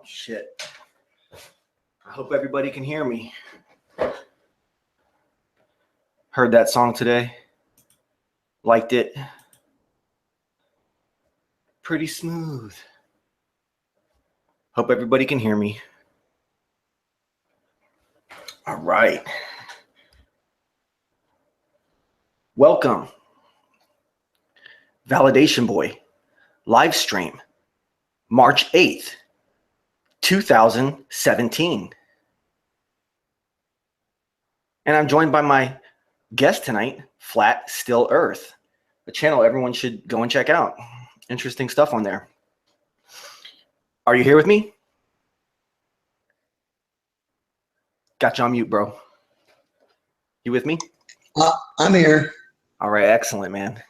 Shit. I hope everybody can hear me. Heard that song today. Liked it. Pretty smooth. Hope everybody can hear me. All right. Welcome. Validation Boy. Live stream. March 8th, 2017. And I'm joined by my guest tonight, Flat Still Earth, a channel everyone should go and check out. Interesting stuff on there. Are you here with me? Got you on mute, bro. You with me? I'm here. All right, excellent, man.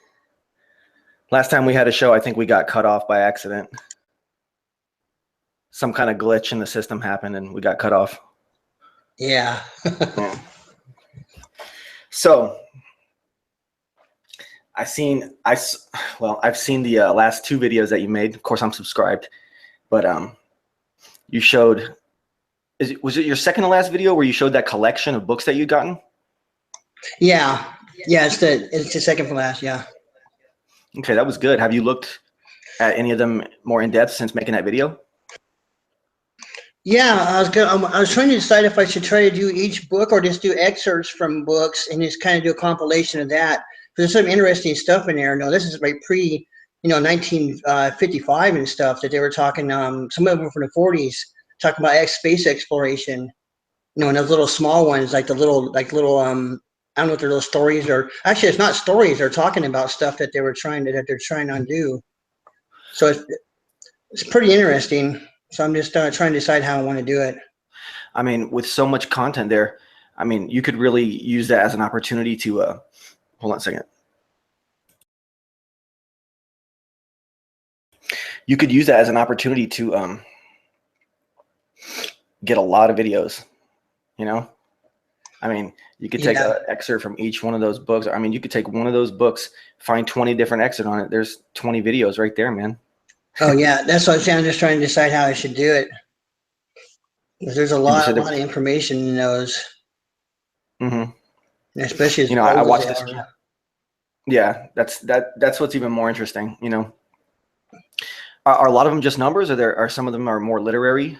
Last time we had a show, I think we got cut off by accident. Some kind of glitch in the system happened and we got cut off. Yeah. Yeah. So I've seen the last two videos that you made. Of course, I'm subscribed, but you showed. Was it your second to last video where you showed that collection of books that you'd gotten? Yeah. It's the second from last. Yeah. Okay, that was good. Have you looked at any of them more in depth since making that video? Yeah, I was trying to decide if I should try to do each book or just do excerpts from books and just kind of do a compilation of that. There's some interesting stuff in there. No, this is like pre, 1955 and stuff that they were talking. Some of them from the 40s, talking about space exploration. And those little small ones, like little, I don't know what their little stories are. Actually, it's not stories. They're talking about stuff that they're trying to undo. So it's pretty interesting. So I'm just trying to decide how I want to do it. I mean, with so much content there, I mean, you could really use that as an opportunity to, hold on a second. You could use that as an opportunity to get a lot of videos, I mean, you could take an excerpt from each one of those books. I mean, you could take one of those books, find 20 different excerpts on it. There's 20 videos right there, man. Oh yeah, that's what I'm saying. I'm just trying to decide how I should do it. There's a lot of information in those. Mm-hmm. Especially as I watched this. Yeah, that's what's even more interesting. Are a lot of them just numbers, or are some of them are more literary?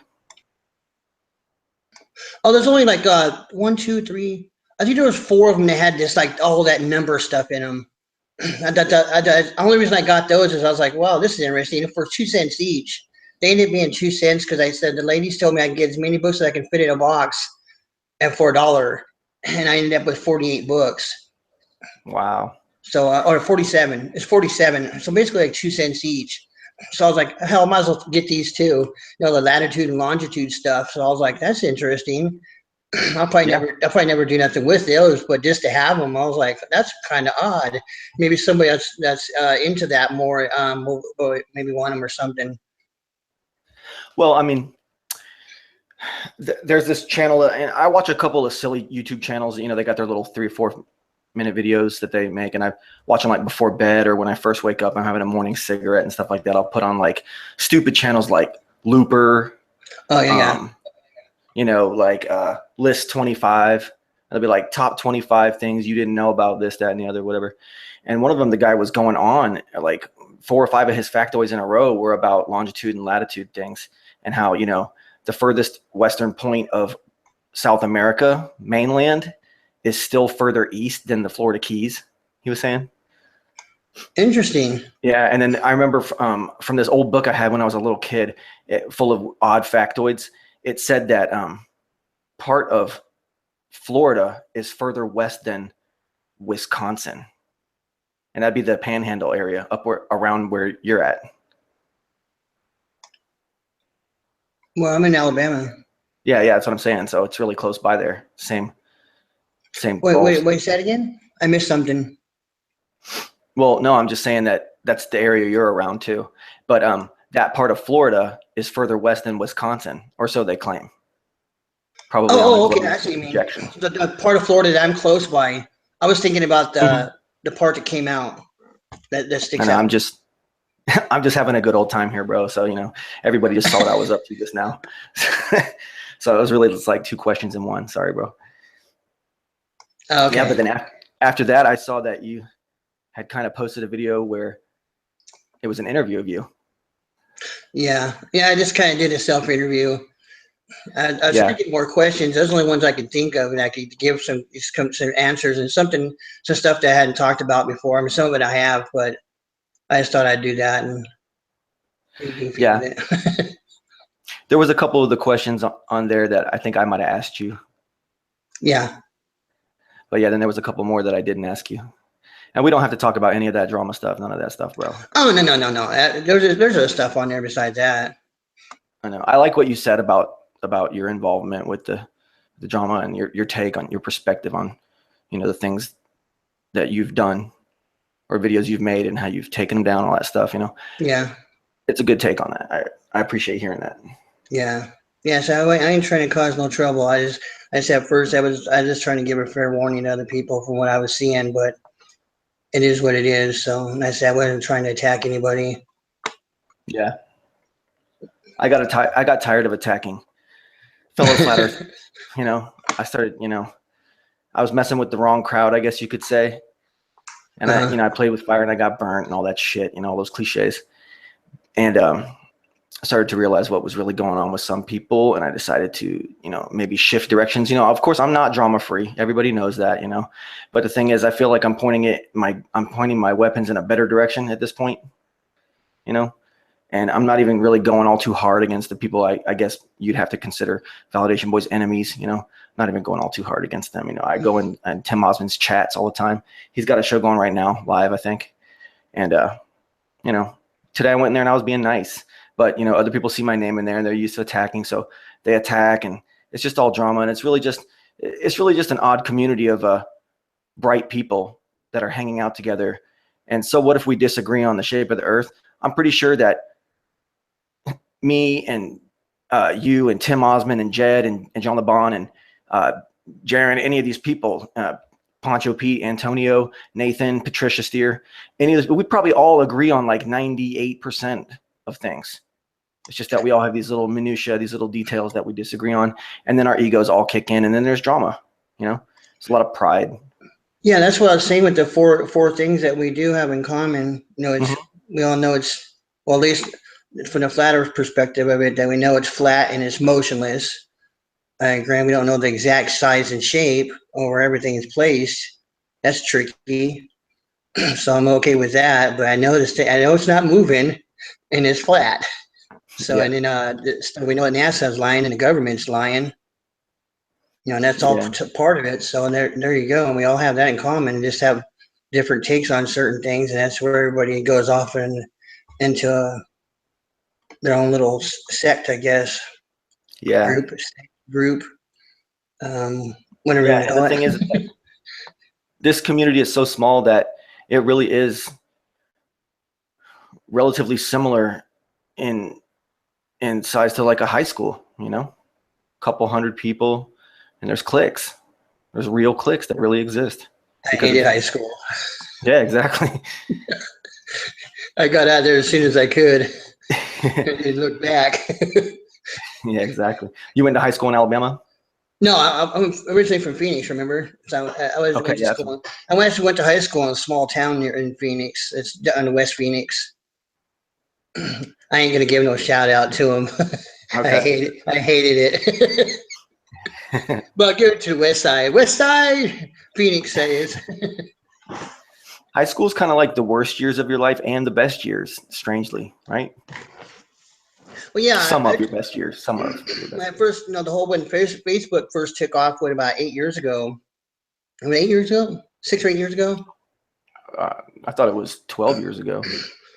Oh, there's only like 1, 2, 3. I think there was 4 of them that had just like all that number stuff in them. The only reason I got those is I was like, wow, this is interesting. For 2 cents each, they ended up being 2 cents because I said the ladies told me I could get as many books as I can fit in a box at for $1, and I ended up with 48 books. Wow. So or 47. It's 47. So basically like 2 cents each. So I was like, hell, I might as well get these too. The latitude and longitude stuff. So I was like, that's interesting. I'll probably never do nothing with those, but just to have them, I was like, that's kind of odd. Maybe somebody else that's into that more will maybe want them or something. Well, I mean, there's this channel, and I watch a couple of silly YouTube channels. They got their little 3 or 4 minute videos that they make, and I watch them like before bed or when I first wake up. I'm having a morning cigarette and stuff like that. I'll put on like stupid channels like Looper. Oh yeah. Like list 25. It'll be like top 25 things you didn't know about this, that, and the other, whatever. And one of them, the guy was going on like 4 or 5 of his factoids in a row were about longitude and latitude things, and how the furthest western point of South America mainland is still further east than the Florida Keys, he was saying. Interesting. Yeah, and then I remember from this old book I had when I was a little kid, full of odd factoids, it said that part of Florida is further west than Wisconsin. And that'd be the Panhandle area, around where you're at. Well, I'm in Alabama. Yeah, that's what I'm saying. So it's really close by there. Same. Wait, say that again? I missed something. Well, no, I'm just saying that's the area you're around too. But that part of Florida is further west than Wisconsin, or so they claim. Probably. Okay. I see. The part of Florida that I'm close by. I was thinking about the part that came out that sticks out. I'm just having a good old time here, bro. So, everybody just saw what I was up to just now. So it was really just like two questions in one. Sorry, bro. Okay. Yeah, but then after that, I saw that you had kind of posted a video where it was an interview of you. Yeah. I just kind of did a self interview. I was trying Yeah. to get more questions. Those are the only ones I could think of, and I could give some answers and some stuff that I hadn't talked about before. I mean, some of it I have, but I just thought I'd do that and be goofy with Yeah. it. There was a couple of the questions on there that I think I might have asked you. Yeah. But yeah, then there was a couple more that I didn't ask you. And we don't have to talk about any of that drama stuff, none of that stuff, bro. Oh no. There's other stuff on there besides that. I know. I like what you said about your involvement with the drama and your take on your perspective on, the things that you've done or videos you've made and how you've taken them down, all that stuff, Yeah. It's a good take on that. I appreciate hearing that. Yeah. So I ain't trying to cause no trouble. I just at first I was just trying to give a fair warning to other people from what I was seeing, but it is what it is. So I said I wasn't trying to attack anybody. Yeah. I got tired of attacking fellow flat earth. I started, I was messing with the wrong crowd, I guess you could say. And I played with fire and I got burnt and all that shit, all those cliches. And I started to realize what was really going on with some people. And I decided to, maybe shift directions. Of course, I'm not drama free. Everybody knows that, But the thing is, I feel like I'm pointing my weapons in a better direction at this point, And I'm not even really going all too hard against the people I guess you'd have to consider Validation Boy's enemies, not even going all too hard against them. I go in Tim Osmond's chats all the time. He's got a show going right now, live, I think. And, today I went in there and I was being nice. But, other people see my name in there and they're used to attacking. So they attack and it's just all drama. And it's really just an odd community of bright people that are hanging out together. And so what if we disagree on the shape of the earth? I'm pretty sure that me and you and Tim Osmond and Jed and John LeBon and Jaron, any of these people, Poncho Pete, Antonio, Nathan, Patricia Steer, any of this, we probably all agree on like 98% of things. It's just that we all have these little minutiae, these little details that we disagree on, and then our egos all kick in, and then there's drama. It's a lot of pride. Yeah, that's what I was saying with the four things that we do have in common. It's we all know it's, well, at least from the flat Earth perspective of it, that we know it's flat and it's motionless. Grant, we don't know the exact size and shape or where everything is placed. That's tricky. So I'm okay with that, but I know it's not moving and it's flat. So, Yeah. and then we know NASA's lying and the government's lying. And that's all part of it. So there you go. And we all have that in common and just have different takes on certain things. And that's where everybody goes off into their own little sect, I guess. Yeah. Group. Whatever you want to call the it. thing is, this community is so small that it really is relatively similar in size to like a high school, couple hundred people, and there's cliques. There's real cliques that really exist. I hated high school. Yeah, exactly. I got out there as soon as I could and look back. Yeah, exactly. You went to high school in Alabama? No, I'm originally from Phoenix, remember? So I went to school. I actually went to high school in a small town near in Phoenix. It's down in West Phoenix. I ain't gonna give no shout out to him. Okay. I hated it. But I'll give it to West Side. West Side, Phoenix, that is. High school is kind of like the worst years of your life and the best years, strangely, right? Well, yeah. Some of your best years. Some of your best years. First, the whole when Facebook first took off, about 8 years ago? 8 years ago? 6 or 8 years ago? I thought it was 12 years ago.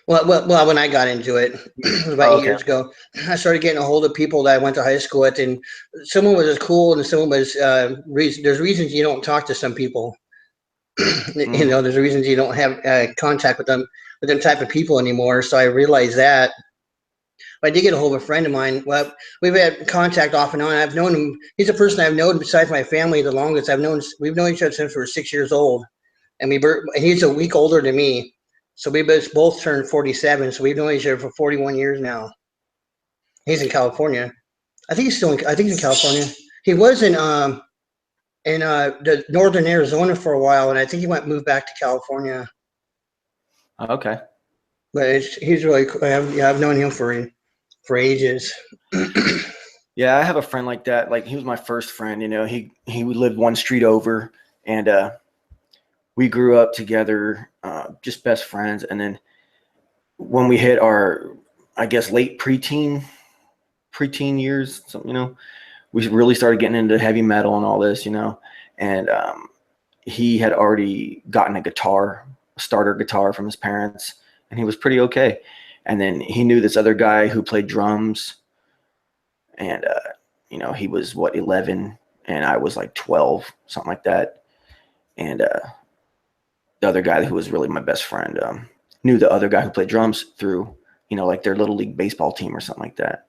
Well, when I got into it, it was about 8 years ago. I started getting a hold of people that I went to high school with, and someone was cool, and someone was there's reasons you don't talk to some people. There's reasons you don't have contact with them type of people anymore. So I realized that. But I did get a hold of a friend of mine. Well, we've had contact off and on. I've known him. He's a person I've known besides my family the longest. We've known each other since we were 6 years old, and he's a week older than me. So we both turned 47. So we've known each other for 41 years now. He's in California. I think he's still in, I think he's in California. He was in the northern Arizona for a while, and I think he moved back to California. Okay. But he's really cool. I've known him for ages. Yeah, I have a friend like that. Like he was my first friend. You know, he lived one street over, and we grew up together, just best friends. And then when we hit our, I guess, late preteen years, something, you know, we really started getting into heavy metal and all this, you know, and he had already gotten a starter guitar from his parents, and he was pretty okay. And then he knew this other guy who played drums, and you know, he was what, 11, and I was like 12, something like that. And the other guy who was really my best friend knew the other guy who played drums through, you know, like their little league baseball team or something like that.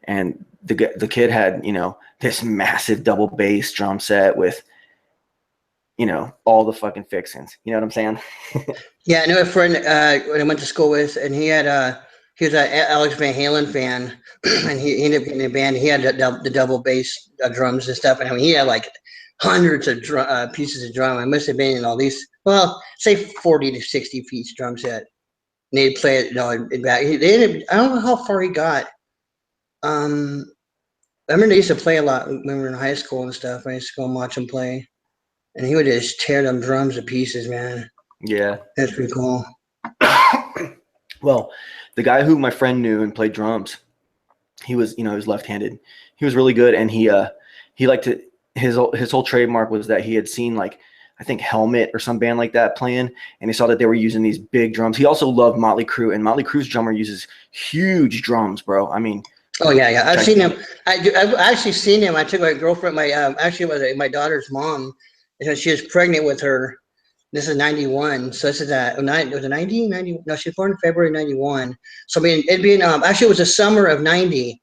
And the kid had, you know, this massive double bass drum set with, you know, all the fucking fixings. You know what I'm saying? Yeah, I know a friend when I went to school with, and he was an Alex Van Halen fan, and he ended up getting a band. He had the double bass drums and stuff, and I mean, he had like hundreds of pieces of drum. I must have been in all these, well, say 40 to 60 piece drum set. And they'd play it, you know, in back. I don't know how far he got. Um, I remember they used to play a lot when we were in high school and stuff. I used to go and watch him play, and he would just tear them drums to pieces, man. Yeah. That's pretty cool. Well, the guy who my friend knew and played drums, he was, you know, he was left-handed. He was really good, and he liked to, his whole trademark was that he had seen, like, I think Helmet or some band like that playing, and he saw that they were using these big drums. He also loved Motley Crue, and Motley Crue's drummer uses huge drums, bro. I mean, Oh yeah, yeah. I've seen him. gigantic. I've actually seen him. I took my girlfriend, actually it was my daughter's mom, and she was pregnant with her. This is 91, so this is it was a 90, 90. No, she was born in February 91. So I mean, it'd be actually it was the summer of 90,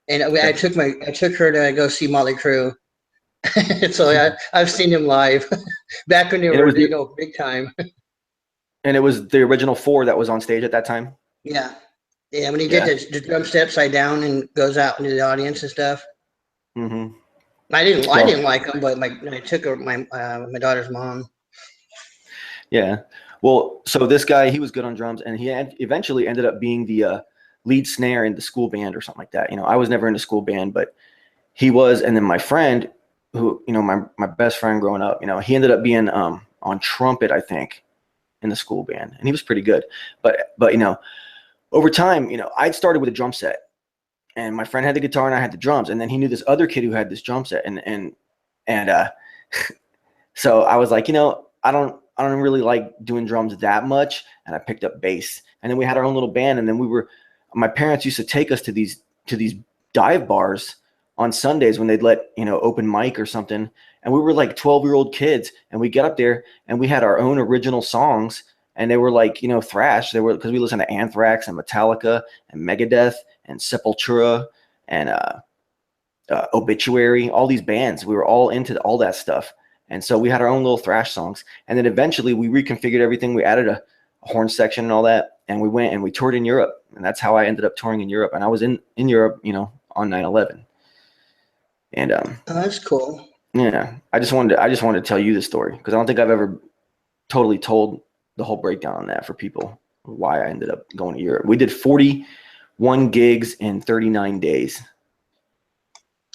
and I Okay. took her to go see Motley Crue. So I've seen him live back when they And it were, was you the know, big time. and it was the original four that was on stage at that time. Yeah, yeah. When he did Yeah. the drum set upside down and goes out into the audience and stuff. Hmm. I Well, didn't like him, but I took her my daughter's mom. yeah. Well, so this guy, he was good on drums, and eventually ended up being the lead snare in the school band or something like that. You know, I was never in a school band, but he was. And then my friend, who, you know, my best friend growing up, you know, he ended up being on trumpet, I think, in the school band, and he was pretty good. But you know, over time, you know, I'd started with a drum set, and my friend had the guitar and I had the drums, and then he knew this other kid who had this drum set, and so I was like, you know, I don't really like doing drums that much, and I picked up bass. And then we had our own little band, and then my parents used to take us to these dive bars on Sundays when they'd let, you know, open mic or something. And we were like 12-year-old kids, and we get up there and we had our own original songs, and they were like, you know, thrash. They were, because we listened to Anthrax and Metallica and Megadeth and Sepultura and Obituary, all these bands. We were all into all that stuff. And so we had our own little thrash songs. And then eventually we reconfigured everything. We added a horn section and all that. And we went and we toured in Europe. And that's how I ended up touring in Europe. And I was in Europe, you know, on 9/11. And Oh, that's cool. yeah, I just wanted to tell you the story, because I don't think I've ever totally told the whole breakdown on that for people, why I ended up going to Europe. We did 41 gigs in 39 days.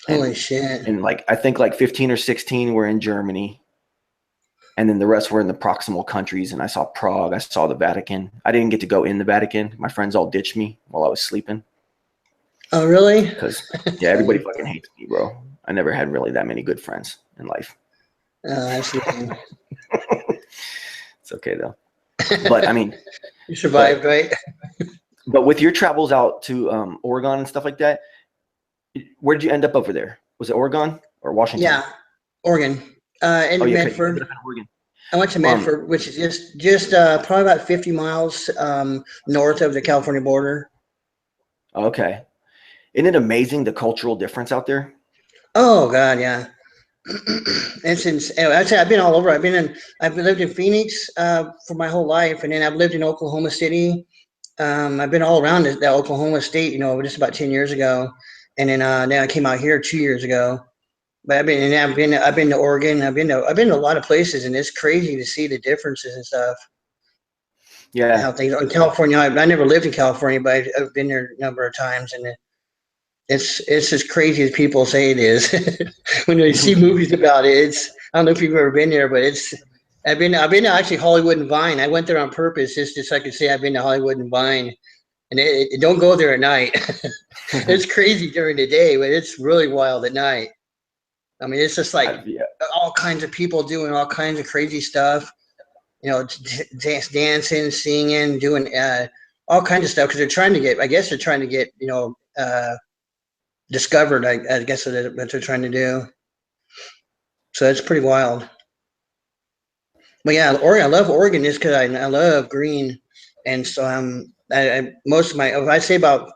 Holy And shit. like, I think like 15 or 16 were in Germany, and then the rest were in the proximal countries. And I saw Prague, I saw the Vatican. I didn't get to go in the Vatican. My friends all ditched me while I was sleeping, Oh, really? because That's yeah, everybody funny. fucking hates me, bro. I never had really that many good friends in life. That's lame. It's okay though. But I mean, You survived, but right? with your travels out to Oregon and stuff like that, where did you end up over there? Was it Oregon or Washington? Yeah, Oregon, Oh in yeah, okay, you Medford. ended up in Oregon. I went to Um, Medford, which is just probably about 50 miles north of the California border. okay. Isn't it amazing the cultural difference out there? Oh God, yeah. And since I'd say I've been all over. I've lived in Phoenix for my whole life, and then I've lived in Oklahoma City. I've been all around the Oklahoma State, just about 10 years ago, and then I came out here 2 years ago. But I've been to Oregon. I've been to a lot of places, and it's crazy to see the differences and stuff. Yeah. How things in California. I never lived in California, but I've been there a number of times, and it's as crazy as people say it is. When you see movies about it, I don't know if you've ever been there, but it's I've been to actually Hollywood and Vine. I went there on purpose just so I could say I've been to Hollywood and Vine. And don't go there at night. It's crazy during the day, but it's really wild at night. I mean, it's just like Yeah. all kinds of people doing all kinds of crazy stuff. Dancing, singing, doing all kinds of stuff because they're trying to get. I guess they're trying to get discovered. I guess that's what they're trying to do. So it's pretty wild. But yeah, Oregon. I love Oregon just because I love green, and so most of my. If I say about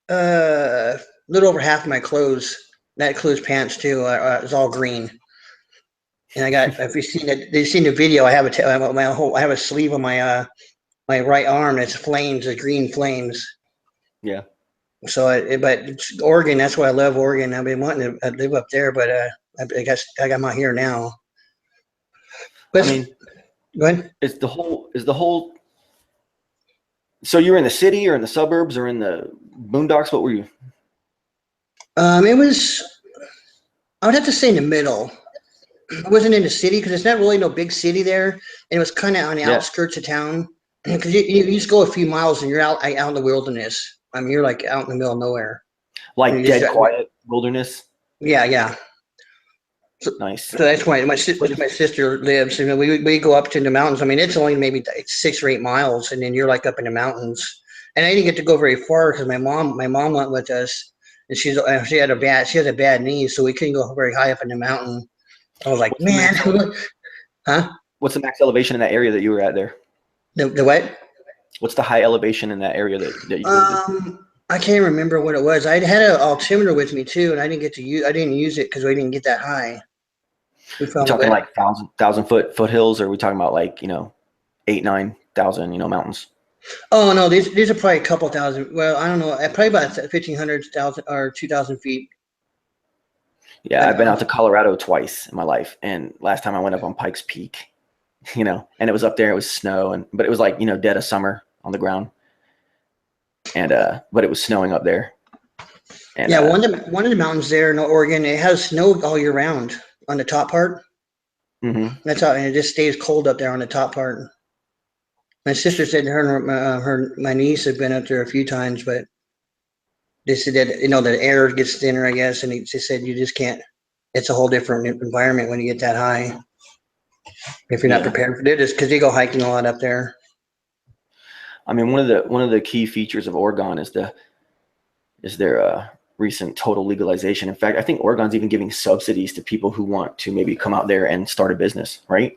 a little over half of my clothes, that includes pants too, is all green. And I got, if you've seen it, they've seen the video. I have I have a sleeve on my right arm that's flames, the green flames. Yeah. So, but it's Oregon, that's why I love Oregon. I've been wanting to live up there, but I guess I got my here now. But I mean, go ahead. is the whole. So you were in the city or in the suburbs or in the boondocks? What were you? It was. I would have to say in the middle. I wasn't in the city because it's not really no big city there, and it was kind of on the Yeah. outskirts of town. Because you just go a few miles and you're out in the wilderness. I mean, you're like out in the middle of nowhere. And Like you just dead quiet wilderness. yeah, yeah. So, Nice. so that's why my sister lives. And we go up to the mountains. I mean, it's only maybe 6 or 8 miles, and then you're like up in the mountains. And I didn't get to go very far because my mom went with us, and she has a bad knee, so we couldn't go very high up in the mountain. I was like, What's the man, max? huh? What's the max elevation in that area that you were at there? The what? What's the high elevation in that area that you visited? I can't remember what it was. I had an altimeter with me too, and I didn't get to use. I didn't use it because we didn't get that high. We We found talking it. like thousand foot foothills, or are we talking about like 8,000 9,000 mountains? Oh no, these are probably a couple thousand. Well, I don't know. Probably about 1,500, 1,000 or 2,000 feet. Yeah, Like I've been out to Colorado twice in my life, and last time I went up on Pikes Peak, and it was up there. It was snow, but it was like dead of summer on the ground, and but it was snowing up there, and yeah, one of the mountains there in Oregon, it has snow all year round on the top part. hmm That's how, and it just stays cold up there on the top part. My sister said my niece had been up there a few times, but they said that the air gets thinner, I guess, and she said you just can't. It's a whole different environment when you get that high if you're not yeah. prepared for it. Just because they go hiking a lot up there. I mean, one of the key features of Oregon is their recent total legalization. In fact, I think Oregon's even giving subsidies to people who want to maybe come out there and start a business, right?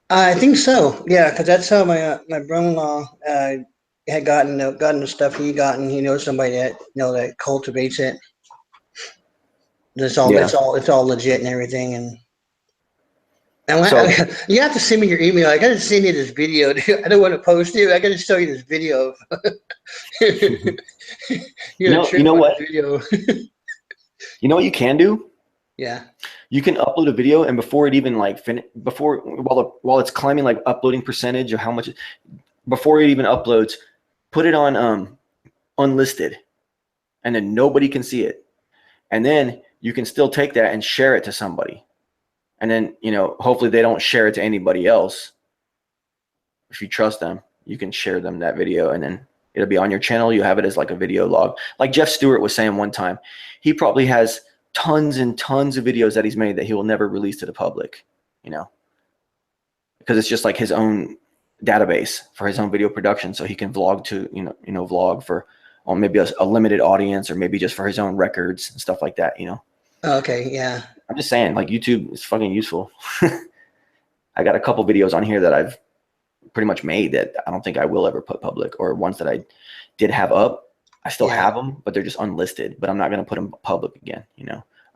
I think so. Yeah, because that's how my brother-in-law had gotten the stuff he gotten. He knows somebody that that cultivates it. Yeah. It's all legit and everything. And So you have to send me your email. I got to send you this video. Dude. I don't want to post it. I got to show you this video. You're gonna you trip know on what this video. you can do. Yeah. You can upload a video, and before it even like while it's climbing like uploading percentage or how much before it even uploads, put it on unlisted, and then nobody can see it. And then you can still take that and share it to somebody. And then, hopefully they don't share it to anybody else. If you trust them, you can share them that video, and then it'll be on your channel. You have it as like a video log. Like Jeff Stewart was saying one time, he probably has tons and tons of videos that he's made that he will never release to the public, because it's just like his own database for his own video production. So he can vlog vlog for maybe a limited audience, or maybe just for his own records and stuff like that, Okay. Yeah. I'm just saying, like, YouTube is fucking useful. I got a couple videos on here that I've pretty much made that I don't think I will ever put public, or ones that I did have up. I still Yeah. have them, but they're just unlisted. But I'm not going to put them public again.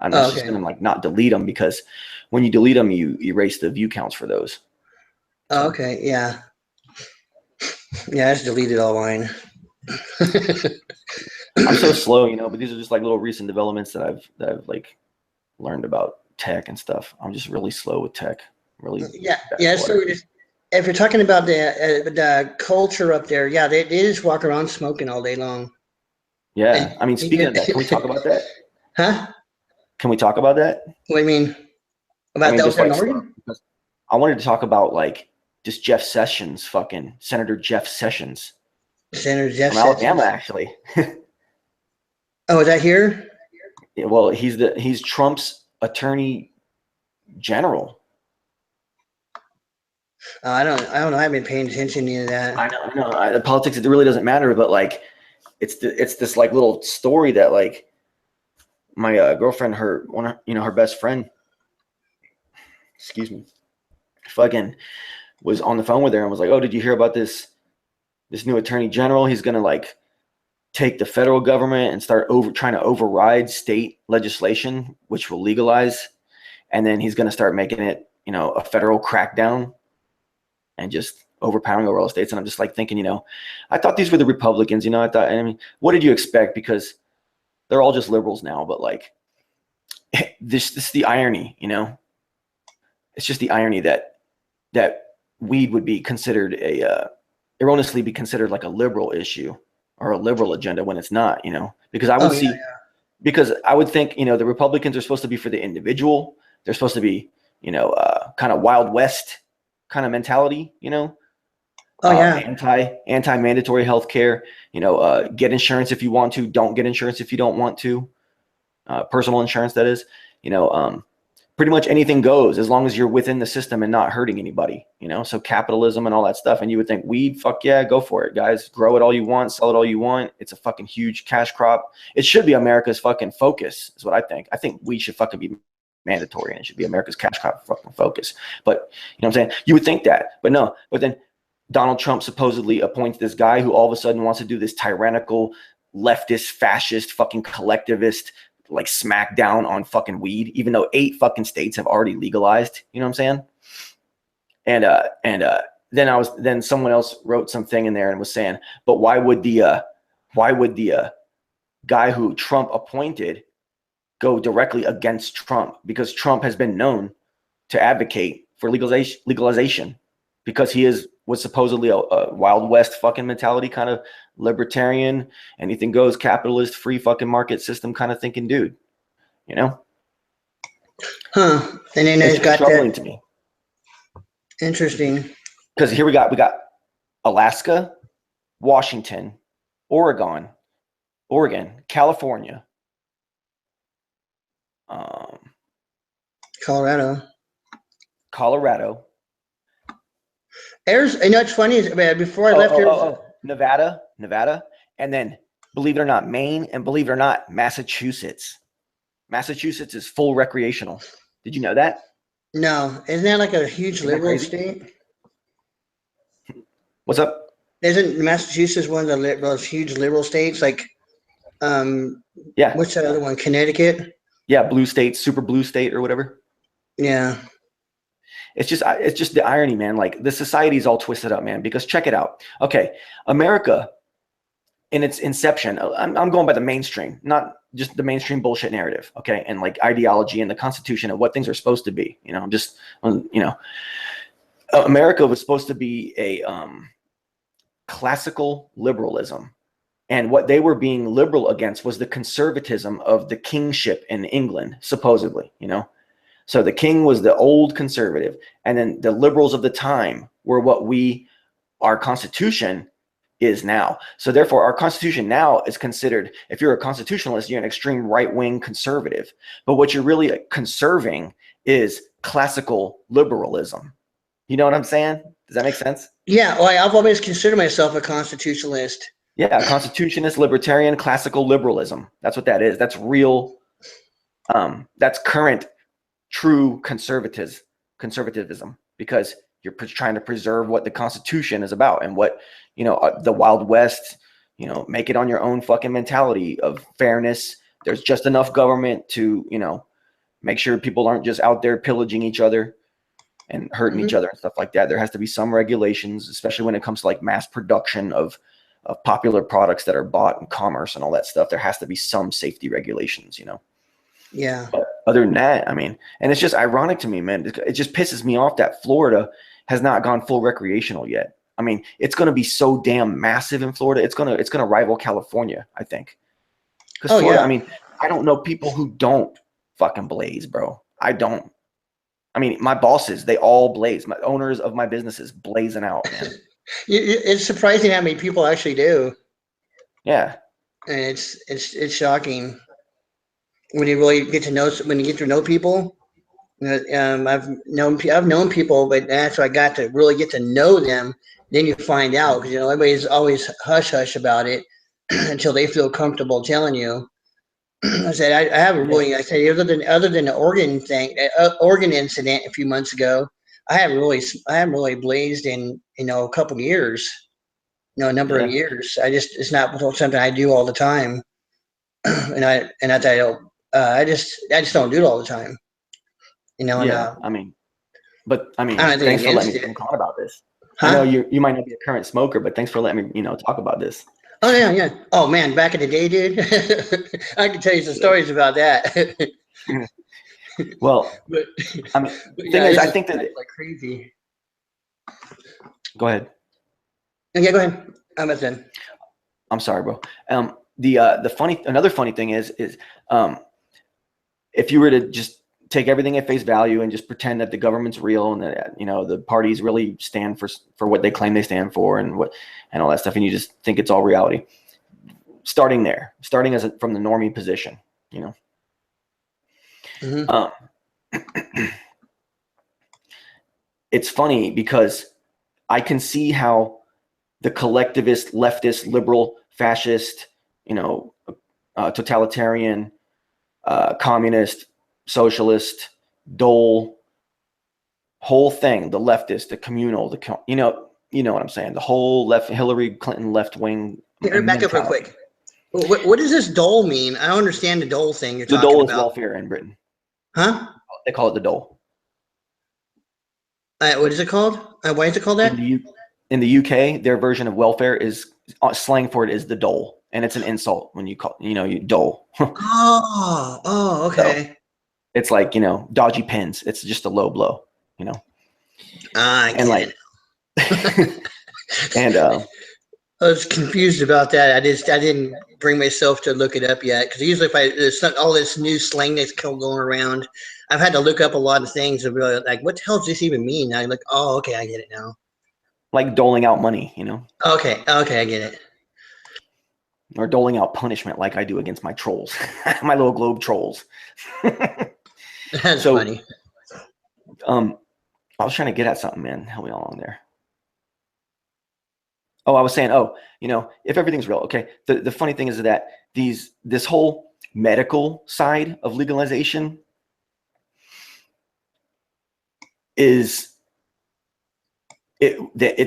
I'm Oh, just okay. going to like not delete them, because when you delete them, you erase the view counts for those. Oh, So okay. Yeah. Yeah. I just deleted all mine. I'm so slow, but these are just like little recent developments that I've like learned about tech and stuff. I'm just really slow with tech, really Yeah. bad Yeah. So water. if you're talking about the culture up there, yeah, they just walk around smoking all day long. And Yeah, I mean, you speaking of that, can we talk about that? huh? Can we talk about that? What do you mean I about mean, those just there in like Oregon? I wanted to talk about like just Jeff Sessions, fucking Senator Jeff Sessions Senator Jeff from Alabama, Sessions. actually. Oh, is that here? Well, he's Trump's attorney general. I don't know. I haven't been paying attention to any of that. I know. The politics, it really doesn't matter, but like, it's this like little story that like my girlfriend, her best friend, excuse me, fucking was on the phone with her and was like, "Oh, did you hear about this new attorney general? He's gonna like take the federal government and start trying to override state legislation, which will legalize, and then he's gonna start making it, a federal crackdown and just overpowering over all the states." And I'm just like thinking, I thought these were the Republicans. I mean, what did you expect? Because they're all just liberals now. But like, this is the irony. It's just the irony that weed would be considered erroneously be considered like a liberal issue or a liberal agenda when it's not. Because I Oh would yeah, see, because I would think, the Republicans are supposed to be for the individual. They're supposed to be, kind of Wild West kind of mentality, oh yeah. anti-mandatory health care, get insurance if you want to, don't get insurance if you don't want to, personal insurance, that is, pretty much anything goes as long as you're within the system and not hurting anybody, so capitalism and all that stuff. And you would think weed, fuck yeah, go for it, guys. Grow it all you want, sell it all you want. It's a fucking huge cash crop. It should be America's fucking focus, is what I think. I think weed should fucking be mandatory and it should be America's cash crop fucking focus. But you know what I'm saying? You would think that, but no. But then Donald Trump supposedly appoints this guy who all of a sudden wants to do this tyrannical, leftist, fascist, fucking collectivist, like smack down on fucking weed, even though 8 fucking states have already legalized. You know what I'm saying? And then someone else wrote something in there and was saying, but why would the guy who Trump appointed go directly against Trump? Because Trump has been known to advocate for legalization because he was supposedly a Wild West fucking mentality, kind of libertarian, anything goes, capitalist, free fucking market system kind of thinking dude, Huh. And then It's it's just got troubling that to me interesting. because here we got Alaska, Washington, Oregon, California, um, Colorado. Colorado. Arizona. You know what's funny is before I left Arizona. Nevada, and then believe it or not, Maine, and believe it or not, Massachusetts. Massachusetts is full recreational. Did you know that? No, isn't that like a huge Isn't that liberal crazy? state? What's up? Isn't Massachusetts one of those huge liberal states? Like, Yeah, what's that other one? Connecticut. yeah, blue state, super blue state, or whatever. Yeah. It's just the irony, man. Like the society's all twisted up, man. Because check it out. Okay, America, in its inception, I'm going by the mainstream, not just the mainstream bullshit narrative, okay, and like ideology and the Constitution and what things are supposed to be. America was supposed to be a classical liberalism, and what they were being liberal against was the conservatism of the kingship in England, supposedly. So the king was the old conservative, and then the liberals of the time were what our Constitution is now. So therefore, our Constitution now is considered, if you're a constitutionalist, you're an extreme right-wing conservative. But what you're really conserving is classical liberalism. You know what I'm saying? Does that make sense? Yeah. Well, I've always considered myself a constitutionalist. Yeah, constitutionist, libertarian, classical liberalism. That's what that is. That's real. That's current, true conservatism, because you're trying to preserve what the Constitution is about and what, the Wild West, make it on your own fucking mentality of fairness, there's just enough government to, make sure people aren't just out there pillaging each other and hurting each other and stuff like that. There has to be some regulations, especially when it comes to like mass production of popular products that are bought in commerce and all that stuff. There has to be some safety regulations, Yeah. But other than that, I mean, and it's just ironic to me, man. It just pisses me off that Florida has not gone full recreational yet. I mean, it's going to be so damn massive in Florida. It's gonna rival California, I think. Because Florida, I mean, I don't know people who don't fucking blaze, bro. I don't. I mean, my bosses, they all blaze. My owners of my businesses blazing out, man. It's surprising how many people actually do. Yeah. And it's shocking when you really get to know people. I've known people, but that's I got to really get to know them. Then you find out because everybody's always hush hush about it until they feel comfortable telling you. I said I haven't really. I said other than the Oregon incident a few months ago, I haven't really blazed in a couple of years, a number of years. It's not something I do all the time, and I just don't do it all the time. Yeah, I mean, I thanks for letting me talk about this. I know you might not be a current smoker, but thanks for letting me, talk about this. Oh yeah. Oh man, back in the day, dude, I can tell you some stories about that. Well, but thing is, I think that like crazy. Go ahead. Yeah, go ahead. I'm done. I'm sorry, bro. Another funny thing is if you were to just take everything at face value and just pretend that the government's real and that the parties really stand for what they claim they stand for and all that stuff, and you just think it's all reality. Starting from the normie position, it's funny because I can see how the collectivist, leftist, liberal, fascist, totalitarian, communist, socialist, dole, whole thing, the leftist, the communal, you know what I'm saying, the whole Hillary Clinton left wing. Back up real quick. What does this dole mean? I don't understand the dole thing you're talking about. The dole is welfare in Britain. Huh? They call it the dole. What is it called? Why is it called that? In the UK, their version of welfare is slang for it is the dole, and it's an insult when you call you dole. Okay. So it's like dodgy pins. It's just a low blow, and like, and I was confused about that. I didn't bring myself to look it up yet because usually if there's all this new slang that's going around, I've had to look up a lot of things and really like, what the hell does this even mean? And I'm like, oh, okay, I get it now. Like doling out money, Okay, I get it. Or doling out punishment like I do against my trolls, my little globe trolls. That's funny. I was trying to get at something, man. Help me along there. Oh, I was saying, if everything's real, okay. The funny thing is that this whole medical side of legalization it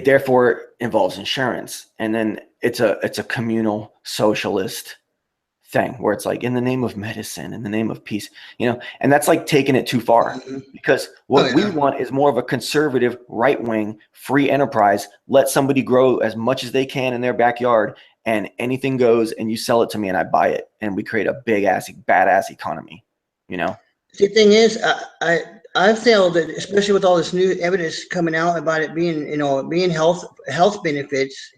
therefore involves insurance, and then it's a communal socialist thing where it's like in the name of medicine, in the name of peace, and that's like taking it too far because what we want is more of a conservative, right-wing, free enterprise. Let somebody grow as much as they can in their backyard and anything goes, and you sell it to me and I buy it, and we create a badass economy, The thing is, I feel that especially with all this new evidence coming out about it being, being health benefits,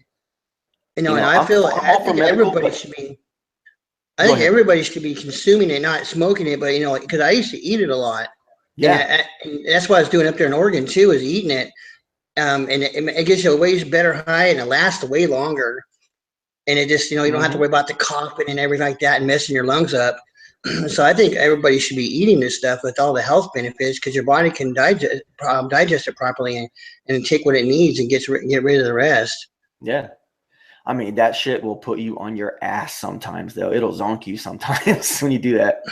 and I think everybody should be. I think everybody should be consuming it, not smoking it. But because I used to eat it a lot. Yeah, and that's what I was doing up there in Oregon too, is eating it. And it gives you a way better high, and it lasts way longer. And it just, you don't have to worry about the coughing and everything like that and messing your lungs up. So I think everybody should be eating this stuff with all the health benefits because your body can digest it properly and take what it needs and get rid of the rest. Yeah. I mean, that shit will put you on your ass sometimes, though. It'll zonk you sometimes when you do that.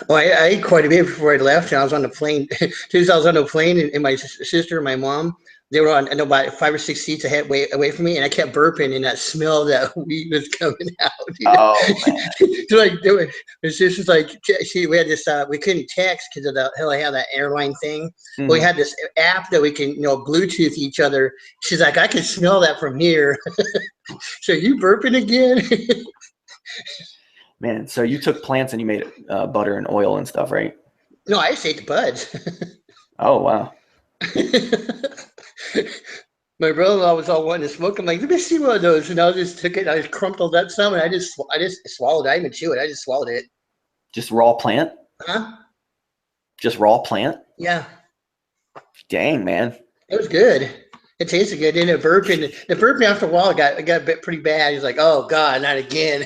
Well, I ate quite a bit before I left. And I was on the plane. Since I was on the plane, and my sister and my mom, they were on, I know, about 5 or 6 seats ahead, away from me, and I kept burping, and that smell of that weed was coming out. Oh man. So like, my sister's like, we had this, we couldn't text because of the hell I have that airline thing. But we Hmm. had this app that we can, Bluetooth each other. She's like, I can smell that from here. So you burping again? Man, so you took plants and you made butter and oil and stuff, right? No, I just ate the buds. Oh wow. My brother-in-law was all wanting to smoke. I'm like, let me see one of those, and I just took it. I just crumpled that some, and I just swallowed it. I didn't even chew it. I just swallowed it. Just raw plant? Huh? Just raw plant? Yeah, Dang, man. it was good. It tasted good. Then it burped, and the burping after a while it got a bit pretty bad. He's like, oh God, not again.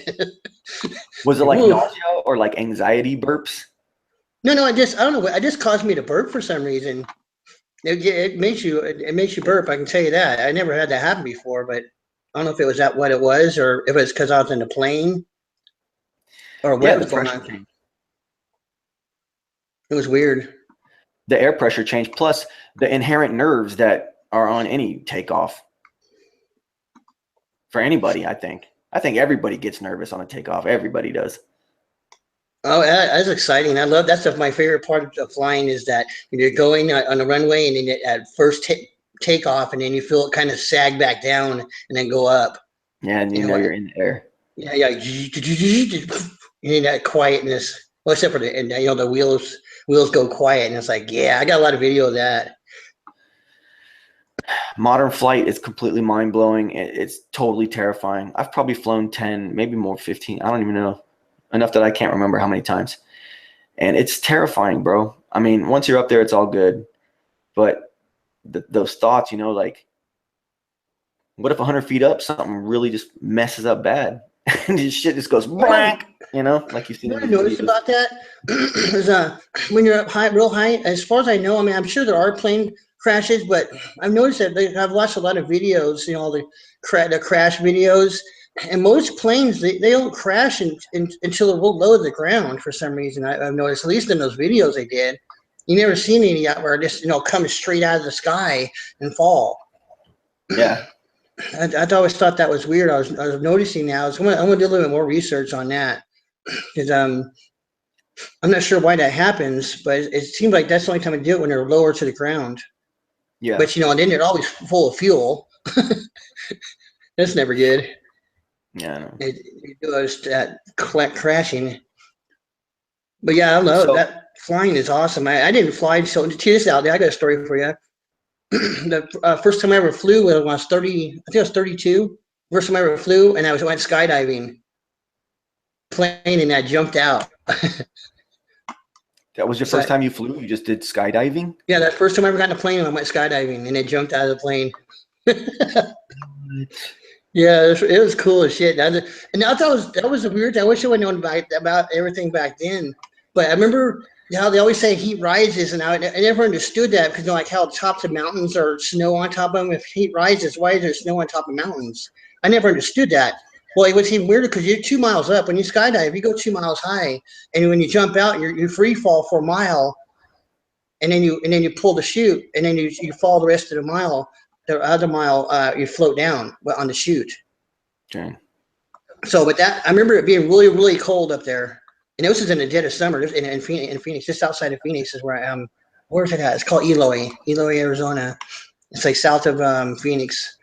Was it Like, like woof. nausea or like anxiety burps? No, no, I don't know. It just caused me to burp for some reason. It makes you burp. I can tell you that. I never had that happen before, but I don't know if it was that what it was, or if it was because I was in the plane, or Yeah, what the was going pressure on. change. It was weird. The air pressure change plus the inherent nerves that are on any takeoff for anybody, I think. I think everybody gets nervous on a takeoff. Everybody does. Oh, that's exciting. I love that's my favorite part of flying is that when you're going on the runway and then at first takeoff, and then you feel it kind of sag back down and then go up. Yeah, and You you know know what? you're in the air. Yeah, yeah. You need that quietness. Well, except for the wheels go quiet, and it's like, yeah, I got a lot of video of that. Modern flight is completely mind blowing. It's totally terrifying. I've probably flown 10, maybe more, 15. I don't even know. Enough that I can't remember how many times. And it's terrifying, bro. I mean, once you're up there, it's all good. But those thoughts, like, what if 100 feet up, something really just messes up bad? And this shit just goes You know, blank, like you've seen what in I these noticed videos. about that is when you're up high, real high, as far as I know, I mean, I'm sure there are plane crashes, but I've noticed that I've watched a lot of videos, all the crash videos, and most planes they don't crash until they're real low to the ground for some reason. I've noticed, at least in those videos they did. You never seen any out where just come straight out of the sky and fall. Yeah. I always thought that was weird. I was noticing now. So I'm gonna do a little bit more research on that because I'm not sure why that happens, but it seems like that's the only time I do it when they're lower to the ground. Yeah. But and then they're always full of fuel. That's never good. Yeah, I know. It does that crashing. But yeah, I don't know. So, That flying is awesome. I didn't fly so to this out there. I got a story for you. The first time I ever flew was when I was 30. I think I was 32. First time I ever flew, and I went skydiving, plane, and I jumped out. that was your So first time you flew? You just did skydiving? yeah, that first time I ever got in a plane, I went skydiving, and it jumped out of the plane. What? Yeah, it was cool as shit. And I thought that was a weird thing. I wish I would have known about everything back then. But I remember how they always say heat rises, and I never understood that because like how tops of mountains are snow on top of them. If heat rises, why is there snow on top of mountains? I never understood that. Well, it was even weirder because you're 2 miles up. When you skydive, you go 2 miles high, and when you jump out, you free fall for a mile, and then you pull the chute, and then you fall the rest of the mile. The other mile, you float down on the chute. Okay. So, but that I remember it being really, really cold up there, and this was in the dead of summer. In Phoenix, just outside of Phoenix is where I am. Where's it at? It's called Eloy, Arizona. It's like south of Phoenix,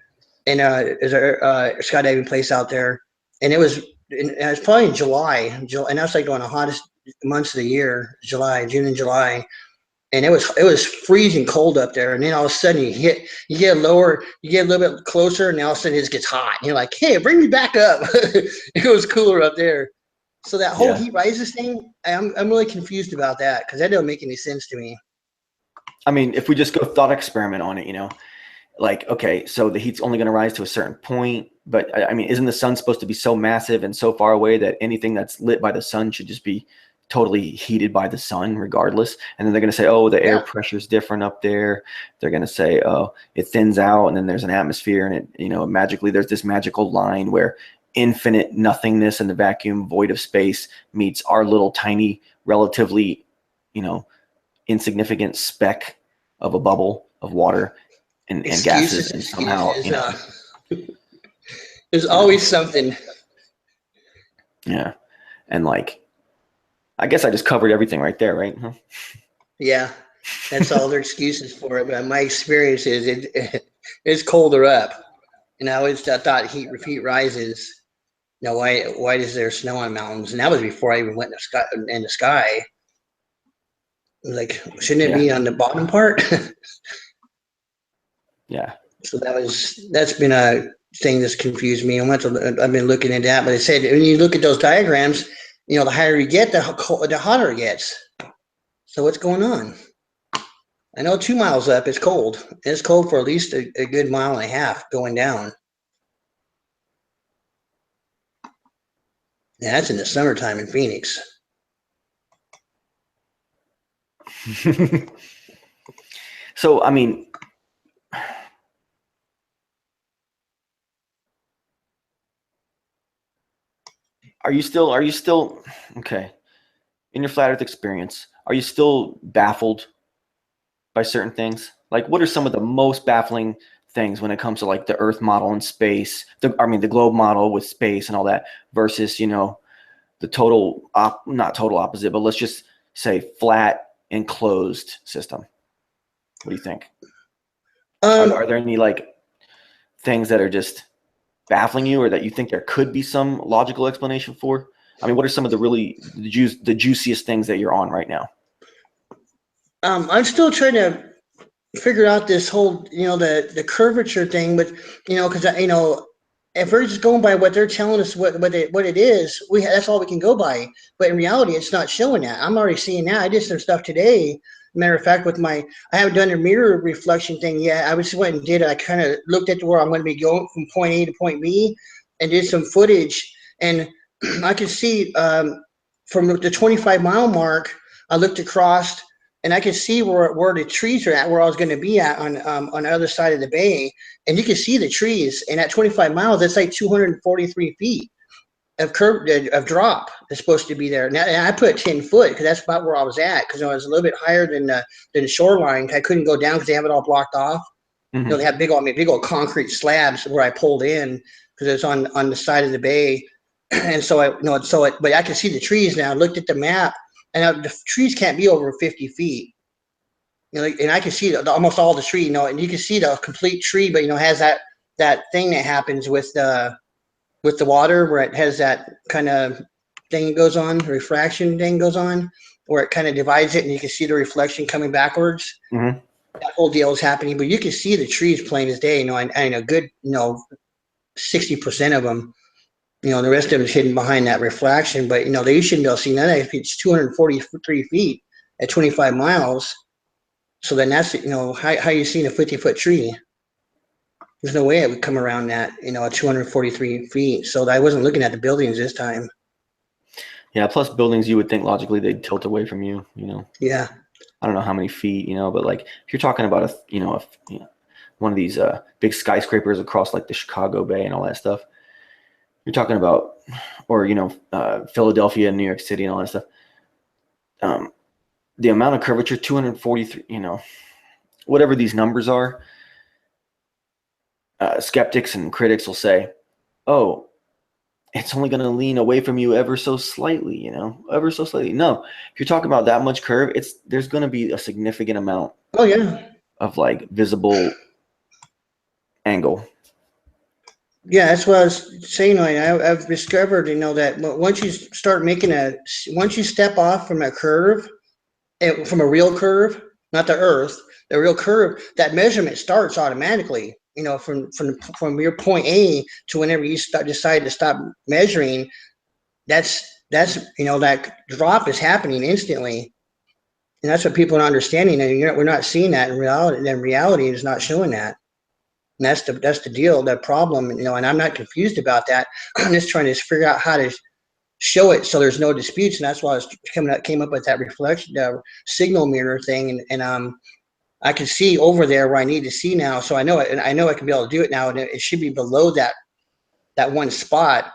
and there's a skydiving place out there, and it was probably in July, and that's like one of the hottest months of the year, June and July, and it was freezing cold up there. And then all of a sudden you get lower, you get a little bit closer, and all of a sudden it gets hot. And you're like, hey, bring me back up. It was cooler up there. So that whole Yeah. heat rises thing, I'm really confused about that because that doesn't make any sense to me. I mean, if we just go thought experiment on it, like, okay, so the heat's only going to rise to a certain point, but I mean, isn't the sun supposed to be so massive and so far away that anything that's lit by the sun should just be totally heated by the sun regardless? And then they're going to say, oh, the air Yeah, pressure is different up there. They're going to say, oh, it thins out and then there's an atmosphere and it, magically there's this magical line where infinite nothingness and the vacuum void of space meets our little tiny, relatively, insignificant speck of a bubble of water and gases, and somehow, excuses. There's always something. Yeah. And I guess I just covered everything right there, right? Huh? Yeah, that's all their excuses for it. But my experience is it's colder up, and I always thought if heat rises, why is there snow on mountains? And that was before I even went in the sky. Like, shouldn't it Yeah. be on the bottom part? Yeah. So that's been a thing that's confused me. I've been looking into that, but it said when you look at those diagrams, the higher you get, the hotter it gets. So what's going on? I know 2 miles up it's cold. It's cold for at least a good mile and a half going down. Yeah, that's in the summertime in Phoenix. So, I mean, are you still okay? In your flat Earth experience, are you still baffled by certain things? Like, what are some of the most baffling things when it comes to the Earth model in space? The globe model with space and all that versus the not total opposite, but let's just say flat enclosed system. What do you think? Are there any things that are just baffling you, or that you think there could be some logical explanation for? I mean, what are some of the juiciest things that you're on right now? I'm still trying to figure out this whole, the curvature thing, but because if we're just going by what they're telling us what it is, that's all we can go by. But in reality, it's not showing that. I'm already seeing that. I did some stuff today. Matter of fact, I haven't done a mirror reflection thing yet. I just went and did it. I kind of looked at where I'm going to be going from point A to point B, and did some footage, and I could see from the 25-mile mark. I looked across, and I could see where the trees are at, where I was going to be at on the other side of the bay, and you can see the trees. And at 25 miles, that's like 243 feet of drop is supposed to be there. Now, and I put 10 foot because that's about where I was at, because I was a little bit higher than the shoreline. I couldn't go down because they have it all blocked off. Mm-hmm. They have big old concrete slabs where I pulled in because it's on the side of the bay. And so but I can see the trees now. I looked at the map, and the trees can't be over 50 feet. And I can see almost all the tree, and you can see the complete tree, but has that thing that happens with the water, where it has that kind of thing that goes on, refraction thing goes on, where it kind of divides it, and you can see the reflection coming backwards. Mm-hmm. That whole deal is happening, but you can see the trees plain as day. And a good 60% of them. The rest of them is hidden behind that reflection, but they shouldn't be able to see none of it. It's 243 feet at 25 miles. So then that's, how you seeing a 50-foot tree? There's no way it would come around that, at 243 feet. So I wasn't looking at the buildings this time. Yeah. Plus buildings, you would think logically they'd tilt away from you, Yeah. I don't know how many feet, but if you're talking about one of these big skyscrapers across the Chicago Bay and all that stuff, you're talking about, or Philadelphia and New York City and all that stuff. The amount of curvature, 243, whatever these numbers are, skeptics and critics will say, oh, it's only going to lean away from you ever so slightly, ever so slightly. No, if you're talking about that much curve, there's going to be a significant amount. Oh yeah. Of visible angle. Yeah, that's what I was saying. I've discovered, that once you step off from a curve, from a real curve, not the Earth, the real curve, that measurement starts automatically. From your point A to whenever you decide to stop measuring, that's that drop is happening instantly, and that's what people are understanding. And we're not seeing that in reality. And reality is not showing that. And that's the deal, that problem. And I'm not confused about that. I'm just trying to figure out how to show it so there's no disputes, and that's why I was came up with that reflection, signal mirror thing, and I can see over there where I need to see now, so I know it, and I know I can be able to do it now, and it should be below that one spot.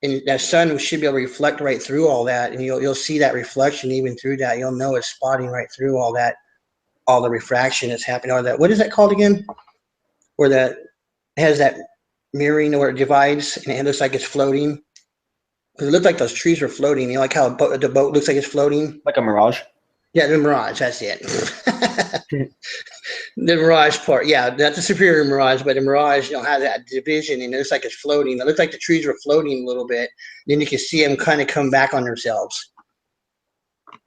and that sun should be able to reflect right through all that, and you'll see that reflection even through that. You'll know it's spotting right through all that, all the refraction that's happening. Or that, what is that called again? Where that has that mirroring where it divides and it looks like it's floating. Because it looked like those trees were floating. You know, like how the boat looks like it's floating. Like a mirage. Yeah, the mirage. That's it. The mirage part, yeah, that's the superior mirage, but the mirage, has that division, and it looks like it's floating. It looks like the trees were floating a little bit. Then you can see them kind of come back on themselves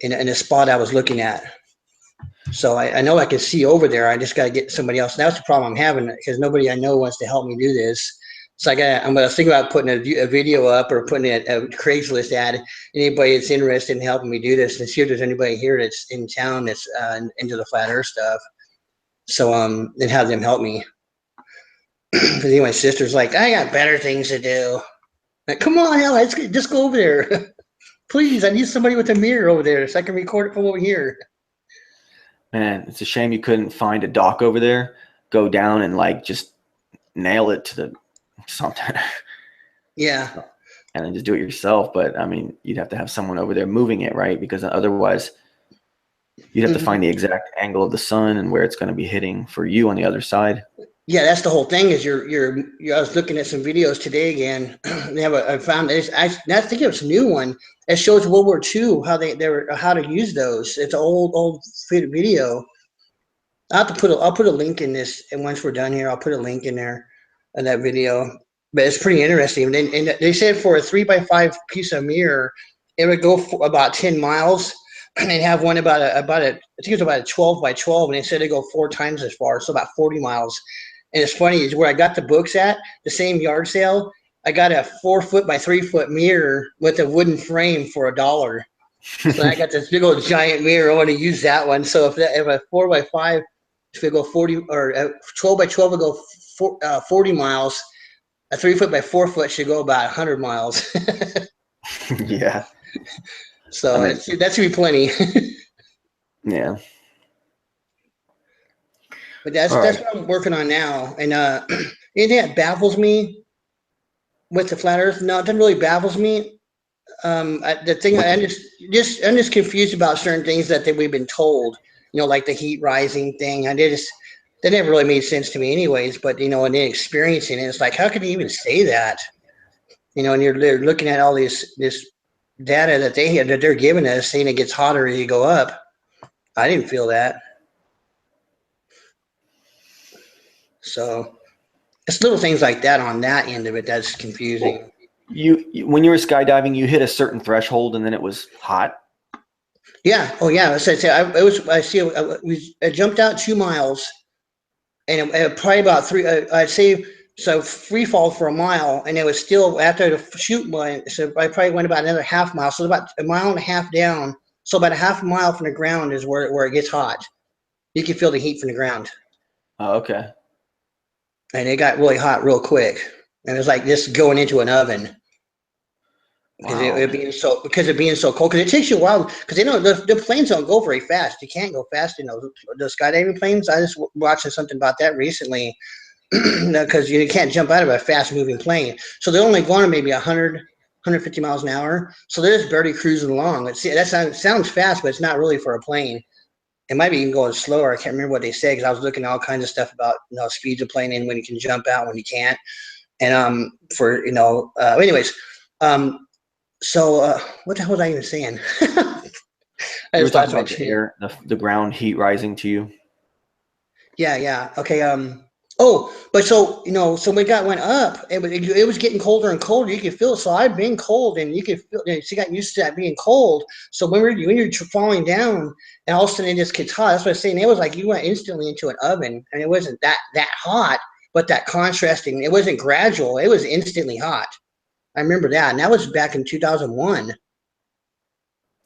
in the spot I was looking at. So I know I can see over there. I just got to get somebody else. That's the problem I'm having because nobody I know wants to help me do this. So I'm going to think about putting a video up or putting a Craigslist ad. Anybody that's interested in helping me do this, and see if there's anybody here that's in town that's into the flat Earth stuff. So and have them help me. Because my sister's like, I got better things to do. Like, come on, hell, let's just go over there. Please, I need somebody with a mirror over there so I can record it from over here. Man, it's a shame you couldn't find a dock over there. Go down and like just nail it to the something. Yeah. And then just do it yourself. But I mean, you'd have to have someone over there moving it, right? Because otherwise you'd have to find the exact angle of the sun and where it's going to be hitting for you on the other side. Yeah, that's the whole thing. Is I was looking at some videos today again. They have I found this. I think it was a new one. It shows World War II how to use those. It's an old video. I'll put a link in this, and once we're done here, I'll put a link in there in that video. But it's pretty interesting. And they said for a 3x5 piece of mirror, it would go for about 10 miles. And they have one I think it's about a 12x12, and they said they go 4 times as far, so about 40 miles. And it's funny is where I got the books at the same yard sale. I got a 4-foot by 3-foot mirror with a wooden frame for $1. So I got this big old giant mirror. I want to use that one. So if a 4x5 should go 40 or a 12x12 would go 40 miles. A 3-foot by 4-foot should go about 100 miles. Yeah. So I mean, that should be plenty. Yeah. But that's what I'm working on now. And anything that baffles me with the flat Earth, no, it doesn't really baffles me. I'm just confused about certain things that we've been told. Like the heat rising thing. That never really made sense to me, anyways. But and then experiencing it, it's like, how could you even say that? And they're looking at all this data that they're giving us, saying it gets hotter as you go up. I didn't feel that. So it's little things like that on that end of it that's confusing. Well, you when you were skydiving, you hit a certain threshold and then it was hot. Yeah. Oh yeah. I jumped out 2 miles, and it probably about 3. I'd say so free fall for a mile, and it was still after the shoot went. So I probably went about another half mile. So about a mile and a half down. So about a half mile from the ground is where it gets hot. You can feel the heat from the ground. Oh, okay. And it got really hot real quick, and it was like just going into an oven. Because Wow. it being so cold, because it takes you a while. Because the planes don't go very fast. You can't go fast in the skydiving planes. I just watching something about that recently, because you can't jump out of a fast moving plane. So they're only going maybe 100, 150 miles an hour. So they're just barely cruising along. That sounds fast, but it's not really for a plane. It might be even going slower. I can't remember what they said, because I was looking at all kinds of stuff about speeds of plane and when you can jump out, when you can't, and anyways. So what the hell was I even saying? I You were just talking lost my about the air, the ground heat rising to you. Yeah. Okay. But so we went up, it was getting colder and colder. You could feel it. So I've been cold, and you could feel. She got used to that being cold. So when you're falling down, and all of a sudden it just gets hot. That's what I was saying. It was like you went instantly into an oven, and it wasn't that hot, but that contrasting. It wasn't gradual. It was instantly hot. I remember that, and that was back in 2001.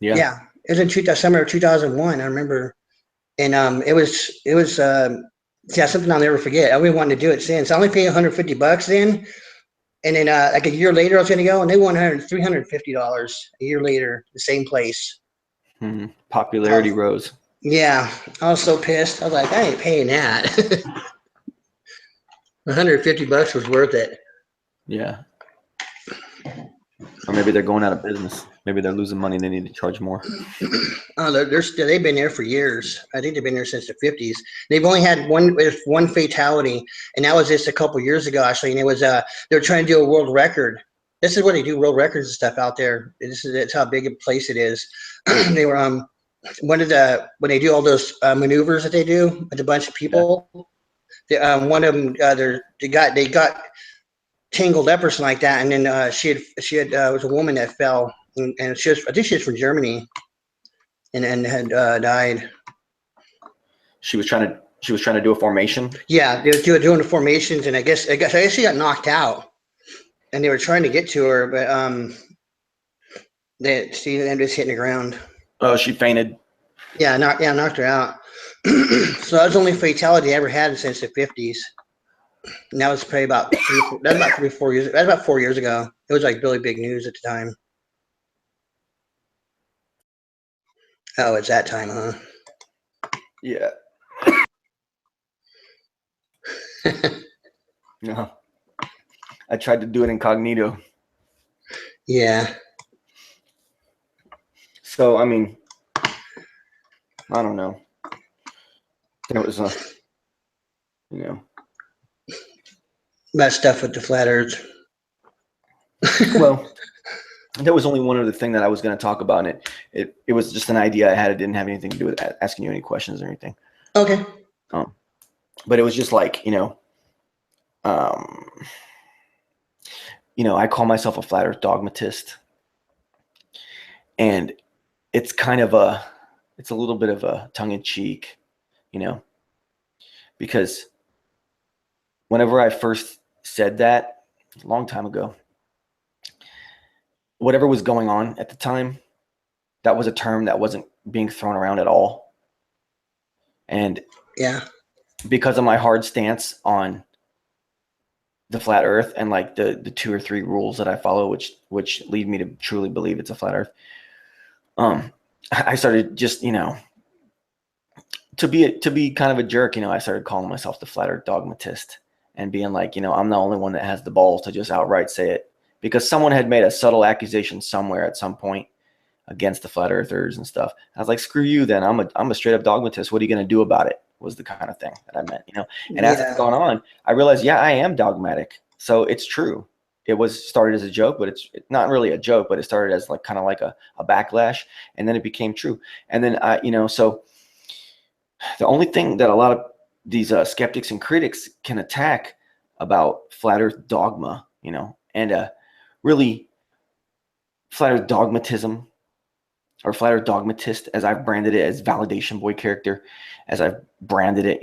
Yeah, it was in summer of 2001. I remember, and it was something I'll never forget. I've been wanting to do it since. I only paid $150 then, and then like a year later I was going to go, and they won $350 a year later, the same place. Popularity rose. Yeah, I was so pissed. I was like, I ain't paying that. $150 was worth it. Yeah. Or maybe they're going out of business. Maybe they're losing money and they need to charge more. Oh, they've been there for years. I think they've been there since the 50s. They've only had one fatality, and that was just a couple years ago, actually. And it was they're trying to do a world record. This is what they do, world records and stuff out there. It's how big a place it is. They were when they do all those maneuvers that they do with a bunch of people. One of them, they got tangled up or something like that, and then she had was a woman that fell, and I think she was from Germany, and had died. She was trying to do a formation. Yeah, they were doing the formations, and I guess she got knocked out, and they were trying to get to her, but she ended up hitting the ground. Oh, she fainted. Yeah, knocked her out. So that was the only fatality I ever had since the 50s. And that was probably about 4 years. That was about 4 years ago. It was like really big news at the time. Oh, it's that time, huh? Yeah. No. I tried to do it incognito. Yeah. So, I mean, I don't know. There was That stuff with the flat earth. Well, there was only one other thing that I was going to talk about, and it was just an idea I had. It didn't have anything to do with asking you any questions or anything. Okay. But it was just like, I call myself a flat earth dogmatist, and it's kind of it's a little bit of a tongue in cheek, because whenever I first said that a long time ago, whatever was going on at the time, that was a term that wasn't being thrown around at all. And yeah, because of my hard stance on the flat earth and like the 2 or 3 rules that I follow, which lead me to truly believe it's a flat earth, I started just, to be kind of a jerk, I started calling myself the flat earth dogmatist and being like, I'm the only one that has the balls to just outright say it, because someone had made a subtle accusation somewhere at some point against the flat earthers and stuff. I was like, screw you then. I'm a straight up dogmatist. What are you going to do about it? Was the kind of thing that I meant, And as it's gone on, I realized, yeah, I am dogmatic. So it's true. It was started as a joke, but it's not really a joke, but it started as like kind of like a backlash, and then it became true. And then so the only thing that a lot of these skeptics and critics can attack about flat earth dogma, and really flat earth dogmatism, or flat earth dogmatist, as I've branded it, as validation boy character, as I've branded it,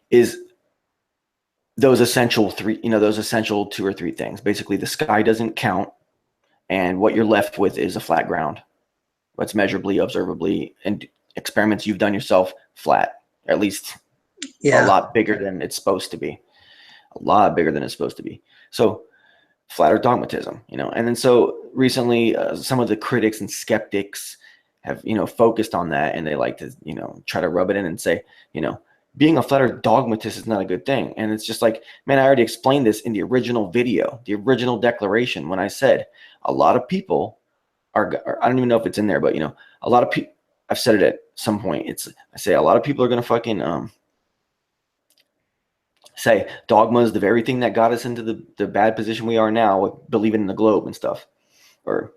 is those essential 2 or 3 things. Basically, the sky doesn't count, and what you're left with is a flat ground. What's measurably, observably, and experiments you've done yourself flat, at least a lot bigger than it's supposed to be. A lot bigger than it's supposed to be. So flat earth dogmatism, and then so recently some of the critics and skeptics have, focused on that, and they like to, try to rub it in and say, being a flat earth dogmatist is not a good thing. And it's just like, man, I already explained this in the original video, the original declaration, when I said a lot of people are, I don't even know if it's in there, but a lot of people, I've said it at some point. I say a lot of people are going to fucking say dogma is the very thing that got us into the bad position we are now with believing in the globe and stuff, or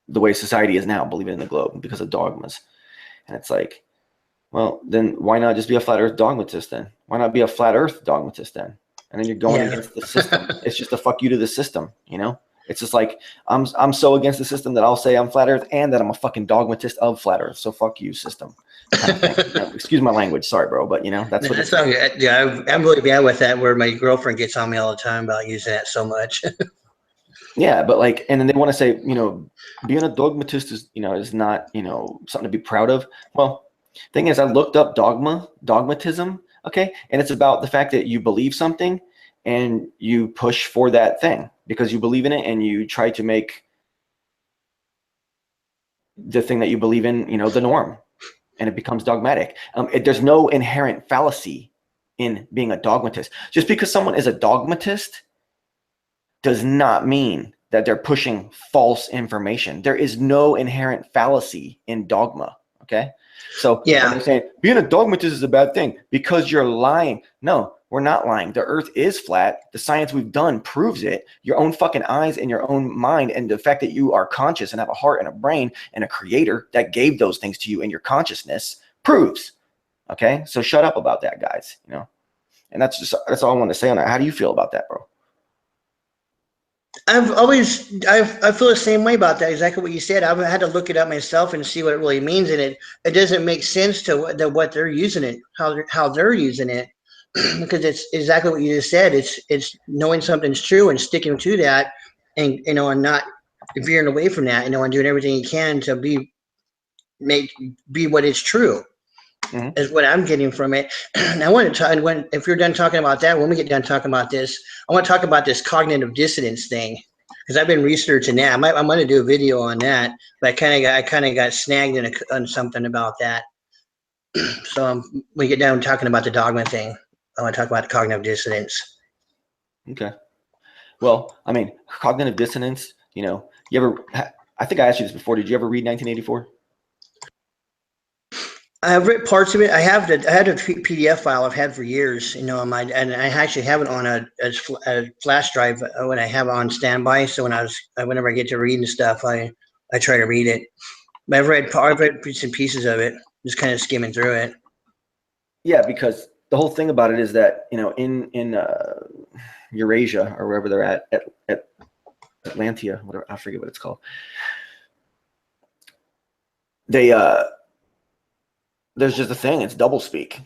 the way society is now, believing in the globe because of dogmas. And it's like, well, then why not just be a flat earth dogmatist then? Why not be a flat earth dogmatist then? And then you're going against the system. It's just a fuck you to the system, It's just like, I'm so against the system that I'll say I'm flat earth and that I'm a fucking dogmatist of flat earth. So fuck you, system. Kind of thing. Excuse my language. Sorry, bro. But, that's what it's like. Yeah, I'm really bad with that, where my girlfriend gets on me all the time about using that so much. Yeah, but like, and then they want to say, being a dogmatist is, is not, something to be proud of. Well, thing is, I looked up dogmatism, okay? And it's about the fact that you believe something and you push for that thing because you believe in it, and you try to make the thing that you believe in, the norm, and it becomes dogmatic. There's no inherent fallacy in being a dogmatist. Just because someone is a dogmatist does not mean that they're pushing false information. There is no inherent fallacy in dogma. Okay. So when they're saying being a dogmatist is a bad thing because you're lying. No, we're not lying. The earth is flat. The science we've done proves it. Your own fucking eyes and your own mind, and the fact that you are conscious and have a heart and a brain and a creator that gave those things to you in your consciousness proves. Okay. So shut up about that, guys. You know, and that's all I want to say on that. How do you feel about that, bro? I feel the same way about that. Exactly what you said. I've had to look it up myself and see what it really means. And it doesn't make sense to what they're using it, how they're using it, because it's exactly what you just said. It's knowing something's true and sticking to that, and and not veering away from that. And doing everything you can to be what is true. Mm-hmm. Is what I'm getting from it. And I want to talk if you're done talking about that, when we get done talking about this, I want to talk about this cognitive dissonance thing, because I've been researching that. I'm going to do a video on that, but I kind of got snagged on something about that. So when we get down talking about the dogma thing, I want to talk about the cognitive dissonance. Okay. Well, I mean, cognitive dissonance, you ever, I think I asked you this before. Did you ever read 1984? I've read parts of it. I had a PDF file I've had for years, and I actually have it on a flash drive when I have it on standby. So whenever I get to reading stuff, I try to read it. But I've read bits and pieces of it, just kind of skimming through it. Yeah, because the whole thing about it is that in Eurasia or wherever they're at Atlantia, whatever, I forget what it's called. There's just a thing. It's doublespeak,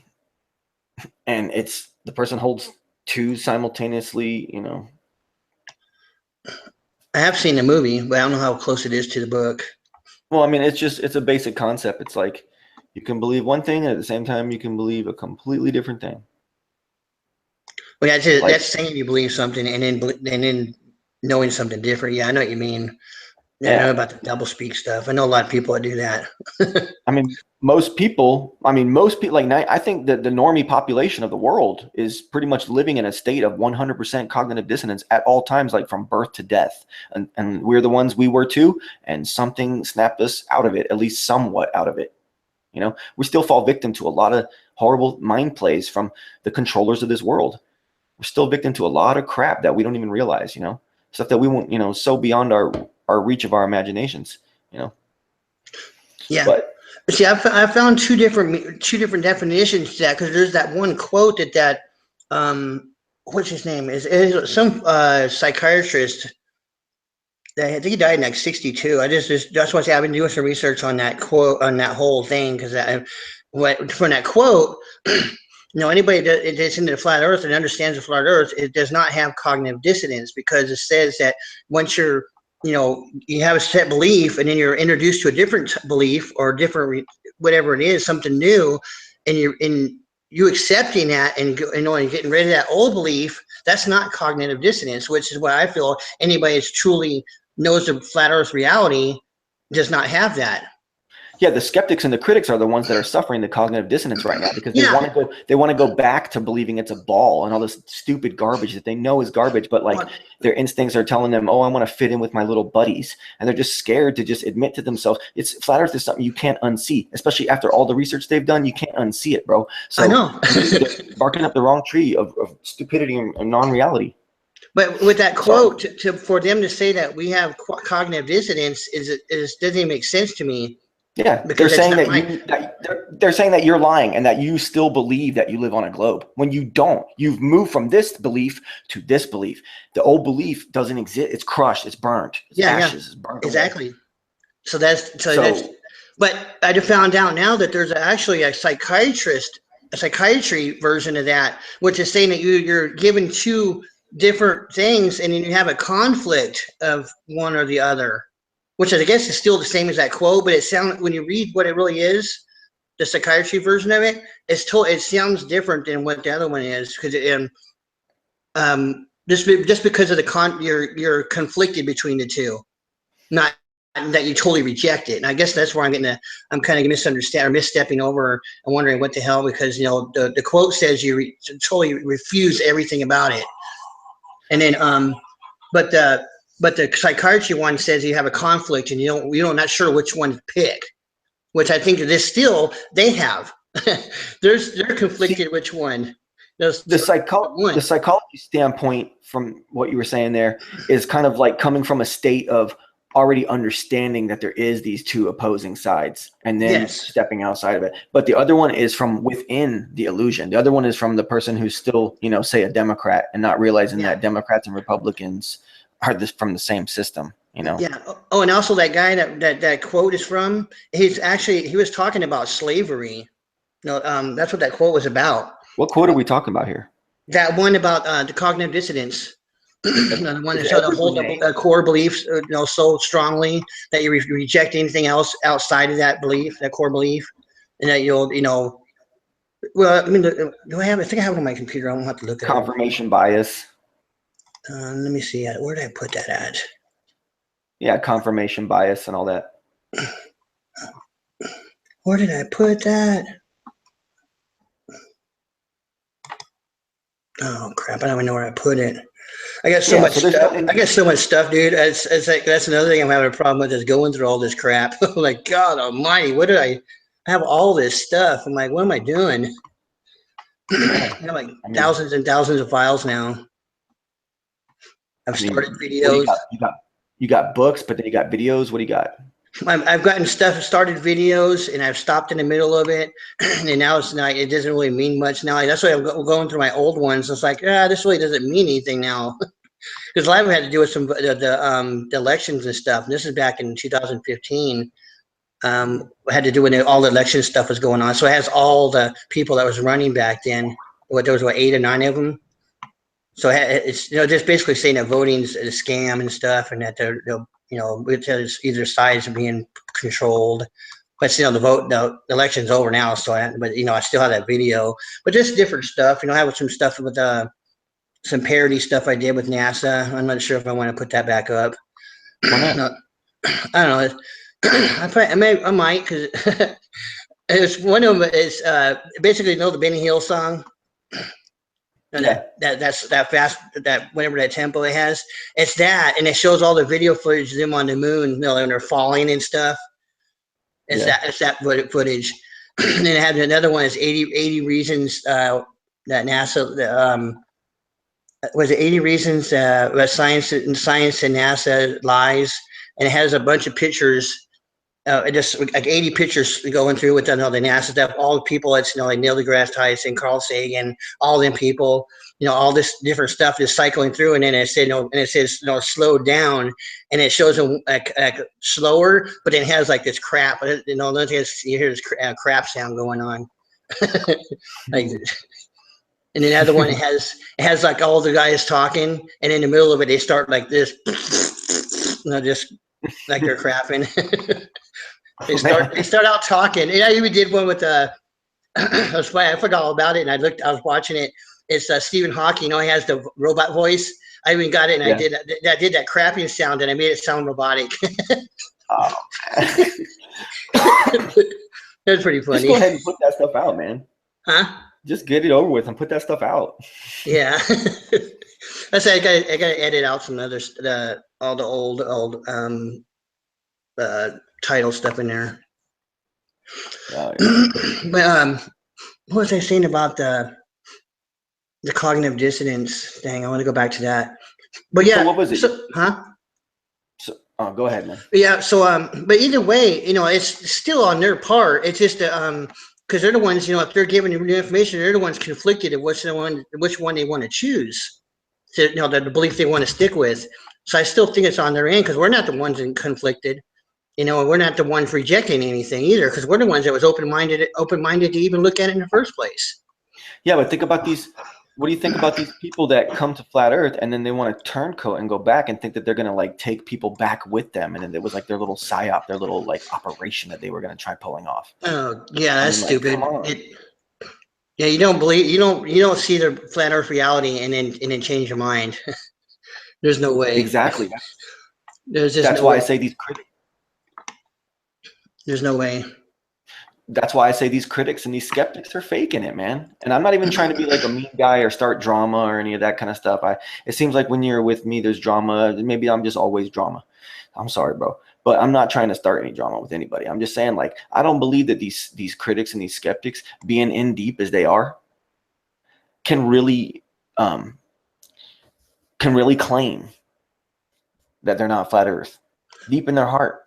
and it's the person holds two simultaneously. I have seen the movie, but I don't know how close it is to the book. Well, I mean, it's a basic concept. It's like you can believe one thing, and at the same time, you can believe a completely different thing. Well, that's saying you believe something and then knowing something different. Yeah, I know what you mean. Yeah, I know about the doublespeak stuff. I know a lot of people that do that. I mean, most people, like I think that the normie population of the world is pretty much living in a state of 100% cognitive dissonance at all times, like from birth to death. And we're the ones we were too. And something snapped us out of it, at least somewhat out of it. We still fall victim to a lot of horrible mind plays from the controllers of this world. We're still victim to a lot of crap that we don't even realize, stuff that we won't, so beyond our reach of our imaginations, Yeah. But see, I found two different definitions to that, because there's that one quote that what's his name is some psychiatrist. I think he died in like 62. I just want to say I've been doing some research on that quote, on that whole thing, because from that quote, anybody that's into the flat Earth and understands the flat Earth, it does not have cognitive dissonance, because it says that once you have a set belief, and then you're introduced to a different belief or different whatever it is, something new, and you accepting that and getting rid of that old belief, that's not cognitive dissonance, which is what I feel anybody that's truly knows the flat Earth reality does not have that. Yeah, the skeptics and the critics are the ones that are suffering the cognitive dissonance right now, because they want to go back to believing it's a ball and all this stupid garbage that they know is garbage, but like their instincts are telling them, oh, I want to fit in with my little buddies, and they're just scared to just admit to themselves flat Earth is something you can't unsee, especially after all the research they've done. You can't unsee it, bro. So I know. they're barking up the wrong tree of stupidity and non-reality. But with that quote, for them to say that we have cognitive dissonance doesn't even make sense to me. Yeah, they're saying they're saying that you're lying and that you still believe that you live on a globe when you don't. You've moved from this belief to this belief. The old belief doesn't exist. It's crushed. It's burnt. It's ashes. It's burnt. Exactly. Away. So that's. But I just found out now that there's actually a psychiatry version of that, which is saying that you're given two different things and then you have a conflict of one or the other, which I guess is still the same as that quote, but when you read what it really is, the psychiatry version of it, it sounds different than what the other one is, because just because of you're conflicted between the two, not that you totally reject it. And I guess that's where I'm kind of misstepping over and wondering what the hell, because the quote says you totally refuse everything about it, and then but the psychiatry one says you have a conflict and you're not sure which one to pick, which I think this still they have. They're conflicted. See, Which one? the One. psychology standpoint from what you were saying there is kind of like coming from a state of already understanding that there is these two opposing sides and then Yes. stepping outside of it. But the other one is from within the illusion. The other one is from the person who's still, say a Democrat and not realizing that Democrats and Republicans are from the same system, Yeah. Oh, and also that guy that quote is from, he was talking about slavery. No, that's what that quote was about. What quote are we talking about here? That one about the cognitive dissonance. The one that showed hold a core beliefs, so strongly that you reject anything else outside of that belief, that core belief, and that you'll, well, I mean, I think I have it on my computer. I won't have to look at it. Confirmation bias. Let me see. Where did I put that at? Yeah, confirmation bias and all that. Where did I put that? Oh crap! I don't even know where I put it. I got so much stuff. I got so much stuff, dude. It's like that's another thing I'm having a problem with is going through all this crap. Like God Almighty, what did I have all this stuff? I'm like, what am I doing? I have like thousands and thousands of files now. I've started videos. You got books, but then you got videos. What do you got? I've gotten started videos, and I've stopped in the middle of it, and now it doesn't really mean much now. That's why I'm going through my old ones. It's like, this really doesn't mean anything now, because a lot of it had to do with some the elections and stuff. And this is back in 2015. Had to do when all the election stuff was going on. So it has all the people that was running back then. There was 8 or 9 of them. So it's just basically saying that voting's a scam and stuff, and that they're either sides are being controlled. But the election's over now, so I still have that video. But just different stuff. I have some stuff with some parody stuff I did with NASA. I'm not sure if I want to put that back up. Why not? I don't know. I might, because it's one of them is basically the Benny Hill song. And that's that fast, that whatever that tempo it has, it's that, and it shows all the video footage of them on the moon, when they're falling and stuff. It's that footage. And then it had another one is 80 reasons that NASA was it 80 reasons that science and NASA lies, and it has a bunch of pictures. Just like 80 pictures going through with the NASA stuff, all the people that's like Neil deGrasse Tyson, Carl Sagan, all them people, all this different stuff is cycling through, and then it says slow down, and it shows them like slower, but then it has like this crap, you hear this crap sound going on, like. And then the other one it has like all the guys talking, and in the middle of it they start like this, just like they're crapping. They start out talking. And I even did one with I forgot all about it, and I was watching it. It's Stephen Hawking. He has the robot voice. I even got it, and I did that crapping sound, and I made it sound robotic. Oh, That's pretty funny. Just go ahead and put that stuff out, man. Huh? Just get it over with and put that stuff out. Yeah. That's I gotta edit out some other all the old title stuff in there. Oh, yeah. But what was I saying about the cognitive dissonance thing? I want to go back to that. But yeah, so what was it? Go ahead, man. Yeah, so but either way, it's still on their part. It's just because they're the ones, if they're giving you new information, they're the ones conflicted of which one they want to choose. So, the belief they want to stick with. So I still think it's on their end, because we're not the ones conflicted. We're not the ones rejecting anything either, because we're the ones that was open-minded to even look at it in the first place. Yeah, but think about these. What do you think about these people that come to flat Earth and then they want to turncoat and go back and think that they're going to like take people back with them, and then it was like their little psyop, their little like operation that they were going to try pulling off? Oh yeah, that's stupid. Yeah, you don't see the flat Earth reality and then change your mind. There's no way. Exactly. There's just that's why I say these critics. There's no way. that's why I say these critics and these skeptics are faking it, man. And I'm not even trying to be like a mean guy or start drama or any of that kind of stuff. It seems like when you're with me, there's drama. Maybe I'm just always drama. I'm sorry, bro. But I'm not trying to start any drama with anybody. I'm just saying, like, I don't believe that these critics and these skeptics, being in deep as they are, can really claim that they're not flat Earth deep in their heart.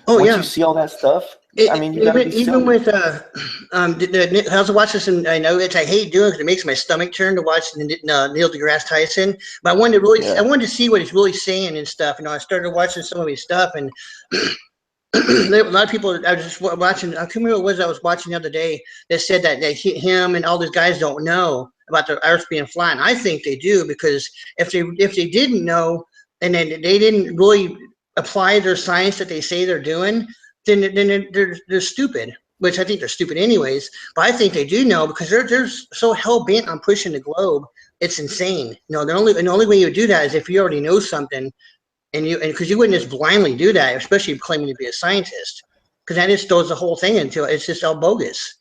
Oh Once yeah. you see all that stuff, I mean, you got to be Even silly. with I also watched this, and I know it's I hate doing it because it makes my stomach turn to watch Neil deGrasse Tyson. But I Yeah. wanted to see what he's really saying and stuff. I started watching some of his stuff, and a lot of people. I was just watching. I can't remember what it was I was watching the other day that said that him and all these guys don't know about the Earth being flat. And I think they do, because if they didn't know, and then they didn't really apply their science that they say they're doing, then they're stupid. Which I think they're stupid anyways. But I think they do know, because they're so hell bent on pushing the globe. It's insane. The only way you do that is if you already know something, and because you wouldn't just blindly do that, especially claiming to be a scientist, because that just throws the whole thing into it. It's just all bogus.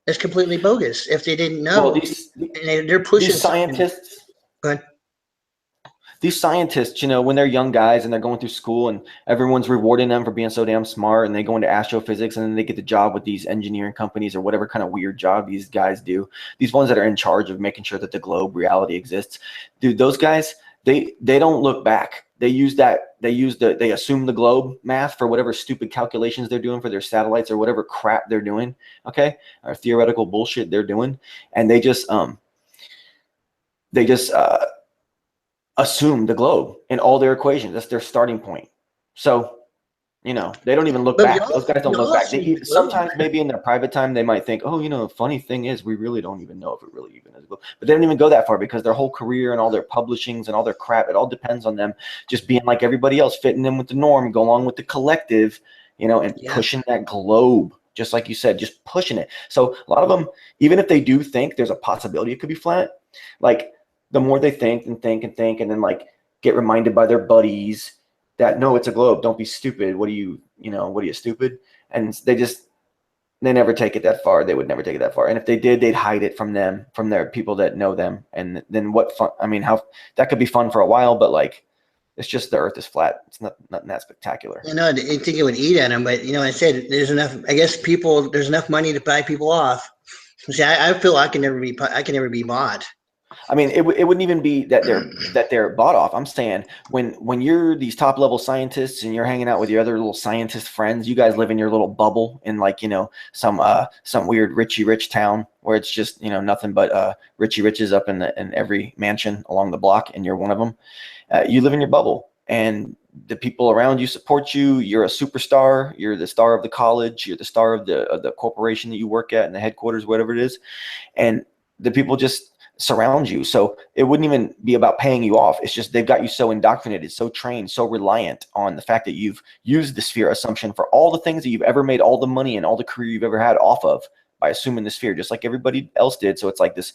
It's completely bogus if they didn't Well, know, and they're these pushing something. scientists, But when they're young guys and they're going through school and everyone's rewarding them for being so damn smart, and they go into astrophysics and then they get the job with these engineering companies or whatever kind of weird job these guys do. These ones that are in charge of making sure that the globe reality exists, dude, those guys, they don't look back. They assume the globe math for whatever stupid calculations they're doing for their satellites or whatever crap they're doing, okay, or theoretical bullshit they're doing, and they just assume the globe in all their equations. That's their starting point. So, they don't even look back. Those guys don't look back. Sometimes maybe in their private time, they might think, oh, the funny thing is we really don't even know if it really even is. But they don't even go that far, because their whole career and all their publishings and all their crap, it all depends on them just being like everybody else, fitting in with the norm, go along with the collective, and pushing that globe. Just like you said, just pushing it. So a lot of them, even if they do think there's a possibility it could be flat, like, the more they think and think and think, and then like get reminded by their buddies that no, it's a globe. Don't be stupid. What are you stupid? And they never take it that far. They would never take it that far. And if they did, they'd hide it from their people that know them. And then what fun? I mean, how that could be fun for a while, but like, it's just the Earth is flat. It's nothing that spectacular. I didn't think it would eat at them, but I said there's enough. I guess there's enough money to buy people off. See, I feel I can never be bought. I mean, it wouldn't even be that they're bought off. I'm saying when you're these top level scientists and you're hanging out with your other little scientist friends, you guys live in your little bubble in like, some weird Richie Rich town where it's just, nothing but Richie Riches up in every mansion along the block, and you're one of them. You live in your bubble, and the people around you support you. You're a superstar. You're the star of the college. You're the star of the corporation that you work at, in the headquarters, whatever it is, and the people just surround you. So it wouldn't even be about paying you off. It's just they've got you so indoctrinated, so trained, so reliant on the fact that you've used the sphere assumption for all the things that you've ever made all the money and all the career you've ever had off of, by assuming the sphere, just like everybody else did. So it's like this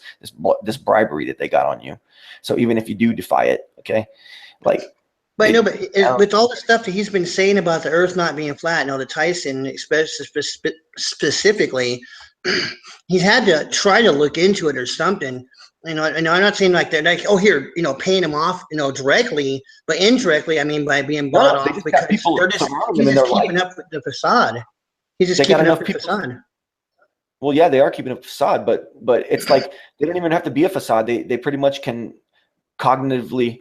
bribery that they got on you. So even if you do defy it, okay, like. But with all the stuff that he's been saying about the Earth not being flat, the Tyson, specifically, he's had to try to look into it or something. And I'm not saying like they're like, oh, here, paying him off, directly, but indirectly, I mean, by being bought off, because he's just keeping up with the facade. He's just keeping up with the facade. Well, yeah, they are keeping a facade, but it's like they don't even have to be a facade. They pretty much can cognitively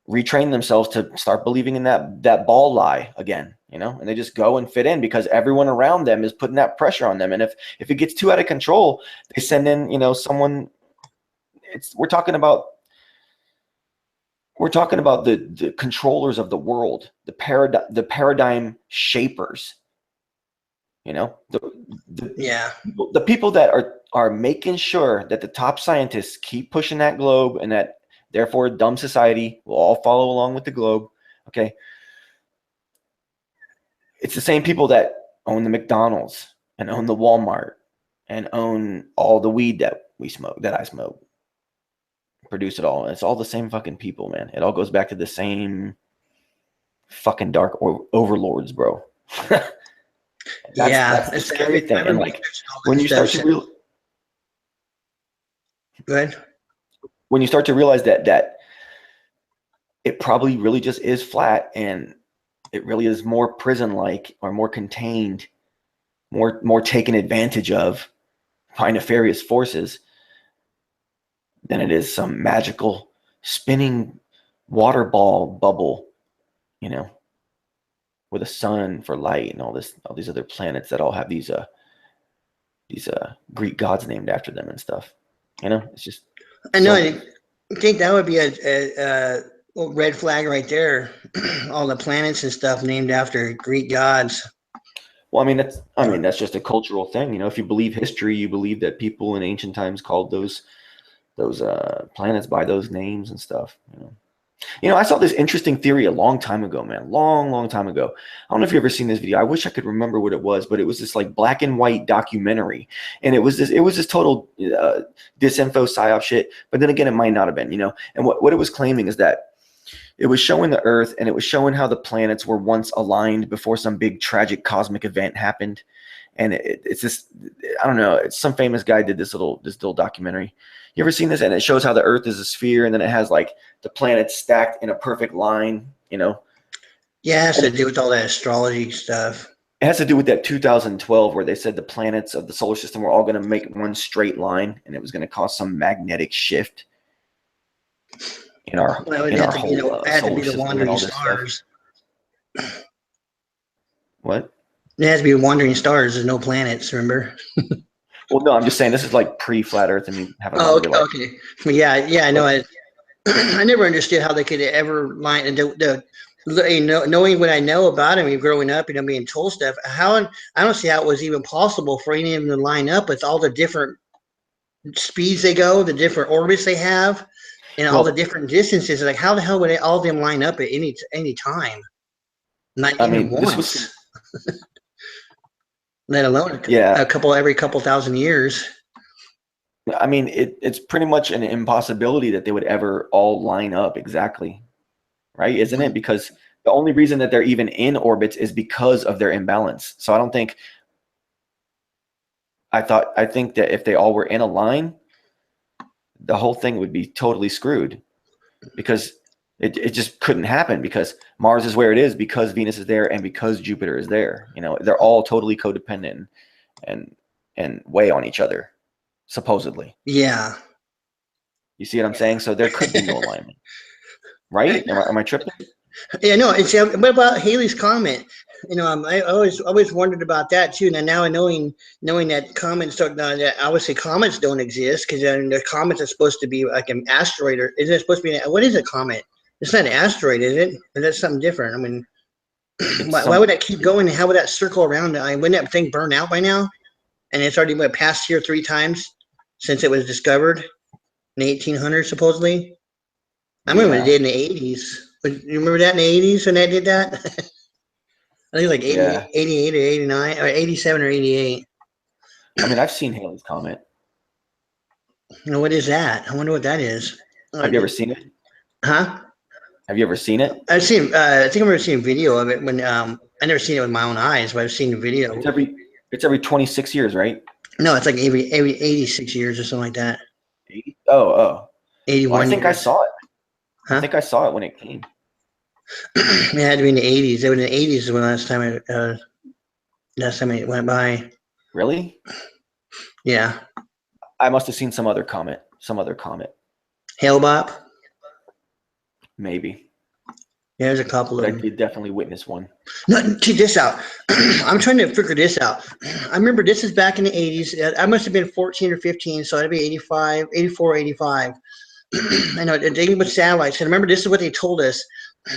retrain themselves to start believing in that ball lie again, and they just go and fit in because everyone around them is putting that pressure on them. And if it gets too out of control, they send in, someone. We're talking about the controllers of the world, the paradigm shapers. The people that are making sure that the top scientists keep pushing that globe, and that therefore dumb society will all follow along with the globe. Okay. It's the same people that own the McDonald's and own the Walmart and own all the weed that I smoke, produce it all. It's all the same fucking people, man. It all goes back to the same fucking dark overlords, bro. Yeah, That's the scary I thing. And remember like researching all when that you start to stuff. real Go ahead. when you start to realize that it probably really just is flat, and it really is more prison-like or more contained, more taken advantage of by nefarious forces than it is some magical spinning water ball bubble, you know, with a sun for light and all these other planets that all have these Greek gods named after them and stuff. You know, it's just I know. so. I think that would be a red flag right there. All the planets and stuff named after Greek gods. Well, I mean that's just a cultural thing. You know, if you believe history, you believe that people in ancient times called those planets by those names and stuff. I saw this interesting theory a long time ago, man. Long time ago. I don't know if you've ever seen this video. I wish I could remember what it was, but it was this like black and white documentary, and it was this total disinfo psyop shit. But then again, it might not have been, And what it was claiming is that it was showing the Earth, and it was showing how the planets were once aligned before some big tragic cosmic event happened. And it's this, I don't know, it's some famous guy did this little documentary. You ever seen this? And it shows how the Earth is a sphere, and then it has like the planets stacked in a perfect line. Yeah, it has And to do with all that astrology stuff. it has to do with that 2012 where they said the planets of the solar system were all going to make one straight line, and it was going to cause some magnetic shift in our Well, it in had our to be whole it had to be solar the system and wandering all this stuff. stars. What? It has to be wandering stars. There's no planets. Remember? Well, no, I'm just saying this is like pre-flat Earth, and me having a lot Oh, of okay. real life. Okay. Yeah. I know. But I never understood how they could ever line knowing what I know about him growing up, being told stuff. I don't see how it was even possible for any of them to line up with all the different speeds they go, the different orbits they have, and all the well, different distances. Like, how the hell would all of them line up at any time? Not I even mean, this was once, let alone yeah. every couple thousand years. I mean, it's pretty much an impossibility that they would ever all line up exactly, right? Isn't it? Because the only reason that they're even in orbits is because of their imbalance. So I think that if they all were in a line, the whole thing would be totally screwed, because it just couldn't happen, because Mars is where it is because Venus is there and because Jupiter is there. They're all totally codependent and weigh on each other, supposedly. Yeah. You see what I'm saying? So there could be no alignment, right? Am I tripping? Yeah, no. And see, what about Haley's comment? I always wondered about that too. Now knowing that comets don't, that obviously comets don't exist, because the comets are supposed to be like an asteroid, or isn't it supposed to be? What is a comet? It's not an asteroid, is it? Or that's something different. I mean, It's why would some that keep going? How would that circle around? Wouldn't that thing burn out by now? And it's already went past here 3 times since it was discovered in the 1800s, supposedly. I remember when it Yeah, did in the 80s. You remember that in the 80s when they did that? I think like yeah. 88 or 89 or 87 or 88. I mean, I've seen Haley's Comet. What is that? I wonder what that is. Have you ever seen it? Huh? Have you ever seen it? I've seen. I think I've ever seen a video of it when. I never seen it with my own eyes, but I've seen the It's video. every 26 years, right? No, it's like every 86 years or something like that. 80? Oh. Well, I 81 think I years. saw it. I Huh? think I saw it when it came. It had to be in the 80s. It was in the 80s when last time it went by. Really? Yeah. I must have seen some other comet. Hale-Bopp. Maybe. Yeah, there's a couple But of I them. did definitely witness one. No, check this out. I'm trying to figure this out. I remember this is back in the 80s. I must have been 14 or 15, so that'd be 85, 84, 85. I know they with satellites. And remember, this is what they told us.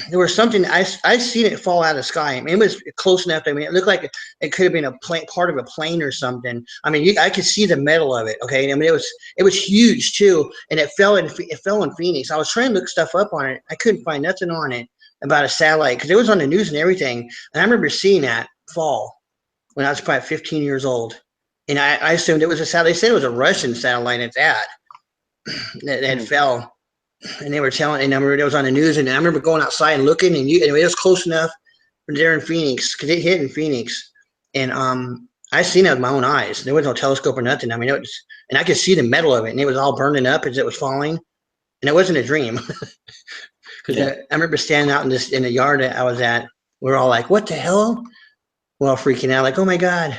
There was something I seen it fall out of the sky. I mean, it was close enough. I mean, it looked like it could have been a plane, part of a plane or something. I mean, I could see the metal of it. Okay, I mean, it was huge too, and it fell in Phoenix. I was trying to look stuff up on it. I couldn't find nothing on it about a satellite, because it was on the news and everything. And I remember seeing that fall when I was probably 15 years old, and I assumed it was a satellite. They said it was a Russian satellite at that that Hmm. fell. And they were telling, and I remember it was on the news, and I remember going outside and looking, and it was close enough. They're in Phoenix, because it hit in Phoenix, and I seen it with my own eyes. There was no telescope or nothing. I mean, it was, and I could see the metal of it, and it was all burning up as it was falling, and it wasn't a dream. Because Yeah. I remember standing out in the yard that I was at. We are all like, "What the hell?" We're all freaking out, like, "Oh my god!"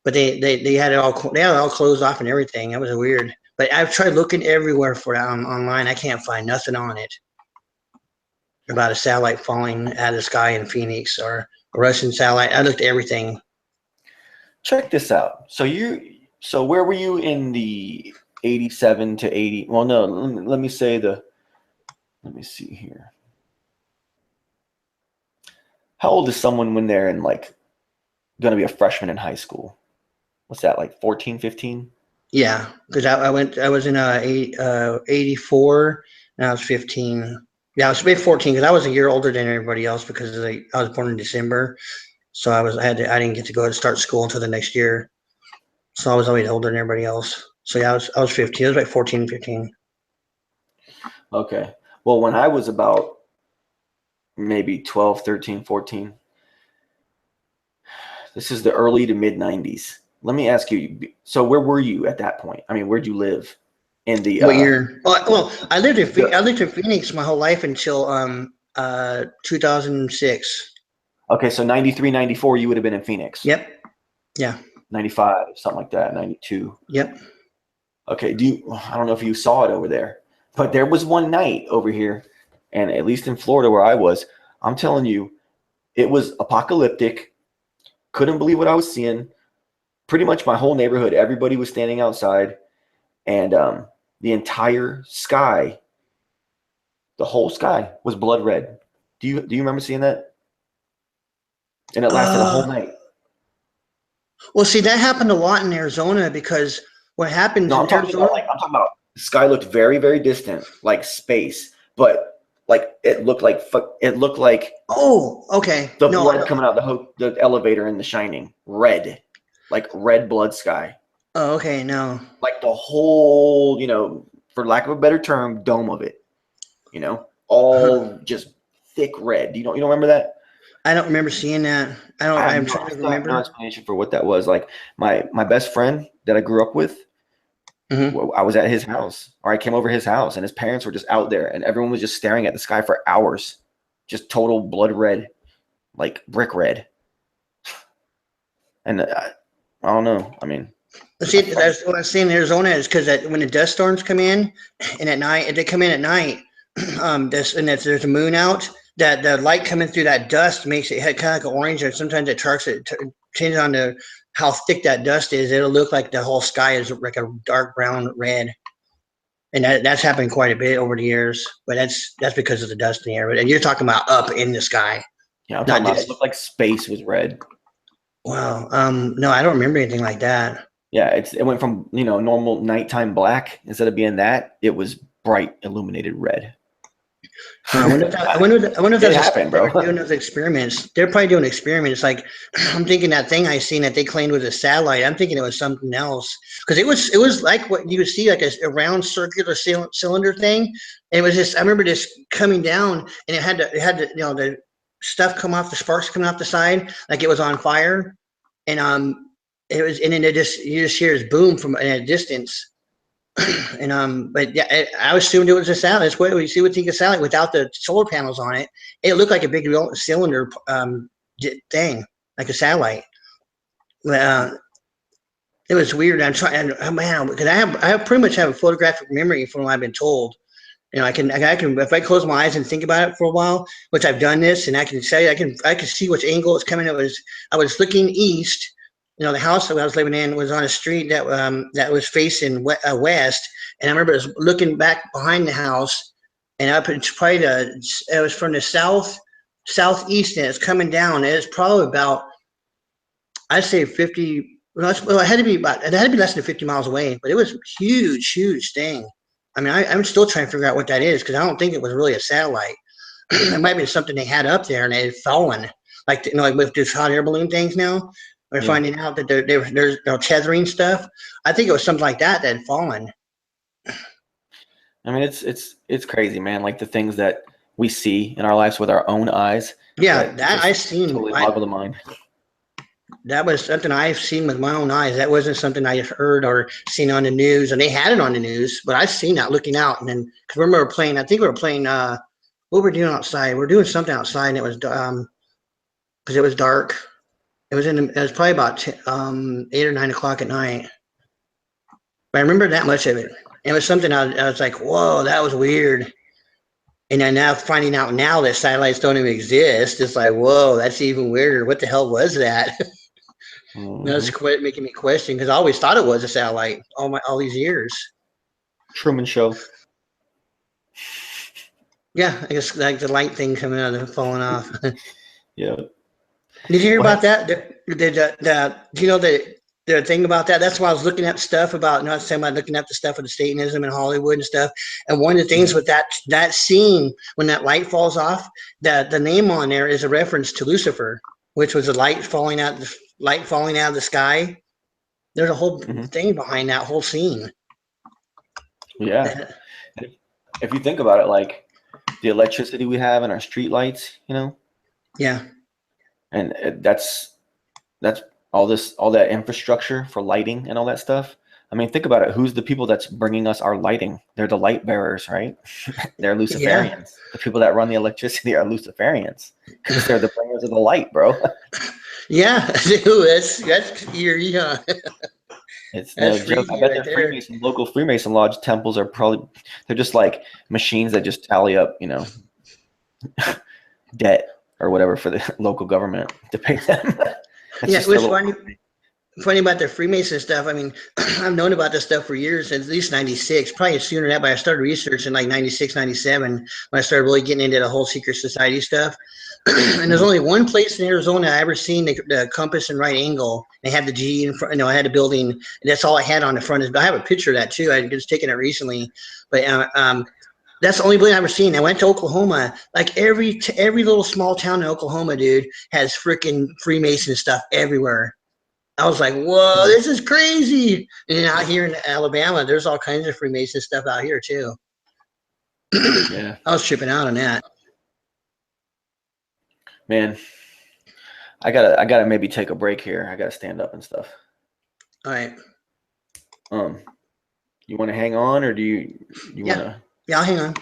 But they had it all closed off and everything. That was weird. But I've tried looking everywhere for it online. I can't find nothing on it about a satellite falling out of the sky in Phoenix or a Russian satellite. I looked at everything. Check this out. So where were you in the 87 to 80? Well, no, let me say let me see here. How old is someone when they're in like going to be a freshman in high school? What's that, like 14, 15? Yeah, because I was in 84 and I was 15. Yeah, I was maybe 14 because I was a year older than everybody else because I was born in December. So I didn't get to go and start school until the next year. So I was always older than everybody else. So yeah, I was 15. I was like 14, 15. Okay. Well, when I was about maybe 12, 13, 14, this is the early to mid 90s. Let me ask you, so where were you at that point? I mean, where'd you live in the What year? Well, the I lived in Phoenix my whole life until 2006. Okay, so 93, 94, you would have been in Phoenix. Yep. Yeah. 95, something like that, 92. Yep. Okay, I don't know if you saw it over there, but there was one night over here, and at least in Florida where I was, I'm telling you, it was apocalyptic. Couldn't believe what I was seeing. Pretty much my whole neighborhood, everybody was standing outside, and the entire sky, the whole sky was blood red. Do you remember seeing that? And it lasted a whole Uh, night. well, see, that happened a lot in Arizona because what happens No, in Arizona. I'm talking about the sky looked very, very distant, like space, but like it looked like Oh, okay. the No, I blood don't. coming out the elevator in The Shining, red, like red blood sky, Oh, okay. No, like the whole, for lack of a better term, dome of it, all just thick red. You don't remember that? I don't remember seeing that. I don't. I'm I trying to still have no remember. explanation for what that was. Like my best friend that I grew up with, Hmm. I was at his house, or I came over his house, and his parents were just out there, and everyone was just staring at the sky for hours, just total blood red, like brick red. And I don't know. I mean, See, I find that's what I see in Arizona is because when the dust storms come in, and at night, if they come in at night, there's a moon out. That the light coming through that dust makes it kind of like orange, or sometimes it changes on to how thick that dust is. It'll look like the whole sky is like a dark brown red, and that's happened quite a bit over the years. But that's because of the dust in the air. And you're talking about up in the sky, I'm talking not about it just. looked like space was red. Wow. No, I don't remember anything like that. Yeah, it went from normal nighttime black, instead of being that, it was bright illuminated red. I wonder if I wonder if It that's a happened, they bro. were doing those experiments. They're probably doing experiments. Like I'm thinking that thing I seen that they claimed was a satellite. I'm thinking it was something else because it was like what you would see like a round circular cylinder thing. And it was just I remember just coming down and it had the stuff come off the sparks coming off the side like it was on fire and it was and then you just hear this boom from in a distance and but yeah, I assumed it was a satellite. That's what we see with the satellite without the solar panels on it. It looked like a big cylinder thing, like a satellite. Uh, it was weird. I'm trying, oh, man, because I pretty much have a photographic memory from what I've been told. I can if I close my eyes and think about it for a while, which I've done this, and I can say I can see which angle it's coming. I was looking east. The house that I was living in was on a street that was facing west, and I remember looking back behind the house, and up it's probably it was from the southeast, and it's coming down. And it's probably about I'd say 50. Well, it had to be less than 50 miles away, but it was huge, huge thing. I mean, I'm still trying to figure out what that is because I don't think it was really a satellite. It might be something they had up there and it had fallen, like like with these hot air balloon things. Now we're Yeah. finding out that there's tethering stuff. I think it was something like that had fallen. I mean, it's crazy, man. Like the things that we see in our lives with our own eyes Yeah, that that I just seen. totally boggle the mind. That was something I've seen with my own eyes. That wasn't something I heard or seen on the news, and they had it on the news, but I've seen that looking out. And then, because remember playing, I think we were playing, what were we doing outside? We are doing something outside, and it was, because it was dark. It was probably about 8 or 9 o'clock at night. But I remember that much of it. It was something I was like, whoa, that was weird. And then now finding out now that satellites don't even exist, it's like, whoa, that's even weirder. What the hell was that? That's making me question, because I always thought it was a satellite all these years. Truman Show. Yeah, I guess like the light thing coming out and falling off. Yeah. Did you hear about that? Do you know the thing about that? That's why I was looking at stuff about, not saying about looking at the stuff with the Satanism in Hollywood and stuff. And one of the things with that scene when that light falls off, that the name on there is a reference to Lucifer, which was a light falling out of the sky. There's a whole thing behind that whole scene. Yeah. If you think about it, like the electricity we have in our street lights, you know? Yeah. And that's all that infrastructure for lighting and all that stuff. I mean, think about it. Who's the people that's bringing us our lighting? They're the light bearers, right? They're Luciferians. Yeah. The people that run the electricity are Luciferians because they're the bringers of the light, bro. Yeah, dude, that's eerie, huh? It's no joke. I bet their local Freemason lodge temples are they're just like machines that just tally up, you know, debt or whatever for the local government to pay them. Yeah, it was funny about the Freemason stuff. I mean, I've known about this stuff for years, at least 96, probably sooner than that, but I started researching like 96, 97, when I started really getting into the whole secret society stuff. And there's only one place in Arizona I ever seen the compass and right angle. They had the G in front. I had a building. And that's all I had on the front. I have a picture of that too. I just taken it recently, but that's the only building I've ever seen. I went to Oklahoma. Like every little small town in Oklahoma, dude, has freaking Freemason stuff everywhere. I was like, whoa, this is crazy. And out here in Alabama, there's all kinds of Freemason stuff out here too. Yeah, I was tripping out on that. Man, I gotta maybe take a break here. I gotta stand up and stuff. All right. You want to hang on, or do you want to? Yeah, I'll hang on.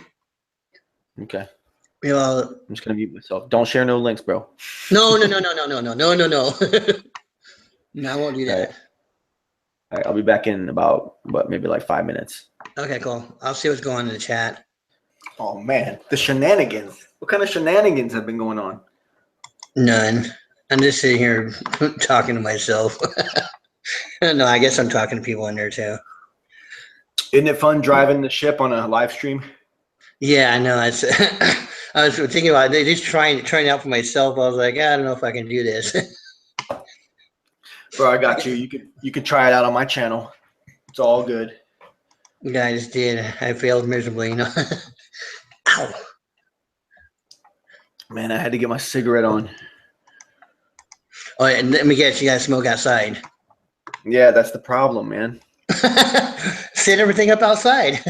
Okay. Well, I'm just gonna mute myself. Don't share no links, bro. No. No, I won't do that. All right, I'll be back in about maybe like 5 minutes. Okay, cool. I'll see what's going on in the chat. Oh man, the shenanigans. What kind of shenanigans have been going on? None. I'm just sitting here talking to myself. No, I guess I'm talking to people in there too. Isn't it fun driving the ship on a live stream? Yeah, I know. I was thinking about it. Just trying out for myself. I was like, I don't know if I can do this. Bro, I got you. You can try it out on my channel. It's all good. Yeah, I just did. I failed miserably, you know. Ow. Man, I had to get my cigarette on. Oh, and let me guess, you got to smoke outside. Yeah, that's the problem, man. Set everything up outside.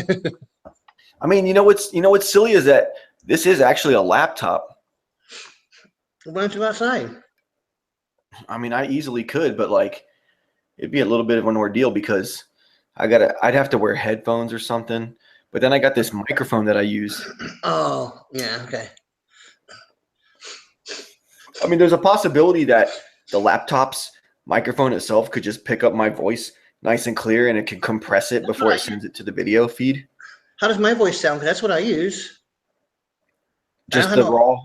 I mean, you know what's silly is that this is actually a laptop. Why don't you outside? I mean, I easily could, but like, it'd be a little bit of an ordeal because I'd have to wear headphones or something. But then I got this microphone that I use. Oh, yeah, okay. I mean, there's a possibility that the laptop's microphone itself could just pick up my voice nice and clear, and it can compress it before it sends it to the video feed. How does my voice sound? That's what I use. Just the raw.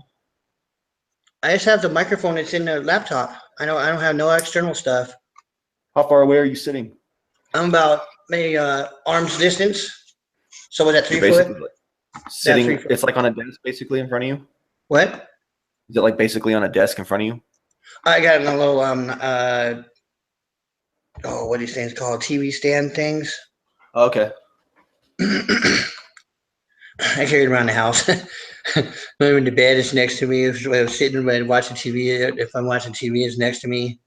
I just have the microphone that's in the laptop. I don't have no external stuff. How far away are you sitting? I'm about maybe arm's distance. So was that 3 foot? Sitting, it's like on a desk basically in front of you. What? Is it like basically on a desk in front of you? I got a little what are these things called? TV stand things. Okay. I carry it around the house. When the bed is next to me, if I'm sitting in bed watching TV, if I'm watching TV, it's next to me.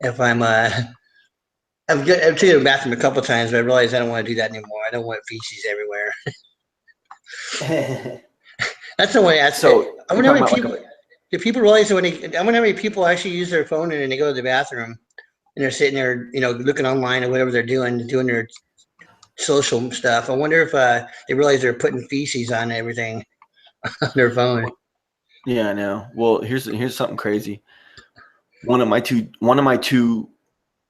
If I've taken to the bathroom a couple of times, but I realized I don't want to do that anymore. I don't want feces everywhere. That's the way I. So I wonder how many people. Do people realize that when I wonder how many people actually use their phone and then they go to the bathroom and they're sitting there, looking online or whatever they're doing their social stuff. I wonder if they realize they're putting feces on everything on their phone. Yeah, I know. Well, here's something crazy. One of my two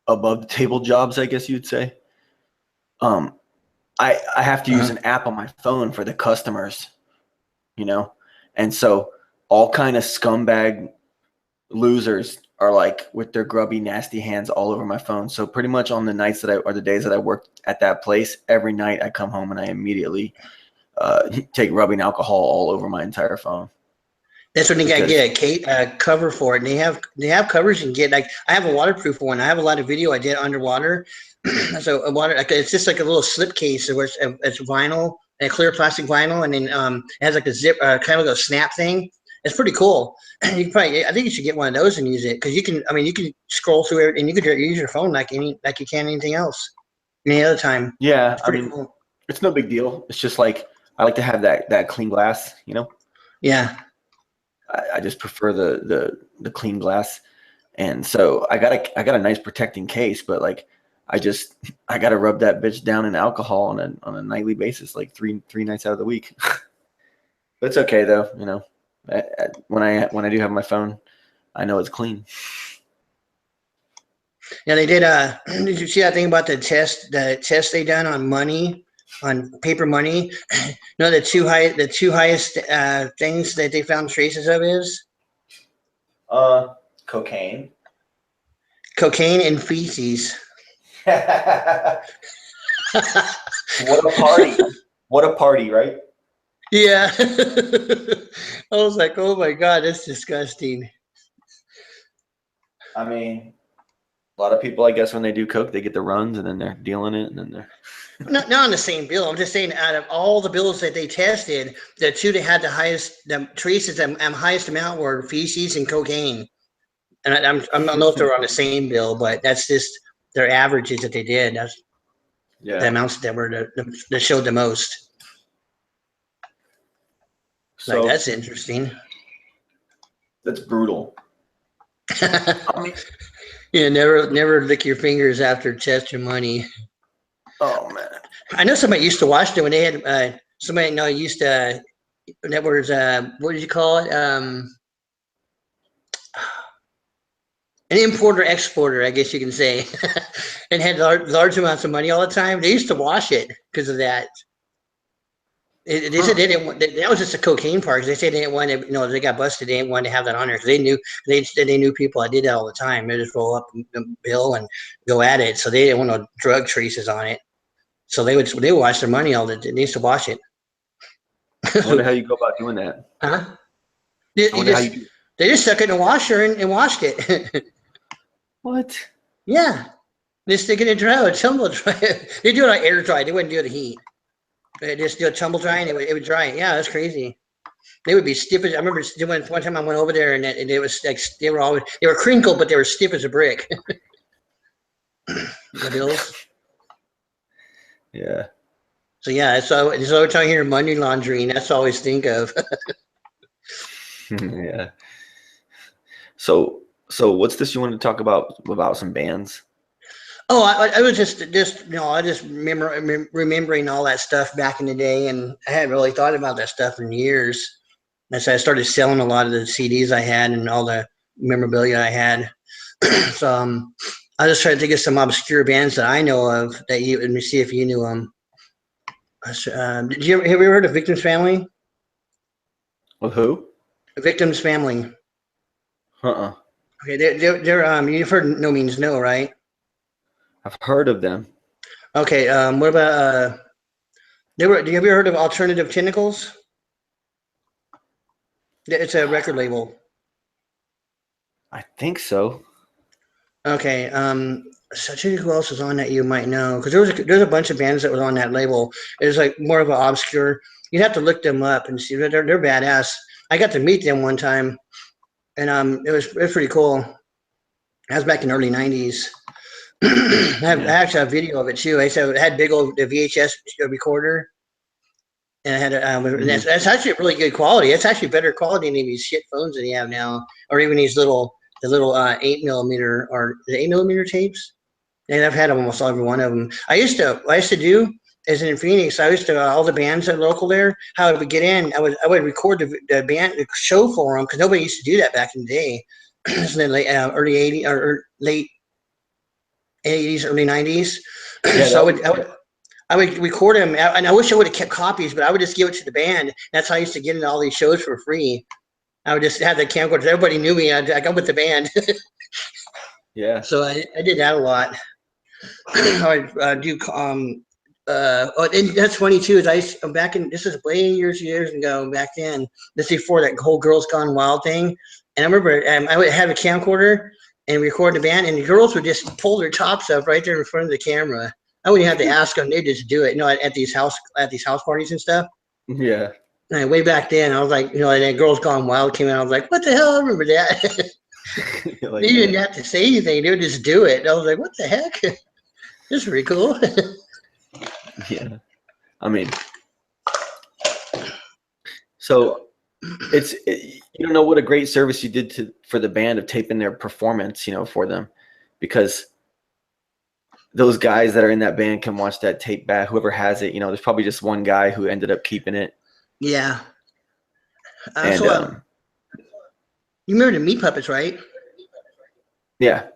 above the table jobs, I guess you'd say. Um, I have to use Uh-huh. an app on my phone for the customers, you know, and so all kind of scumbag losers are like with their grubby, nasty hands all over my phone. So pretty much on the nights or the days that I worked at that place, every night I come home and I immediately take rubbing alcohol all over my entire phone That's when you gotta because get a cover for it. And they have covers you can get. Like I have a waterproof one. I have a lot of video I did underwater. So a water, like, it's just like a little slip case where it's vinyl and clear plastic vinyl, and then it has like a zip, kind of like a snap thing. It's pretty cool. You can probably, I think you should get one of those and use it because you can. I mean, you can scroll through it and you can use your phone like you can anything else any other time. yeah, It's I pretty mean cool. it's no big deal. It's just like I like to have that clean glass, you know. Yeah. I just prefer the clean glass. And so I got a nice protecting case, but like I just I gotta rub that bitch down in alcohol on a nightly basis, like three nights out of the week. But it's okay though, you know. When I do have my phone, I know it's clean. Yeah, they did. Did you see that thing about the test they done on money, on paper money? No, the two highest things that they found traces of is Uh, Cocaine. cocaine and feces. What a party! What a party, right? Yeah, I was like, oh my god, that's disgusting. I mean, a lot of people, I guess, when they do coke, they get the runs and then they're dealing it and then they're Not on the same bill. I'm just saying, out of all the bills that they tested, the two that had the traces and highest amount were feces and cocaine. And I don't know if they're on the same bill, but that's just their averages that they did. That's the yeah. amounts that were that showed the most. Like So that's interesting. that's brutal. I mean, Yeah, never lick your fingers after testing money. oh man. I know somebody used to watch it when they had somebody no used to that was what did you call it? An importer exporter, I guess you can say, and had large amounts of money all the time. They used to wash it because of that. They said Huh. they didn't want that was just a cocaine part. 'Cause they said they didn't want to, they got busted. They didn't want to have that on there because they knew people that did that all the time. They just roll up the bill and go at it. So they didn't want no drug traces on it. So they would wash their money all the. They used to wash it. I wonder how you go about doing that. Huh? I You wonder how just you do. they just stuck it in a washer and washed it. What? Yeah, they stick it in dry, tumble dry. They do it on air dry. They wouldn't do it in heat. They just do a tumble dry and it would dry. Yeah, that's crazy. They would be stiff as I remember doing one time I went over there and it was like they were crinkled but they were stiff as a brick. The bills. Yeah. So yeah, so every time I hear money laundering, that's all I always think of. Yeah. So what's this you want to talk about some bands? Oh, I was just I just remembering all that stuff back in the day, and I hadn't really thought about that stuff in years. And so I started selling a lot of the CDs I had and all the memorabilia I had. So I just tried to think of some obscure bands that I know of that you. Let me see if you knew them. Have you ever heard of Victim's Family? With who? Victim's Family. Uh-uh. Okay, they're you've heard No Means No, right? I've heard of them. Okay, what about they were? Have you ever heard of Alternative Tentacles? It's a record label. I think so. Okay, so who else was on that you might know? Because there's a bunch of bands that was on that label. It was like more of an obscure. You'd have to look them up and see. They're badass. I got to meet them one time, and it was pretty cool. That was back in the early '90s. I Yeah. actually have video of it too. I said it had big old the VHS recorder, And I had Hmm. that's actually really good quality. It's actually better quality than these shit phones that you have now, or even the little 8 millimeter or the 8 millimeter tapes. And I've had almost every one of them. I used to do as in Phoenix. I used to all the bands that are local there. How I would get in, I would record the band the show for them because nobody used to do that back in the day. It's in the late, early '80s or late '80s, early '90s. Yeah, So that was I would record them, and I wish I would have kept copies, but I would just give it to the band. That's how I used to get into all these shows for free. I would just have the camcorder. Everybody knew me. I got with the band, yeah. so I did that a lot. I would do oh, and that's funny too. Is back in this is way years ago. Back then, this is before that whole "Girls Gone Wild" thing. And I remember I would have a camcorder and record the band, and the girls would just pull their tops up right there in front of the camera. I wouldn't have to ask them; they just do it. You know, at these house parties and stuff. Yeah. And way back then, I was like, you know, and then "Girls Gone Wild" came out. I was like, what the hell? I remember that. They Like didn't that. have to say anything; they would just do it. And I was like, what the heck? This is pretty cool. Yeah. I mean, so you don't know what a great service you did for the band of taping their performance, for them, because those guys that are in that band can watch that tape back. Whoever has it, there's probably just one guy who ended up keeping it, Yeah. and So you remember the Meat Puppets, right? yeah.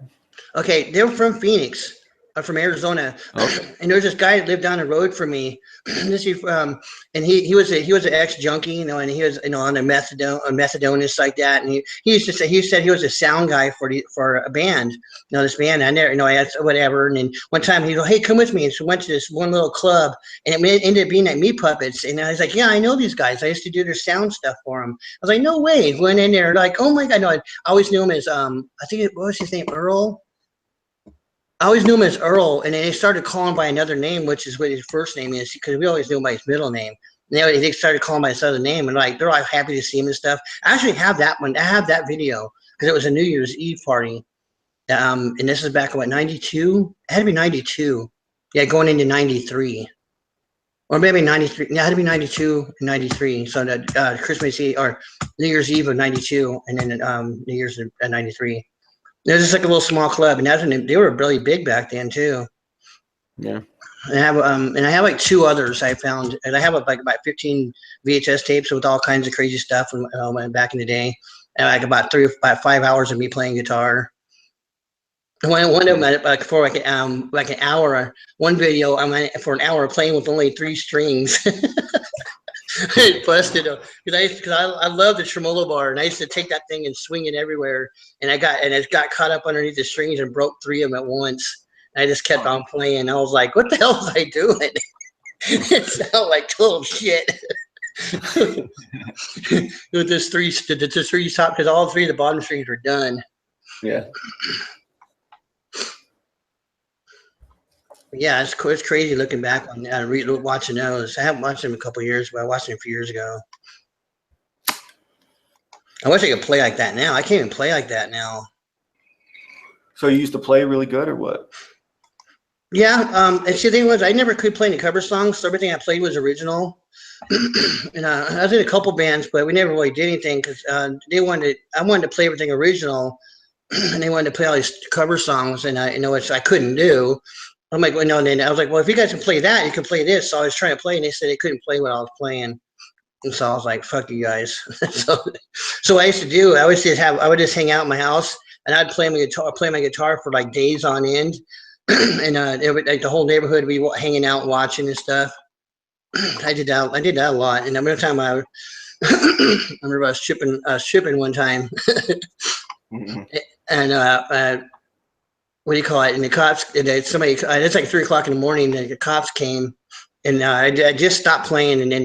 Okay, they're from Phoenix. I'm from Arizona, Okay. and there's this guy that lived down the road from me. this is, and he was an ex junkie, and he was on a methadone and like that. And he used to say he said he was a sound guy for a band. This band I never I asked whatever. And then one time he go, hey, come with me. And so we went to this one little club, and it ended up being at Meat Puppets. And I was like, yeah, I know these guys. I used to do their sound stuff for them. I was like, no way. Went in there like, oh my god, no. I always knew him as I think what was his name, Earl. I always knew him as Earl, and then they started calling by another name, which is what his first name is, because we always knew him by his middle name. And they started calling by his other name, and like they're all happy to see him and stuff. I actually have that one. I have that video because it was a New Year's Eve party, and this is back in what '92. It had to be '92. Yeah, going into '93, or maybe '93. Yeah, it had to be '92 and '93. So that Christmas Eve or New Year's Eve of '92, and then New Year's of '93. It was just like a little small club, and that's when they were really big back then too. Yeah. And I have like two others I found, and I have like about 15 VHS tapes with all kinds of crazy stuff when back in the day, and like about 5 hours of me playing guitar. One of them like for like an hour. One video I went for an hour playing with only three strings. It busted because I love the tremolo bar, and I used to take that thing and swing it everywhere. And it got caught up underneath the strings and broke three of them at once. And I just kept on playing. I was like, "What the hell was I doing?" It sounded like total shit. With the three top, because all three of the bottom strings were done. Yeah. Yeah, it's crazy looking back on watching those. I haven't watched them in a couple of years, but I watched them a few years ago. I wish I could play like that now. I can't even play like that now. So you used to play really good, or what? Yeah, and see, the thing was, I never could play any cover songs, so everything I played was original. And I was in a couple bands, but we never really did anything because I wanted to play everything original, and they wanted to play all these cover songs, and which I couldn't do. I'm like, well, no, and then I was like, well, if you guys can play that, you can play this. So I was trying to play, and they said they couldn't play what I was playing. And so I was like, fuck you guys. so what I used to do, I would just hang out in my house, and I'd play my guitar for like days on end. And like the whole neighborhood would be hanging out, watching and stuff. I did that a lot. And every time I remember I was tripping one time, Mhm. and what do you call it? And the cops, it's like 3 o'clock in the morning. And the cops came, and I just stopped playing, and then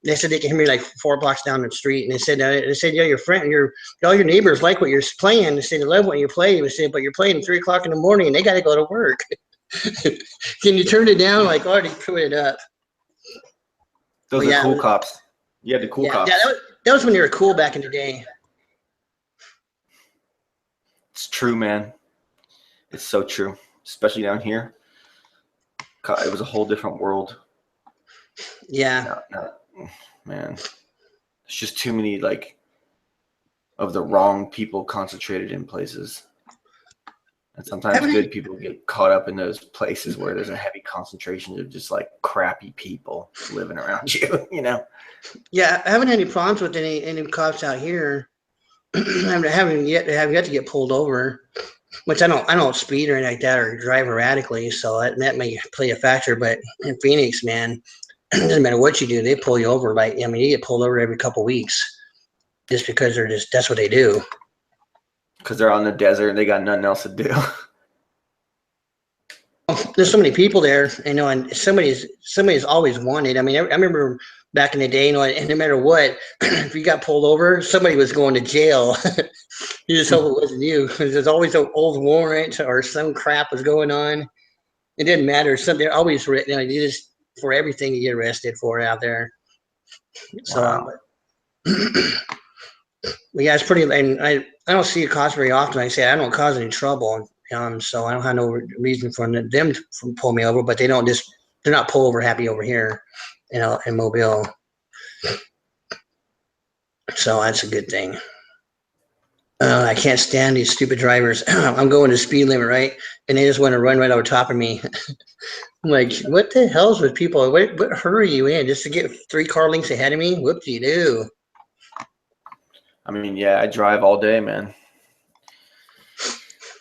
they said they can hear me like 4 blocks down the street, and they said, yeah, all your neighbors like what you're playing. They said they love what you play. They said, but you're playing at 3 o'clock in the morning, and they got to go to work. Can you turn it down? Like, already put it up. But Those are yeah, cool cops. You had the cool yeah, cops. that was when they were cool back in the day. It's true, man. It's so true, especially down here. God, it was a whole different world. Yeah. No, no, man. It's just too many like of the wrong people concentrated in places. And sometimes Haven't good people get caught up in those places where there's a heavy concentration of just like crappy people living around you, you know? Yeah, I haven't had any problems with any cops out here. I haven't yet to get pulled over, which I don't speed or anything like that or drive erratically, so that may play a factor. But in Phoenix, man, it doesn't matter what you do, they pull you over. Like, I mean, you get pulled over every couple weeks just because that's what they do. Because they're on the desert and they got nothing else to do. There's so many people there, you know, and somebody's always wanted. I mean, I remember back in the day, you know, and no matter what, if you got pulled over, somebody was going to jail. You just hope it wasn't you, because there's always an old warrant or some crap was going on. It didn't matter. They're always, you know, you just for everything you get arrested for out there. So, Wow. yeah, it's pretty. And I don't see a cops very often. I say I don't cause any trouble. So I don't have no reason for them to pull me over, but they're not pull over happy over here, you know, in Mobile. So that's a good thing. I can't stand these stupid drivers. I'm going to speed limit, right? And they just want to run right over top of me. I'm like, what the hell's with people? What hurry are you in just to get 3 car lengths ahead of me? Whoop-de-doo. I mean, yeah, I drive all day, man.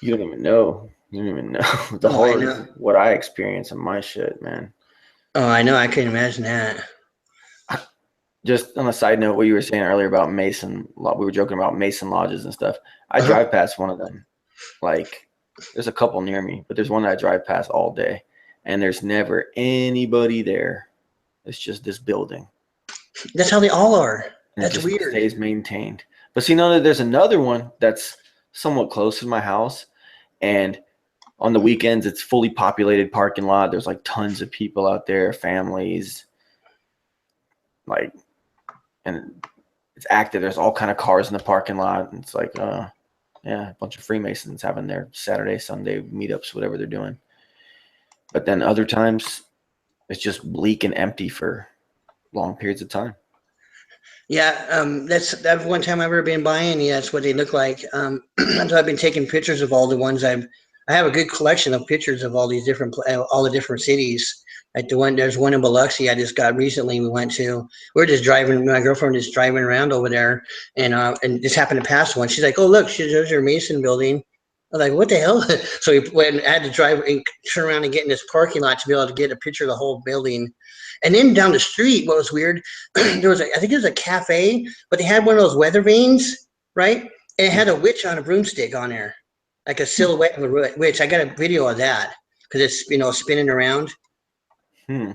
You don't even know. You don't even know the Oh, I horrors know. of what I experience in my shit, man. Oh, I know. I couldn't imagine that. Just on a side note, what you were saying earlier about Mason, we were joking about Mason lodges and stuff. I Uh-huh. drive past one of them. Like, there's a couple near me, but there's one that I drive past all day, and there's never anybody there. It's just this building, That's how they all are. and it That's just weird. stays maintained. But see, now there's another one that's somewhat close to my house, and on the weekends, it's fully populated parking lot. There's like tons of people out there, families, like, and it's active. There's all kind of cars in the parking lot. And it's like, yeah, a bunch of Freemasons having their Saturday, Sunday meetups, whatever they're doing. But then other times, it's just bleak and empty for long periods of time. Yeah, that's one time I've ever been by any. That's what they look like. So I've been taking pictures of all the ones I have a good collection of pictures of all these all the different cities. Like there's one in Biloxi I just got recently. We went to. We're just driving. My girlfriend just driving around over there, and just happened to pass one. She's like, "Oh, look, there's your Mason building." I'm like, "What the hell?" So we went and had to drive and turn around and get in this parking lot to be able to get a picture of the whole building. And then down the street, what was weird, I think it was a cafe, but they had one of those weather vanes, right? And it had a witch on a broomstick on there, like a silhouette of a witch. I got a video of that because it's spinning around. Hmm.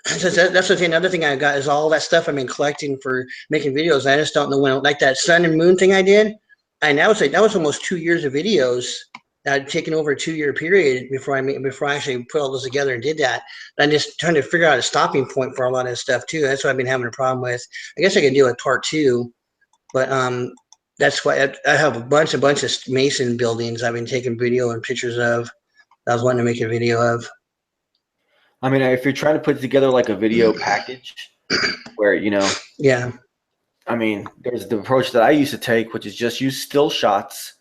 So that's another thing I got is all that stuff I've been collecting for making videos. I just don't know when, like that sun and moon thing I did. And that was almost 2 years of videos that I'd taken over a 2 year period before I actually put all those together and did that. And I'm just trying to figure out a stopping point for a lot of this stuff too. That's what I've been having a problem with. I guess I can do a part 2, but that's why I have a bunch of Mason buildings I've been taking video and pictures of. I was wanting to make a video of. I mean, if you're trying to put together like a video package where, Yeah. I mean, there's the approach that I used to take, which is just use still shots.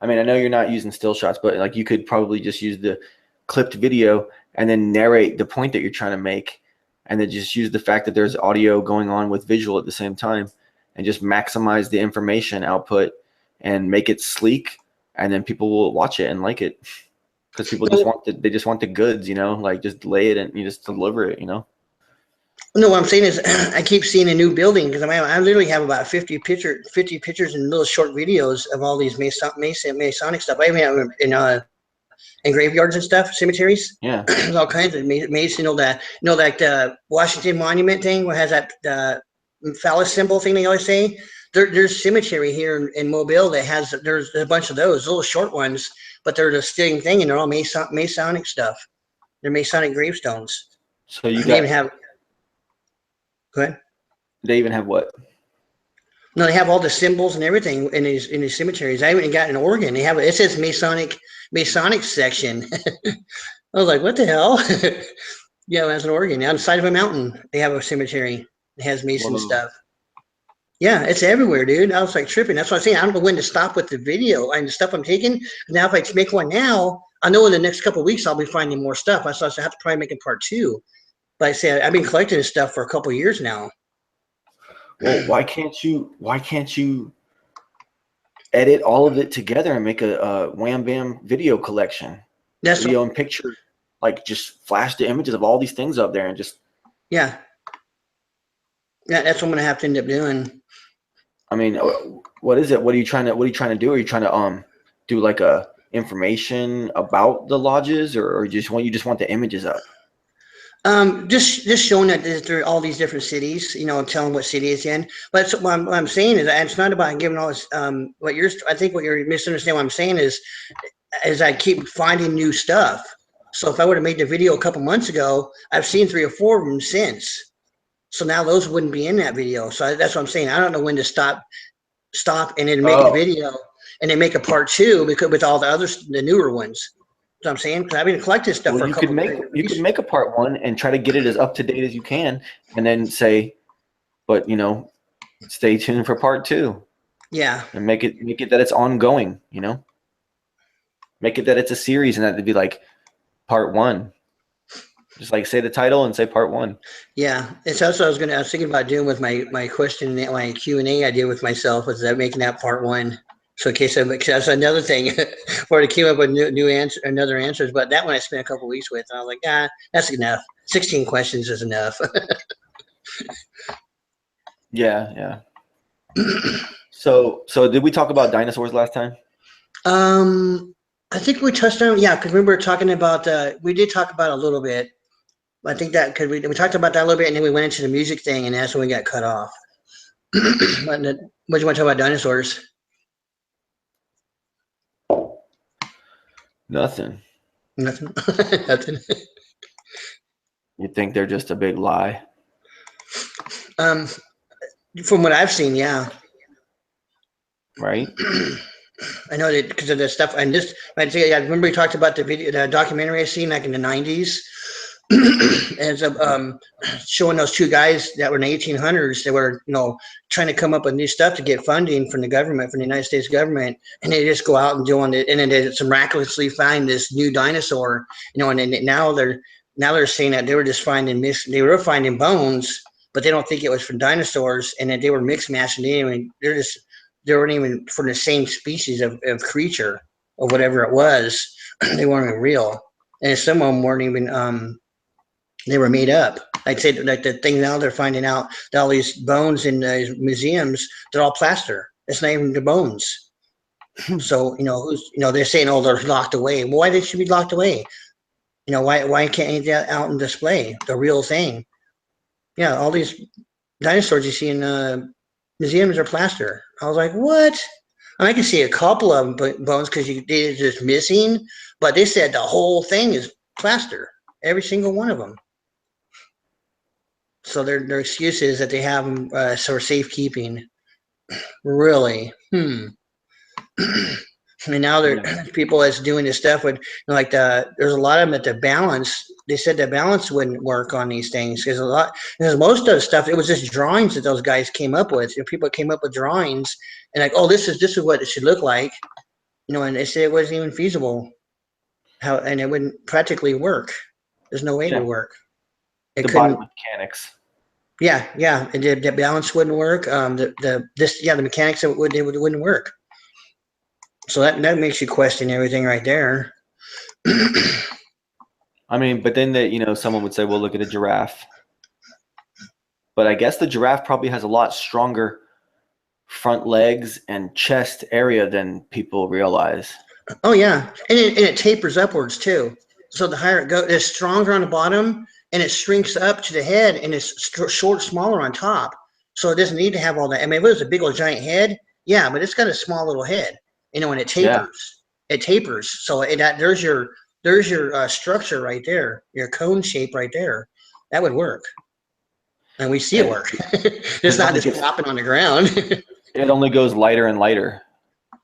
I mean, I know you're not using still shots, but like you could probably just use the clipped video and then narrate the point that you're trying to make, and then just use the fact that there's audio going on with visual at the same time, and just maximize the information output and make it sleek, and then people will watch it and like it because people they just want the goods, like just lay it and you just deliver it, No, what I'm saying is, I keep seeing a new building because I literally have about 50 pictures and little short videos of all these Masonic stuff. I even have in graveyards and stuff, cemeteries. Yeah. There's all kinds of Mason. Like the Washington Monument thing, where has that phallus symbol thing they always say. There's cemetery here in Mobile that there's a bunch of those little short ones, but they're the same thing, and they're all Masonic stuff. They're Masonic gravestones. So you They got. even have. Go ahead. They even have what? No, they have all the symbols and everything in these cemeteries. I even got in Oregon. It says Masonic section. I was like, what the hell? Yeah, that's in Oregon. On the side of a mountain, they have a cemetery. It has Mason Whoa. stuff. Yeah, it's everywhere, dude. I was like tripping. That's what I'm saying. I don't know when to stop with the video and the stuff I'm taking. Now, if I make one now, I know in the next couple of weeks I'll be finding more stuff. I have to probably make a part two. But I say I've been collecting this stuff for a couple of years now. Well, why can't you edit all of it together and make a wham bam video collection? That's Video and picture, like just flash the images of all these things up there and just yeah, yeah. That's what I'm gonna have to end up doing. I mean, what is it? What are you trying to do? Are you trying to do like a information about the lodges, or you just want the images up? Just showing that there are all these different cities, telling what city it's in. But what I'm saying is, it's not about giving all this. I think what you're misunderstanding. What I'm saying is I keep finding new stuff. So if I would have made the video a couple months ago, I've seen 3 or 4 of them since. So now those wouldn't be in that video. So that's what I'm saying. I don't know when to stop, and then make the Oh, video, and then make a part two because with all the newer ones. You know what I'm saying? Because I've been collecting stuff well, for a you could couple of make you could make a part one and try to get it as up to date as you can, and then say, but stay tuned for part two, Yeah, and make it that it's ongoing. Make it that it's a series, and that it'd be like part one. Just like say the title and say part one. yeah. It's also I was thinking about doing with my question, my Q&A I did with myself, was that making that part one. So in case that's another thing where to came up with new answer, another answers. But that one I spent a couple of weeks with, and I was like, that's enough. 16 questions is enough. Yeah, yeah. So did we talk about dinosaurs last time? um, I think we touched on, yeah, because we were talking about we did talk about it a little bit. I think that because we talked about that a little bit, and then we went into the music thing, and that's when we got cut off. What do you want to talk about dinosaurs? Nothing. Nothing. Nothing. You think they're just a big lie, Um, from what I've seen, yeah. right? I know that because of the stuff and this. I remember we talked about the documentary I seen like in the '90s, as showing those two guys that were in the 1800s that were trying to come up with new stuff to get funding from the government, from the United States government, and they just go out and doing it, and then they miraculously find this new dinosaur, and then now they're saying that they were just they were finding bones, but they don't think it was from dinosaurs, and that they were mixed matching. They weren't even from the same species of creature or whatever it was. They weren't even real, and some of them weren't even they were made up. Like say, like the thing now they're finding out that all these bones in the museums, they're all plaster. It's not even the bones. So they're saying, oh, they're locked away. Well, why they should be locked away? Why can't you get out and display the real thing? Yeah, all these dinosaurs you see in museums are plaster. I was like, what? And I can see a couple of bones because they're just missing, but they said the whole thing is plaster, every single one of them. So their excuse is that they have them for safekeeping. Really? And now there Yeah. people that's doing this stuff with like there's a lot of them at the balance. They said the balance wouldn't work on these things because most of the stuff it was just drawings that those guys came up with. People came up with drawings and like, oh, this is what it should look like, and they said it wasn't even feasible. And it wouldn't practically work. There's no way it would Yeah. work. It The body couldn't. mechanics. Yeah, yeah. The balance wouldn't work. The mechanics of it wouldn't work. So that makes you question everything right there. I mean, but then someone would say, well, look at a giraffe. But I guess the giraffe probably has a lot stronger front legs and chest area than people realize. Oh yeah, and it tapers upwards too. So the higher it goes, it's stronger on the bottom, and it shrinks up to the head, and it's smaller on top. So it doesn't need to have all that. I mean, if it was a big old giant head, yeah, but it's got a small little head. And it Yeah. tapers. It tapers. So there's your structure right there, your cone shape right there. That would work, and we see it And work. because It's not just plopping on the ground. it only goes lighter and lighter.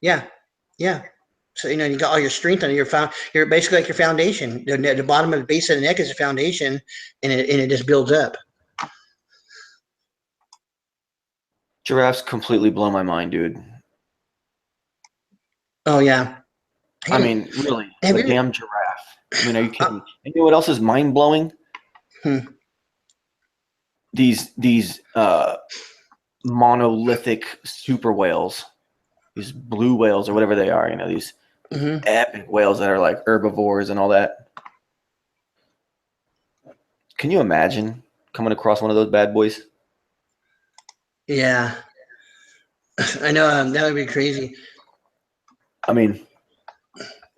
Yeah, yeah. So you got all your strength on you're basically like your foundation. The bottom of the base of the neck is a foundation, and it just builds up. Giraffes completely blow my mind, dude. Oh yeah. I mean, really, Have a you? damn giraffe. I mean, are you kidding? And you know what else is mind blowing? Hmm. These monolithic super whales, these blue whales or whatever they are. These Mm-hmm. epic whales that are like herbivores and all that. Can you imagine coming across one of those bad boys? Yeah, I know that would be crazy, I mean,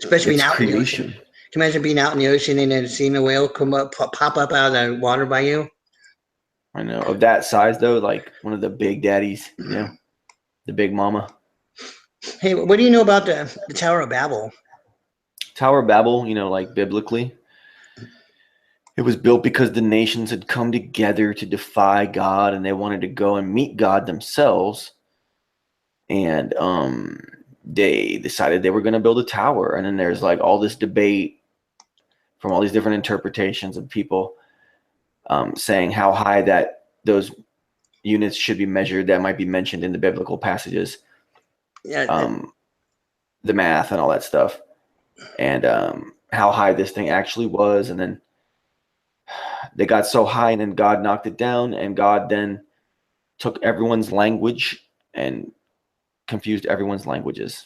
especially being it's out in the ocean. creation. Can you imagine being out in the ocean and then seeing a whale come up, pop up out of the water by you? I know of that size though, like one of the big daddies, the big mama. Hey, what do you know about the Tower of Babel? Tower of Babel, like biblically, it was built because the nations had come together to defy God and they wanted to go and meet God themselves. And they decided they were going to build a tower. And then there's like all this debate from all these different interpretations of people saying how high that those units should be measured that might be mentioned in the biblical passages, Yeah, the math and all that stuff, and how high this thing actually was. And then they got so high, and then God knocked it down, and God then took everyone's language and confused everyone's languages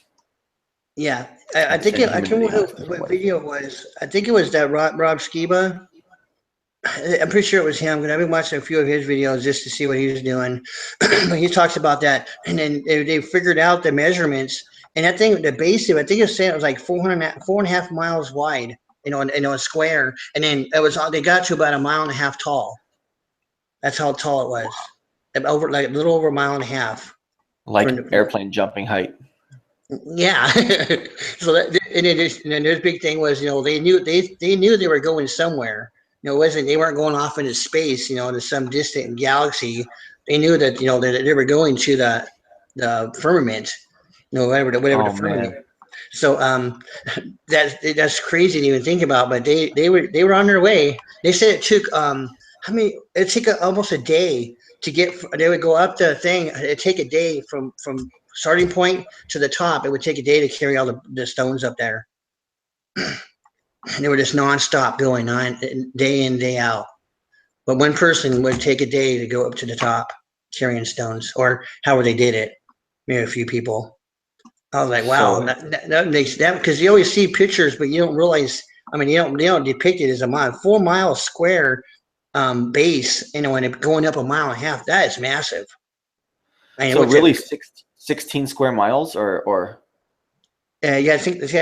yeah. I and think sent I can't humanity remember on its merry what way. video it was. I think it was that Rob Skiba. I'm pretty sure it was him because I've been watching a few of his videos just to see what he was doing. But he talks about that, and then they figured out the measurements, and I think the base of it, I think it was saying it was like 4.5 miles wide, a square, and then they got to about a mile and a half tall. That's how tall it was, over like a little over a mile and a half. Like airplane jumping height. Yeah. So and then their big thing was, they knew they were going somewhere. It wasn't they weren't going off into space, to some distant galaxy. They knew that that they were going to the firmament, whatever the Oh firmament. man. So that's crazy to even think about. But they were on their way. They said it took how many? It took almost a day to get. They would go up the thing. It take a day from starting point to the top. It would take a day to carry all the stones up there. And they were just nonstop going on day in day out. But one person would take a day to go up to the top carrying stones, or however they did it. Maybe a few people. I was like, wow, So that makes that because you always see pictures, but you don't realize. I mean, you don't depict it as a mile, 4 mile square base. And it going up a mile and a half, that is massive. I mean, so what's really it? 16 square miles or Yeah, I think it's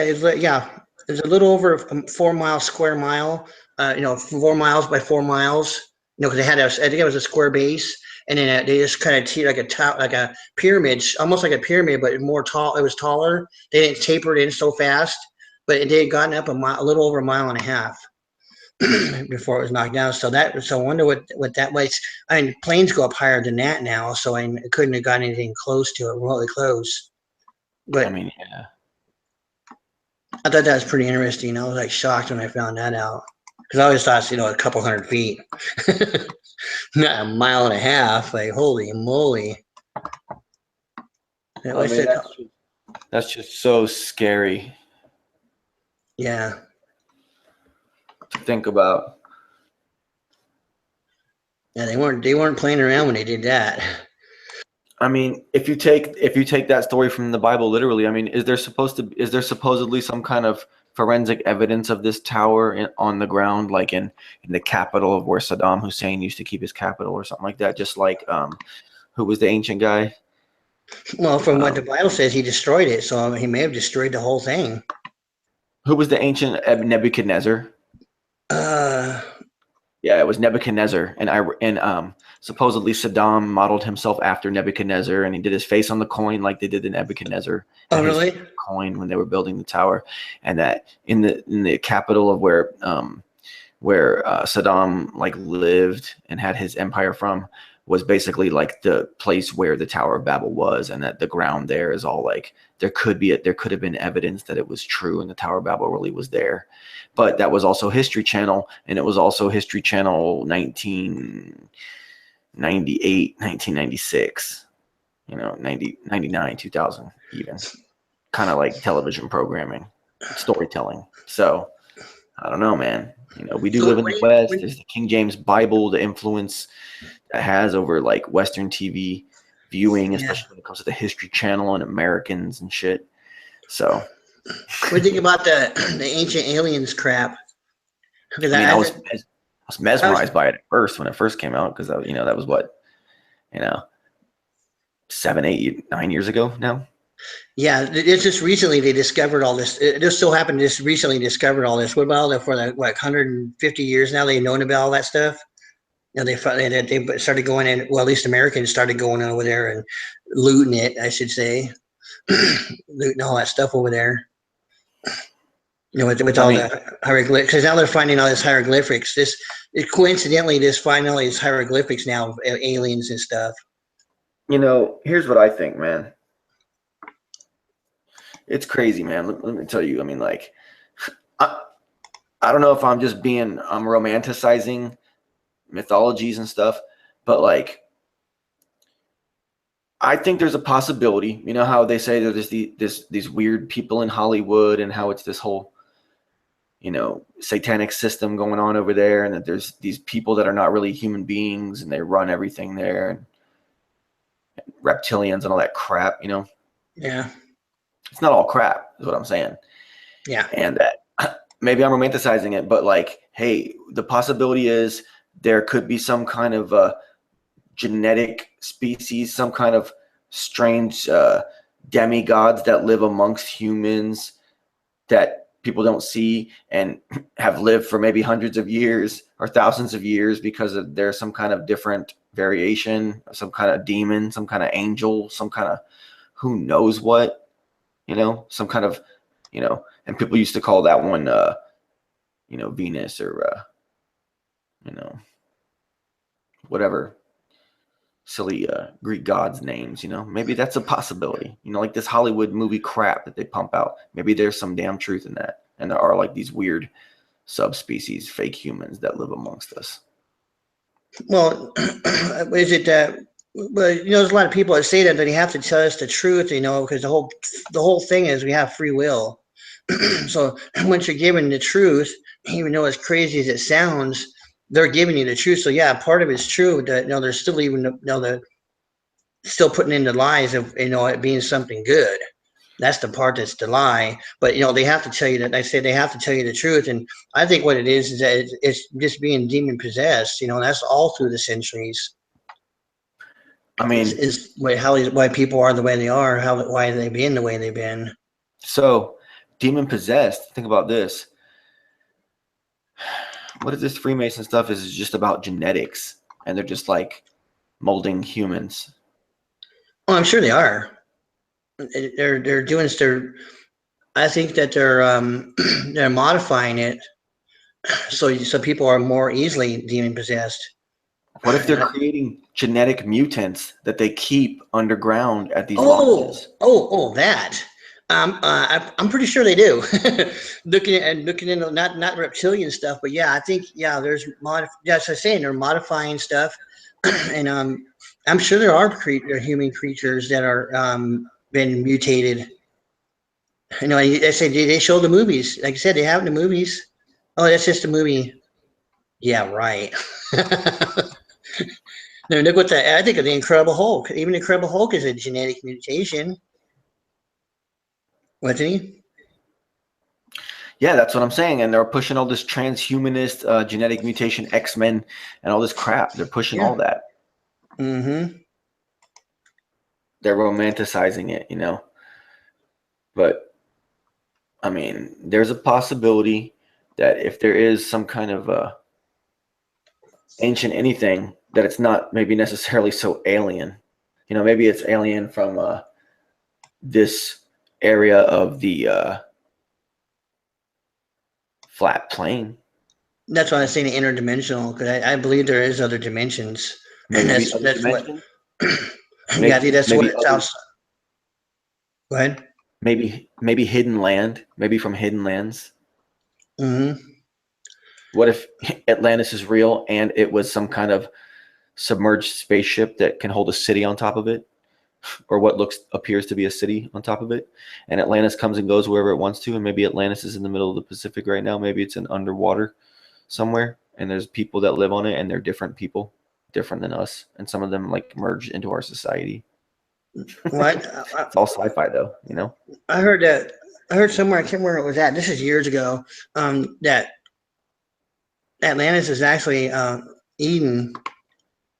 a little over a 4 mile square mile. 4 miles by 4 miles. Because I think it was a square base, and then they just kind of like a pyramid, almost like a pyramid, but more tall. It was taller. They didn't taper it in so fast, but they had gotten up a little over a mile and a half before it was knocked down. So I wonder what that was. I mean, planes go up higher than that now, so it couldn't have gotten anything close to it, remotely close. I But mean, yeah. I thought that was pretty interesting. I was like shocked when I found that out because I always thought, a couple hundred feet, not a mile and a half. Like, holy moly! I I mean, said, that's just so scary yeah, to think about. yeah. They weren't playing around when they did that. I mean, if you take that story from the Bible literally, I mean, is there supposedly some kind of forensic evidence of this tower on the ground, like in the capital of where Saddam Hussein used to keep his capital or something like that? Just like who was the ancient guy? Well, from what the Um, Bible says, he destroyed it, so he may have destroyed the whole thing. who was the ancient Nebuchadnezzar? Uh, Yeah, it was Nebuchadnezzar, and supposedly Saddam modeled himself after Nebuchadnezzar, and he did his face on the coin like they did the Nebuchadnezzar oh, and his really? coin when they were building the tower, and that in the capital of where Saddam like lived and had his empire from was basically like the place where the Tower of Babel was, and that the ground there is all like there could have been evidence that it was true and the Tower of Babel really was there. But that was also History Channel, and it was also History Channel 1998, 1996, 90, 99, 2000 even. Kind of like television programming, storytelling. So I don't know, man. We do So live in what the do you, West. what, There's the King James Bible, the influence that has over like Western TV viewing, yeah. especially when it comes to the History Channel and Americans and shit. So, What do you think about the ancient aliens crap? Because I mean, I I was I was mesmerized by it at first when it first came out because that was what, you know 7, 8, 9 years ago now. yeah. It's just recently they discovered all this. It just so happened just recently discovered all this. What about all the for like 150 years now? They've known about all that stuff. They finally they started going in. Well, at least Americans started going over there and looting it. I should say, looting all that stuff over there. With I all mean, the hieroglyphics, because now they're finding all this hieroglyphics. Coincidentally, just finding all these hieroglyphics now of aliens and stuff. here's what I think, man. It's crazy, man. Let me tell you. I mean, like, I, I don't know if I'm romanticizing mythologies and stuff, but like I think there's a possibility. You know how they say that there's these weird people in Hollywood and how it's this whole satanic system going on over there, and that there's these people that are not really human beings and they run everything there, and reptilians and all that crap. Yeah, It's not all crap, is what I'm saying. yeah. And that maybe I'm romanticizing it, but like, hey, the possibility is there could be some kind of genetic species, some kind of strange demigods that live amongst humans that people don't see and have lived for maybe hundreds of years or thousands of years because there's some kind of different variation, some kind of demon, some kind of angel, some kind of who knows what, some kind of, and people used to call that one, Venus or, whatever silly Greek gods names. Maybe that's a possibility. Like this Hollywood movie crap that they pump out. Maybe there's some damn truth in that, and there are like these weird subspecies, fake humans that live amongst us. Well, is it that? Well, there's a lot of people that say that you have to tell us the truth, because the whole thing is we have free will. So once you're given the truth, even though as crazy as it sounds, they're giving you the truth. So yeah, part of it's true that they're still even the still putting in the lies of it being something good. That's the part that's the lie. But they have to tell you that. I say they have to tell you the truth, and I think what it is that it's just being demon possessed. That's all through the centuries. I Is, mean, is why people are the way they are, why they've been the way they've been. so demon possessed. Think about this. What is this Freemason stuff? Is just about genetics, and they're just like molding humans. Oh, I'm sure they are. They're doing. I think that they're modifying it so people are more easily demon possessed. What if they're creating genetic mutants that they keep underground at these Oh, lodges? oh, oh, that. I'm pretty sure they do. looking into not reptilian stuff, but yeah, I think yeah, there's Yeah, as I was saying, they're modifying stuff, and I'm sure there are human creatures that are been mutated. I say they show the movies. Like I said, they have in the movies. Oh, that's just a movie. Yeah, right. No, look what I think of the Incredible Hulk. Even the Incredible Hulk is a genetic mutation, wasn't he? Yeah, that's what I'm saying. And they're pushing all this transhumanist genetic mutation X-Men and all this crap. They're pushing Yeah. all that. Mm-hmm. They're romanticizing it. But I mean, there's a possibility that if there is some kind of ancient anything, that it's not maybe necessarily so alien. Maybe it's alien from this area of the flat plane. That's why I was saying interdimensional, because I believe there is other dimensions. And Maybe other that's what. dimension. Yeah, I think that's what Maybe it's other. outside. Go ahead. Maybe hidden land. Maybe from hidden lands. Hmm. What if Atlantis is real and it was some kind of submerged spaceship that can hold a city on top of it, or what appears to be a city on top of it, and Atlantis comes and goes wherever it wants to, and maybe Atlantis is in the middle of the Pacific right now. Maybe it's in underwater somewhere, and there's people that live on it, and they're different people, different than us, and some of them like merge into our society. What? It's all sci-fi though, you know. I heard that. I heard somewhere. I can't remember where it was at. This is years ago. That Atlantis is actually Eden,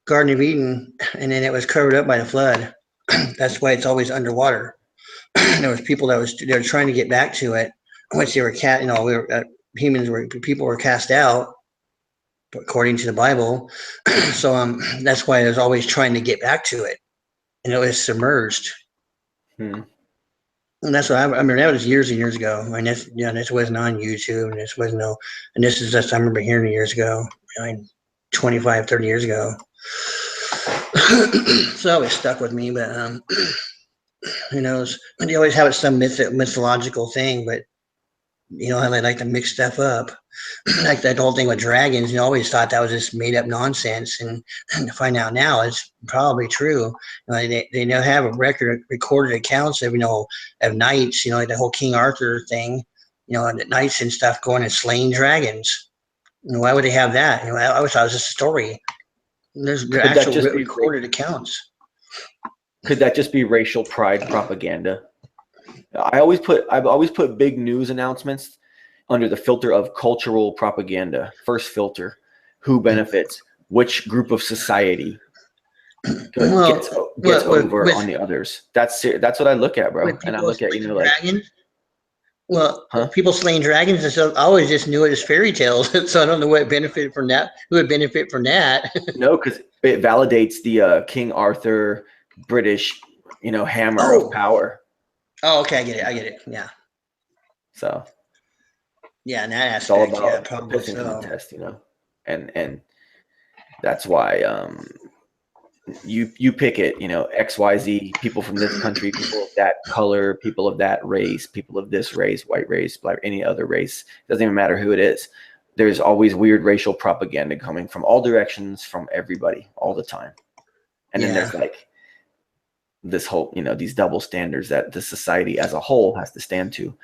Garden of Eden, and then it was covered up by the flood. That's why it's always underwater. There was people they were trying to get back to it, once they were we were people were cast out according to the Bible. So that's why I was always trying to get back to it, and it was submerged. Hmm. And that's what I mean. That was years and years ago. I mean, this wasn't on YouTube, and this wasn't no, and this is just I remember hearing it years ago. I mean, 25, 30 years ago. So it always stuck with me. But who knows? And you always have it some mythological thing, but you know how they like to mix stuff up. Like that whole thing with dragons, you always thought that was just made up nonsense, and to find out now it's probably true. They now have a recorded accounts of of knights, like the whole King Arthur thing, the knights and stuff going and slaying dragons. Why would they have that? I always thought it was just a story. There's Could that actual just be recorded accounts. could that just be racial pride propaganda? I've always put big news announcements under the filter of cultural propaganda. First filter, who benefits, which group of society gets Well, gets over with on the others. That's what I look at, bro. And I people look at, slaying like, dragons. Well, huh? people slaying dragons and stuff. I always just knew it as fairy tales, so I don't know what benefited from that. Who would benefit from that? No, because it validates the King Arthur British, hammer of Oh, power. oh, okay, I get it. I get it. Yeah, So yeah, in that it's all aspect, yeah, about a probably pissing so. contest, and that's why you pick it, XYZ, people from this country, people of that color, people of that race, people of this race, white race, black, any other race. It doesn't even matter who it is. There's always weird racial propaganda coming from all directions, from everybody, all the time. And then Yeah, there's like this whole, these double standards that the society as a whole has to stand to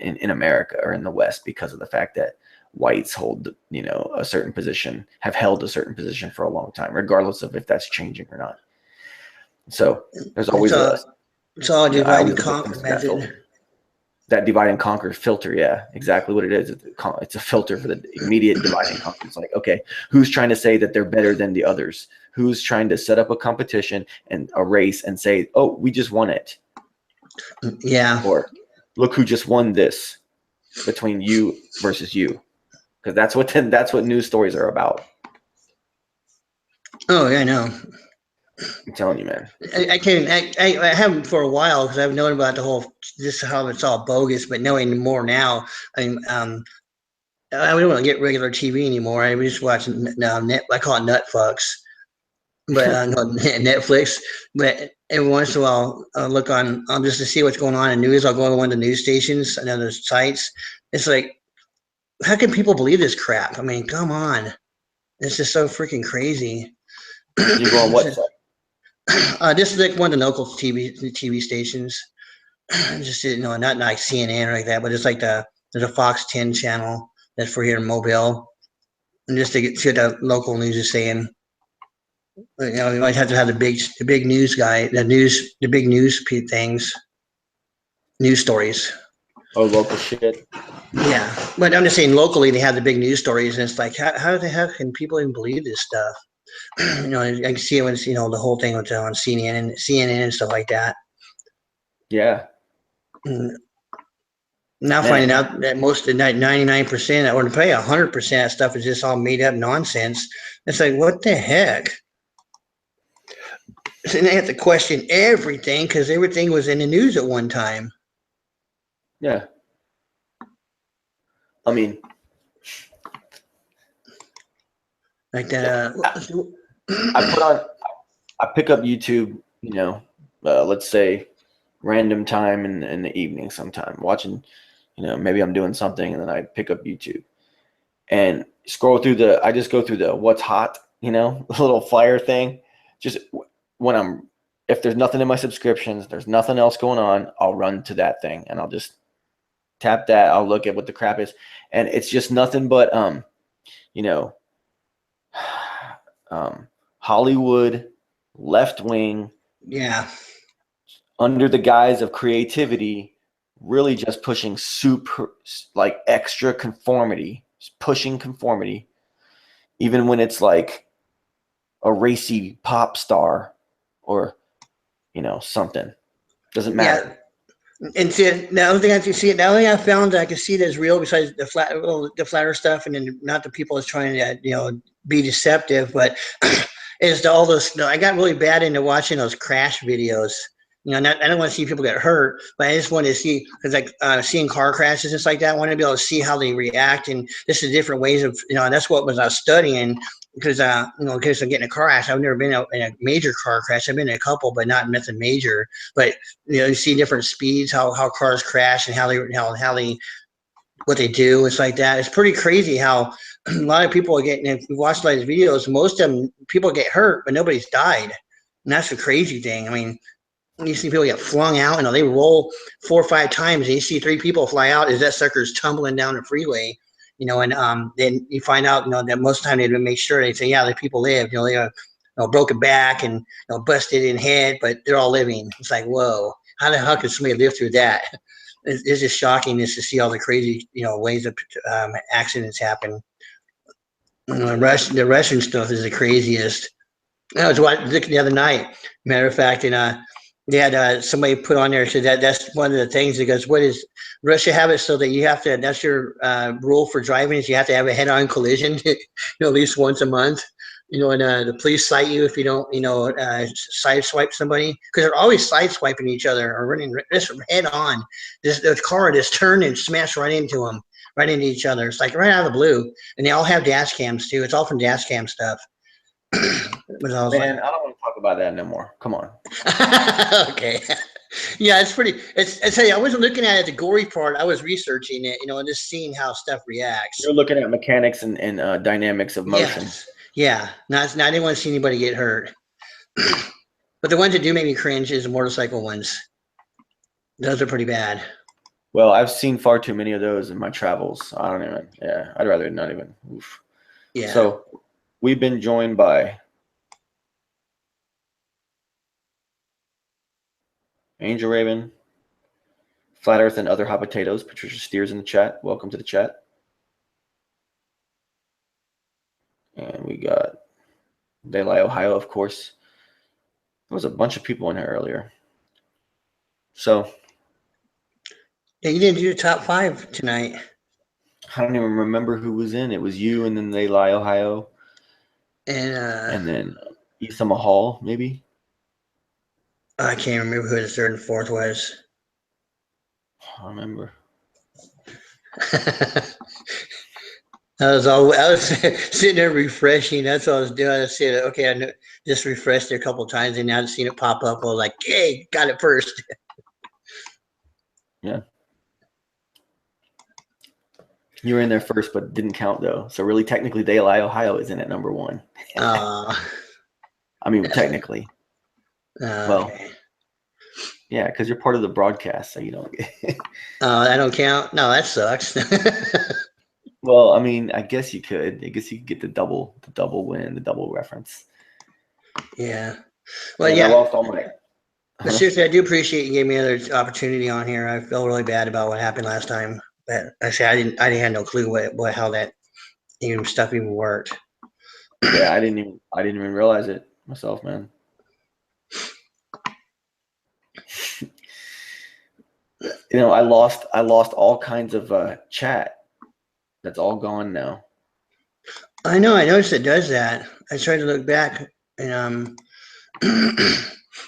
in America or in the West, because of the fact that whites hold, a certain position, have held a certain position for a long time, regardless of if that's changing or not. So there's it's always all I divide always and look at things conquer through that method. filter, that divide and conquer filter. Yeah, exactly what it is. It's a filter for the immediate divide and conquer. It's like, okay, who's trying to say that they're better than the others? Who's trying to set up a competition and a race and say, oh, we just won it? Yeah. Or look who just won this between you versus you. Because that's what news stories are about. Oh, yeah, I know. I'm telling you, man. I haven't for a while because I've known about the whole this how it's all bogus, but knowing more now, I mean, I don't want to get regular TV anymore. I just watch now. I call it Nutfucks, but no, Netflix. But every once in a while, I'll look on just to see what's going on in news. I'll go on one of the news stations and other sites. It's like, how can people believe this crap? I mean, come on, it's just so freaking crazy. You go on what site? This is like one of the local TV stations. Just not like CNN or like that, but it's like there's a Fox 10 channel that's for here in Mobile, and just to get see what the local news is saying. You might have to have the big news guy, the big news things, news stories. Oh, local shit. Yeah, but I'm just saying locally they have the big news stories, and it's like how the heck can people even believe this stuff? I can see it when the whole thing was on CNN and stuff like that. Yeah, And now man. finding out that most of 99%, or probably 100% of stuff is just all made up nonsense. It's like, what the heck? So they have to question everything because everything was in the news at one time. Yeah. I mean, Like that. uh, I pick up YouTube, let's say random time in the evening sometime, watching, maybe I'm doing something and then I pick up YouTube and I just go through the what's hot, little flyer thing. Just when if there's nothing in my subscriptions, there's nothing else going on, I'll run to that thing and I'll just tap that. I'll look at what the crap is. And it's just nothing but, you know, Hollywood, left wing, Yeah. under the guise of creativity, really just pushing like extra conformity, pushing conformity, even when it's like a racy pop star or, something. Doesn't matter. Yeah. And see, the only thing I can see, the only thing I found that I can see that's real besides the flatter stuff, and then not the people that's trying to, be deceptive, but is all those. I got really bad into watching those crash videos. I don't want to see people get hurt, but I just want to see because like seeing car crashes and stuff like that. I want to be able to see how they react, and this is different ways of, and that's what was I was studying because because I'm getting a car crash. I've never been in a major car crash. I've been in a couple, but not nothing major. But you see different speeds, how cars crash, and how they what they do. It's like that. It's pretty crazy how a lot of people are getting. If we watch a lot of these videos, most of them people get hurt, but nobody's died, and that's the crazy thing. I mean, you see people get flung out, they roll 4 or 5 times, and you see 3 people fly out as that sucker's tumbling down the freeway. And then you find out, that most of the time they make sure they say, yeah, the people live. They have broken back and busted in head, but they're all living. It's like, whoa, how the hell can somebody live through that? It's just shocking just to see all the crazy, ways that accidents happen. The Russian stuff is the craziest. I was looking the other night. Matter of fact, and they had somebody put on there said that's one of the things. It goes, what is Russia have it so that you have to? That's your rule for driving is you have to have a head-on collision, at least once a month. And the police cite you if you don't, side swipe somebody because they're always side swiping each other or running just head on. The car just turned and smashed right into them, right into each other. It's like right out of the blue, and they all have dash cams too. It's all from dash cam stuff. But I was like, Man, I don't want to talk about that no more. Come on. okay. Yeah, it's pretty. I tell you, I wasn't looking at it, the gory part. I was researching it, and just seeing how stuff reacts. You're looking at mechanics and dynamics of motion. Yes. Yeah. Not. I didn't want to see anybody get hurt. But the ones that do make me cringe is the motorcycle ones. Those are pretty bad. Well, I've seen far too many of those in my travels. I don't even. Yeah, I'd rather not even. Oof. Yeah. So we've been joined by Angel Raven, Flat Earth and Other Hot Potatoes. Patricia Steers in the chat. Welcome to the chat. And we got Daylight, Ohio, of course. There was a bunch of people in here earlier. So. Yeah, you didn't do the top 5 tonight. I don't even remember who was in. It was you and then Daylight, Ohio. And then Issa Mahal, maybe. I can't remember who the third and fourth was. I remember. I was sitting there refreshing. That's what I was doing. I said, okay, I just refreshed it a couple of times, and now I've seen it pop up. I was like, hey, got it first. Yeah. You were in there first, but didn't count, though. So really, technically, Daylight, Ohio isn't at number 1. I mean, technically. Well, okay. Yeah, because you're part of the broadcast, so you don't get I don't count? No, that sucks. Well, I mean, I guess you could. I guess you could get the double win, the double reference. Yeah. Well, and yeah. I lost all my. But seriously, I do appreciate you giving me another opportunity on here. I felt really bad about what happened last time. But I said I didn't have no clue how that stuff even worked. Yeah, I didn't even realize it myself, man. I lost all kinds of chat. That's all gone now. I know. I noticed it does that. I tried to look back, and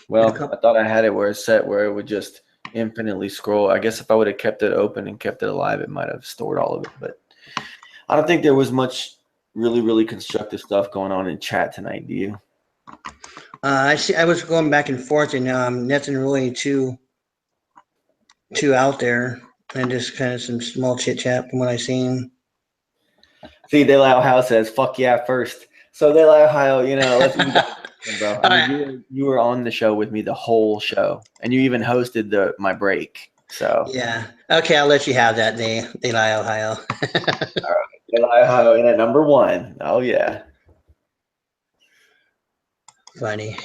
well, I thought I had it where it's set where it would just infinitely scroll. I guess if I would have kept it open and kept it alive, it might have stored all of it. But I don't think there was much really, really constructive stuff going on in chat tonight. Do you? I was going back and forth, and nothing really too out there, and just kind of some small chit chat from what I seen. See, De La Ohio says, "Fuck yeah, first." So De La Ohio, let's even get it, bro. I All mean, right. you were on the show with me the whole show, and you even hosted my break. So Yeah. Okay, I'll let you have that, De La Ohio. De La Ohio in at number one. Oh yeah. Funny.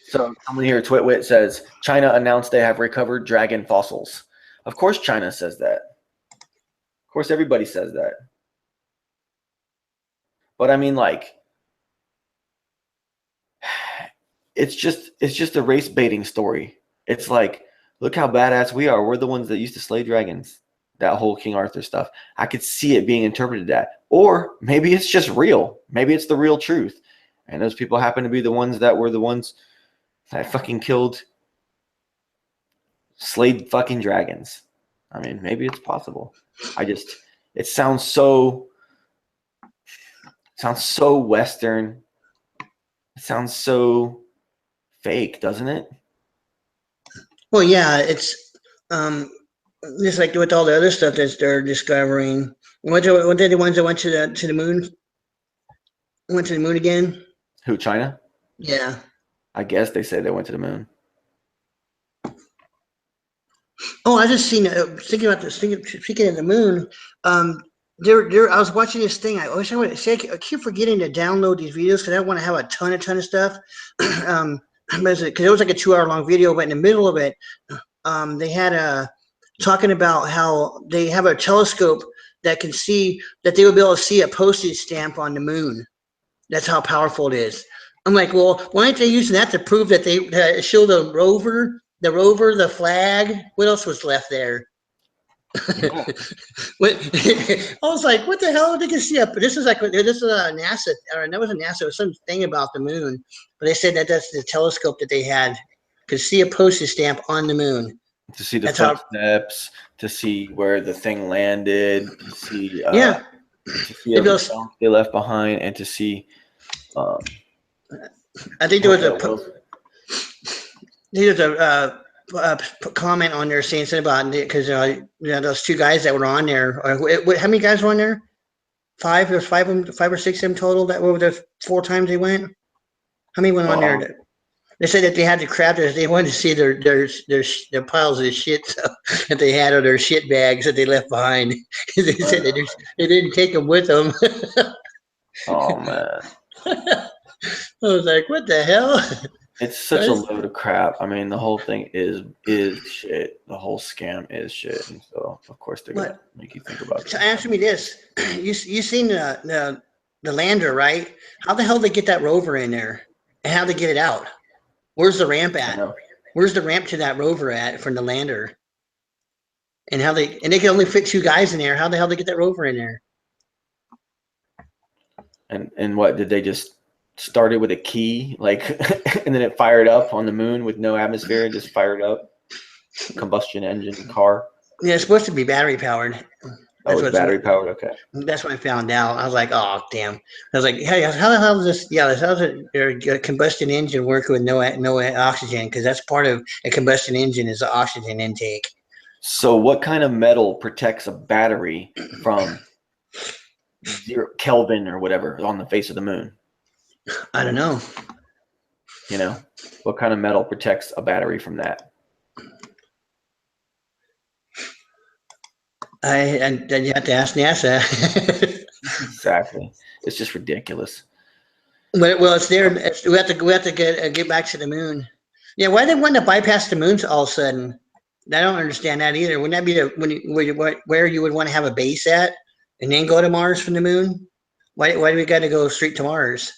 So someone here, Twitwit says China announced they have recovered dragon fossils. Of course, China says that. Of course, everybody says that. But I mean, like, it's just a race baiting story. It's like, look how badass we are. We're the ones that used to slay dragons. That whole King Arthur stuff. I could see it being interpreted that. Or maybe it's just real. Maybe it's the real truth. And those people happen to be the ones that were the ones that fucking slayed fucking dragons. I mean, maybe it's possible. It sounds so Western. It sounds so fake, doesn't it? Well, yeah, it's um, just like with all the other stuff that they're discovering. What are the ones that went to the moon? Went to the moon again? Who, China? Yeah. I guess they say they went to the moon. Oh, I just seen. Thinking about this. Speaking of the moon, there. I was watching this thing. I wish I would say. I keep forgetting to download these videos because I want to have a ton of stuff. Because it was like a 2 hour long video, but in the middle of it, they had a talking about how they have a telescope that can see that they would be able to see a postage stamp on the moon. That's how powerful it is. I'm like, well, why aren't they using that to prove that they show the flag? What else was left there? Yeah. I was like, what the hell? They can see up. This is NASA, or that wasn't NASA. It was something about the moon. But they said that that's the telescope that they had could see a postage stamp on the moon. To see the That's how. footsteps, to see where the thing landed, Yeah, to see it every was. stone they left behind, and to see I think there what was a. that was. There's comment on there saying something about because those two guys that were on there. How many guys were on there? Five. There's five of them, 5 or 6 of them total. That were the 4 times they went. How many went on Um, there? They said that they had to crap there. They wanted to see their piles of shit that they had, or their shit bags that they left behind. They said they didn't take them with them. oh man, I was like, what the hell? it's such a load of crap. I mean, the whole thing is shit. The whole scam is shit, and so of course they're gonna What? make you think about So this. answer me this: you seen the lander, right? How the hell they get that rover in there, and how they get it out? Where's the ramp I at? know. Where's the ramp to that rover at from the lander? And they can only fit 2 guys in there. How the hell they get that rover in there? And what did they just start it with a key, like, and then it fired up on the moon with no atmosphere and just fired up combustion engine car? Yeah, it's supposed to be battery powered. Oh, That's it's what's battery powered. Okay. that's what I found out. I was like, oh damn. I was like, hey, how the hell does this? Yeah, how's a combustion engine work with no oxygen? Because that's part of a combustion engine is the oxygen intake. So, what kind of metal protects a battery from 0 Kelvin or whatever on the face of the moon? I don't know. You know, what kind of metal protects a battery from that? And then you have to ask NASA. Exactly. It's just ridiculous. Well, it's there. We have to get back to the moon. Yeah, why they want to bypass the moon all of a sudden? I don't understand that either. Wouldn't that be where you would want to have a base at, and then go to Mars from the moon? Why do we got to go straight to Mars?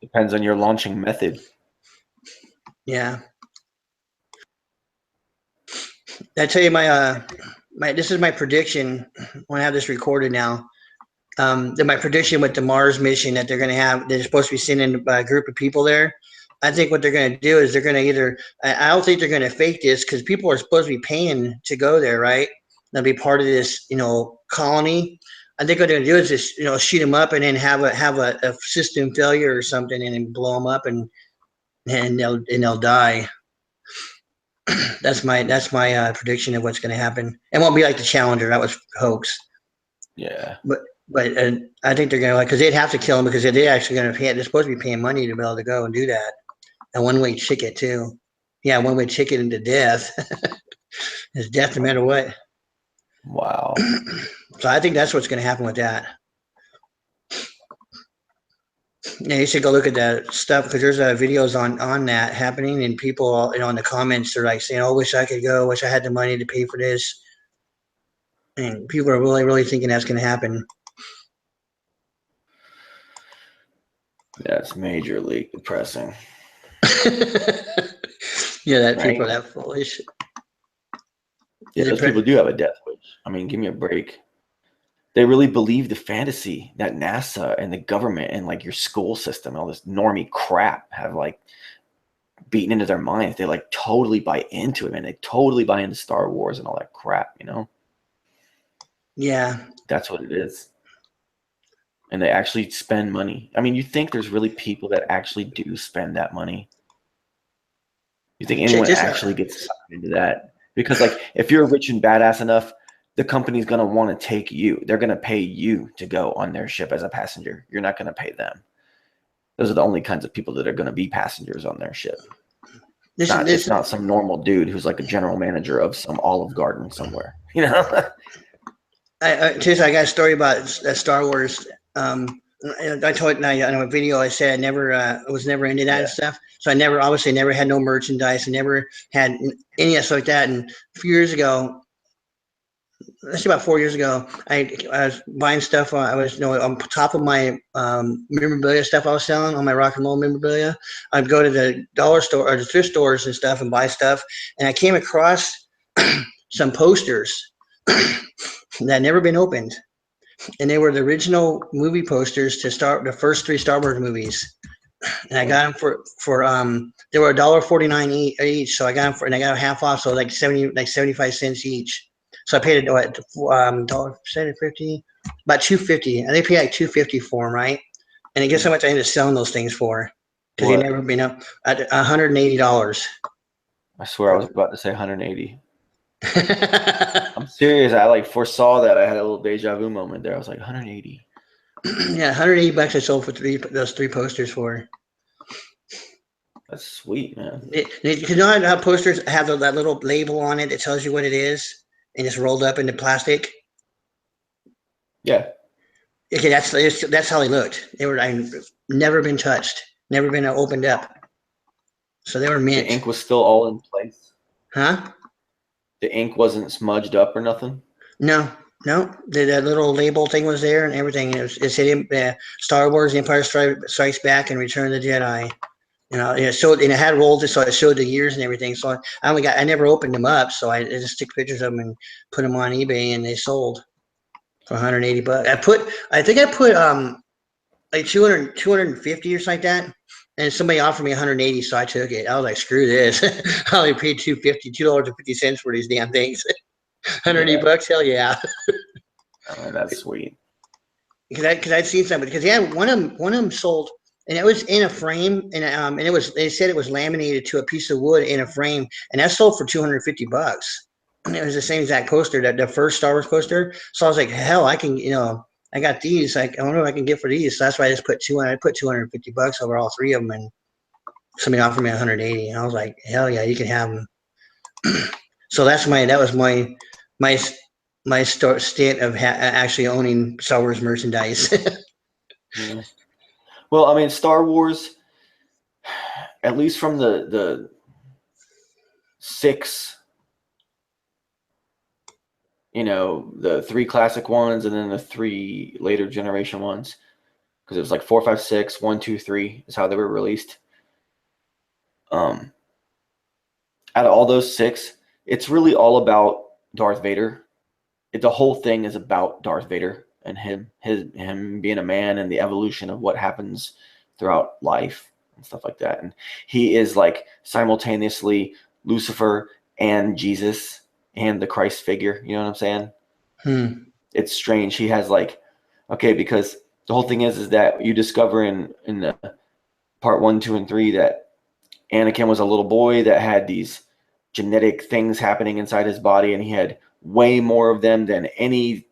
Depends on your launching method. Yeah, I tell you my this is my prediction. When I have this recorded now, that my prediction with the Mars mission that they're supposed to be sending a group of people there. I think what they're going to do is they're going to either. I don't think they're going to fake this because people are supposed to be paying to go there, right? They'll be part of this, colony. I think what they're gonna do is just shoot them up and then have a system failure or something and then blow them up and they'll die. That's my prediction of what's going to happen. It won't be like the Challenger. That was hoax. Yeah. But I think they're going to because they'd have to kill them because they're actually going to pay. They're supposed to be paying money to be able to go and do that. A one-way ticket too. Yeah, one-way ticket into death. It's death no matter what. Wow. So I think that's what's going to happen with that. Yeah, you should go look at that stuff because there's videos on that happening, and people, in the comments are like saying, "Oh, wish I could go. Wish I had the money to pay for this." And people are really, really thinking that's going to happen. Yeah, it's majorly depressing. Yeah, that right? people are that foolish. Yeah, those people do have a death wish. I mean, give me a break. They really believe the fantasy that NASA and the government and like your school system and all this normie crap have like beaten into their minds. They like totally buy into it, man. They totally buy into Star Wars and all that crap, Yeah. That's what it is. And they actually spend money. I mean, you think there's really people that actually do spend that money? You think anyone actually gets sucked into that? Because like if you're rich and badass enough, the company's going to want to take you. They're going to pay you to go on their ship as a passenger. You're not going to pay them. Those are the only kinds of people that are going to be passengers on their ship. It's not some normal dude who's like a general manager of some Olive Garden somewhere. I got a story about Star Wars. I told in a video I said I was never into that and stuff. So I obviously never had no merchandise. I never had any of stuff like that. And a few years ago, let's say about 4 years ago, I was buying stuff. I was on top of my memorabilia stuff I was selling on my rock and roll memorabilia. I'd go to the dollar store or the thrift stores and stuff and buy stuff. And I came across some posters that had never been opened. And they were the original movie posters to start the first 3 Star Wars movies. And I got them for they were $1.49 each. So I got them and I got them half off. So like 75 cents each. So I paid $1.50, about $2.50. And they paid like $2.50 for them, right? And guess how much I ended up selling those things for? Because they never been up at $180. I swear I was about to say 180. I'm serious. I like foresaw that. I had a little deja vu moment there. I was like 180. Yeah, $180 I sold for those 3 posters for. That's sweet, man. You know how posters have that little label on it that tells you what it is, and it's rolled up into plastic. Yeah. Okay, that's how they looked. They were never been touched, never been opened up. So they were mint. The ink was still all in place. Huh? The ink wasn't smudged up or nothing. No. That little label thing was there and everything. It said Star Wars: The Empire Strikes Back and Return of the Jedi. It showed, and it had rolled it, so it showed the years and everything. So I never opened them up, so I just took pictures of them and put them on eBay, and they sold for $180. I think I put like 250 or something like that, and somebody offered me 180, so I took it. I was like, screw this. I only paid $2.50 for these damn things. $180, hell yeah. Oh, man, that's sweet. Because I'd seen something. Because one of them sold, and it was in a frame, and they said it was laminated to a piece of wood in a frame, and that sold for $250. And it was the same exact poster, that the first Star Wars poster. So I was like, hell, I can, I got these. Like, I wonder what I can get for these. So that's why I just put $250 over all 3 of them, and somebody offered me 180, and I was like, hell yeah, you can have them. So that was my state of actually owning Star Wars merchandise. Yeah. Well, I mean, Star Wars, at least from the 6, the 3 classic ones and then the 3 later generation ones, because it was like 4, 5, 6, 1, 2, 3 is how they were released. Out of all those 6, it's really all about Darth Vader. The whole thing is about Darth Vader and him being a man and the evolution of what happens throughout life and stuff like that. And he is like simultaneously Lucifer and Jesus and the Christ figure. You know what I'm saying? Hmm. It's strange. He has like Okay, because the whole thing is that you discover in the part 1, 2, and 3 that Anakin was a little boy that had these genetic things happening inside his body, and he had way more of them than any,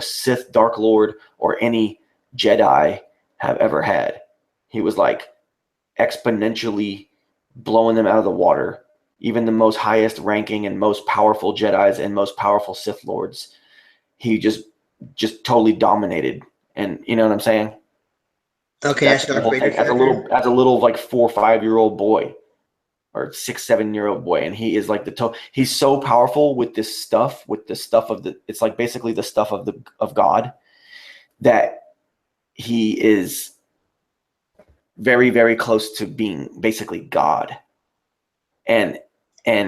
Sith Dark Lord or any Jedi have ever had. He was like exponentially blowing them out of the water. Even the most highest ranking and most powerful Jedis and most powerful Sith Lords, he just totally dominated. And you know what I'm saying? Okay, That's that's the Darth whole Vader thing. As a factor. little like 4 or 5 year old boy, or 6, 7 year old boy, and he is like he's so powerful with this stuff, it's like basically the stuff of God, that he is very, very close to being basically God. And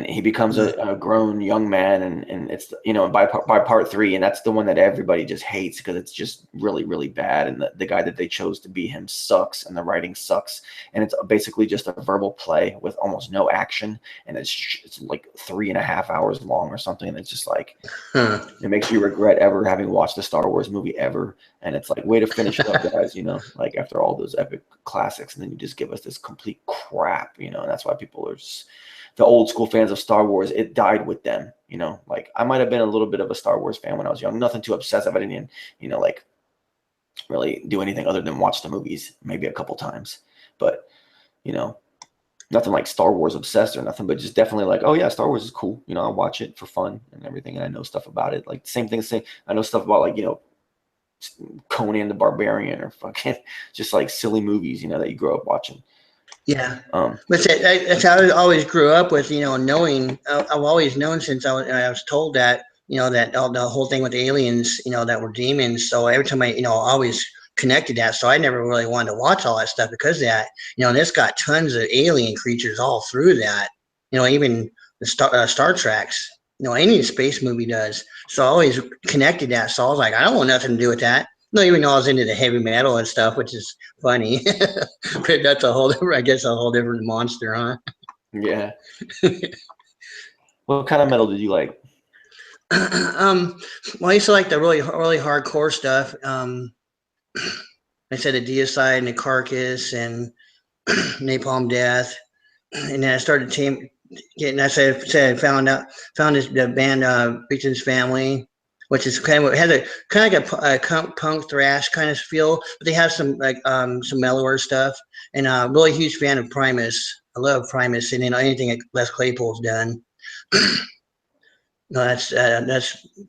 he becomes a grown young man, and it's by part 3, and that's the one that everybody just hates because it's just really, really bad, and the guy that they chose to be him sucks, and the writing sucks, and it's basically just a verbal play with almost no action, and it's like 3.5 hours long or something, and it's just like Huh. it makes you regret ever having watched a Star Wars movie ever. And it's like, way to finish it up, guys, like after all those epic classics, and then you just give us this complete crap, and that's why people are just the old school fans of Star Wars. It died with them, like I might have been a little bit of a Star Wars fan when I was young, nothing too obsessive. I didn't even, like really do anything other than watch the movies maybe a couple times, but nothing like Star Wars obsessed or nothing, but just definitely like, oh yeah, Star Wars is cool. I'll watch it for fun and everything, and I know stuff about it. Like same thing, I know stuff about like Conan the Barbarian or fucking just like silly movies, that you grow up watching. Yeah, Um, but that's how I always grew up with, knowing. I've always known since I was told that, that the whole thing with the aliens, that were demons. So every time I always connected that. So I never really wanted to watch all that stuff because of that. And it's got tons of alien creatures all through that. Even the Star Treks. Any space movie does. So I always connected that. So I was like, I don't want nothing to do with that. No, even though I was into the heavy metal and stuff, which is funny. But that's a whole different, I guess, a whole different monster, huh? yeah. What kind of metal did you like? um, well, I used to like the really, really hardcore stuff. I said the Deicide and the Carcass and Napalm Death, and then I started getting. I found the band Beaton's Family, which is kind of has a kind of like a punk thrash kind of feel, but they have some like some mellower stuff. And really huge fan of Primus. I love Primus, and anything that Les Claypool's done. No, that's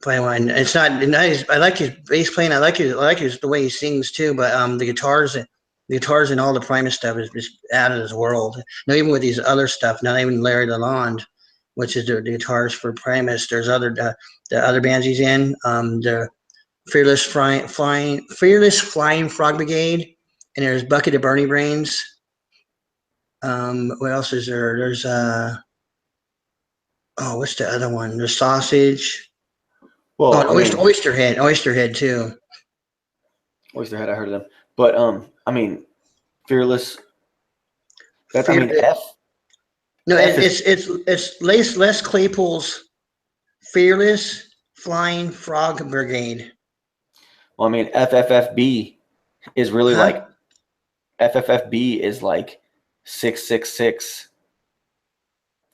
probably one. It's not nice. I like his bass playing. I like his the way he sings too. But the guitars and all the Primus stuff is just out of this world. No, even with these other stuff, not even Larry Lalonde, which is the guitars for Primus. There's the other bands he's in. The Fearless Flying Frog Brigade, and there's Bucket of Bernie Brains. What else is there? There's oh, what's the other one? The Sausage. Oh, Well, and I mean, Oysterhead too. Oysterhead, I heard of them, but I mean, Fearless. That's, I Fear, mean, F no, F is it's Les Claypool's Fearless Flying Frog Brigade. well, I mean, FFFB is really Huh? like FFFB is like 666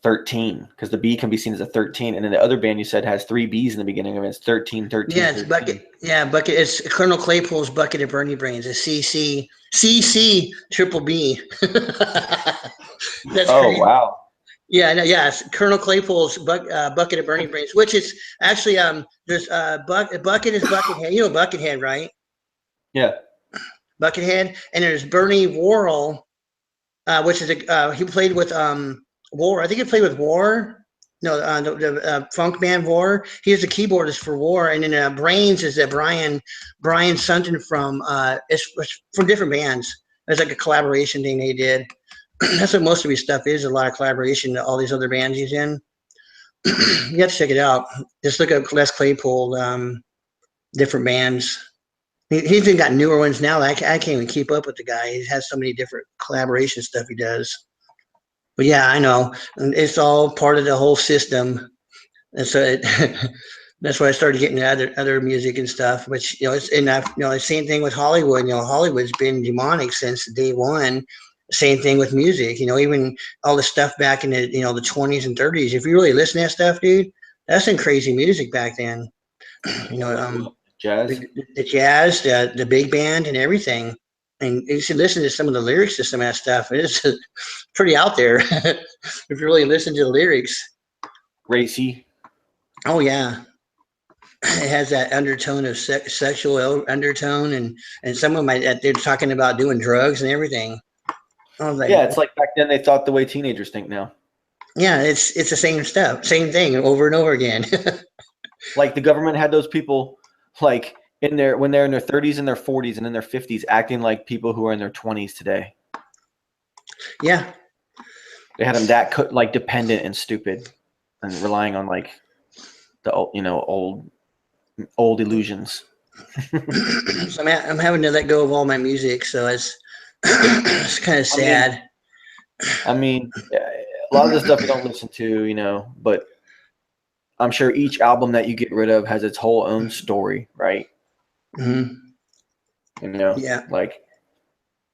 13, because the B can be seen as a 13, and then the other band you said has 3 B's in the beginning of it. It's 13, 13, Yeah, it's 13. Bucket. Yeah, Bucket. It's Colonel Claypool's Bucket of Bernie Brains. It's CC triple B. That's Oh crazy. wow. Yeah, no, yeah, it's Colonel Claypool's Bucket of Bernie Brains, which is actually there's Bucket is Buckethead. You know Buckethead, right? Yeah. Buckethead, and there's Bernie Worrell, which is he played with War. I think he played with War. No, the funk band War. He is the keyboardist for War, and then Brains is that Brian Sutton from it's from different bands. It's like a collaboration thing they did. That's what most of his stuff is. A lot of collaboration. All these other bands he's in. You have to check it out. Just look up Les Claypool, different bands. He's even got newer ones now. I can't even keep up with the guy. He has so many different collaboration stuff he does. But yeah, I know. It's all part of the whole system. And so That's why I started getting into other music and stuff. Which it's and the same thing with Hollywood. Hollywood's been demonic since day one. Same thing with music. Even all the stuff back in the 20s and 30s. If you really listen to that stuff, dude, that's some crazy music back then. You know, Like um, what? Jazz? the jazz, the big band, and everything. And you should listen to some of the lyrics to some of that stuff. It's pretty out there if you really listen to the lyrics. Racy? Oh yeah, it has that undertone of sexual undertone, and some of them they're talking about doing drugs and everything. I was like, Yeah, it's like back then they thought the way teenagers think now. yeah, it's the same stuff, same thing over and over again. Like the government had those people like in their when they're in their 30s and their 40s and in their 50s acting like people who are in their 20s today. Yeah, They had them that like dependent and stupid and relying on like the old illusions. so I'm having to let go of all my music, so it's kind of I mean, sad. a lot of the stuff you don't listen to, but I'm sure each album that you get rid of has its whole own story, right? Hmm. You know, Yeah, like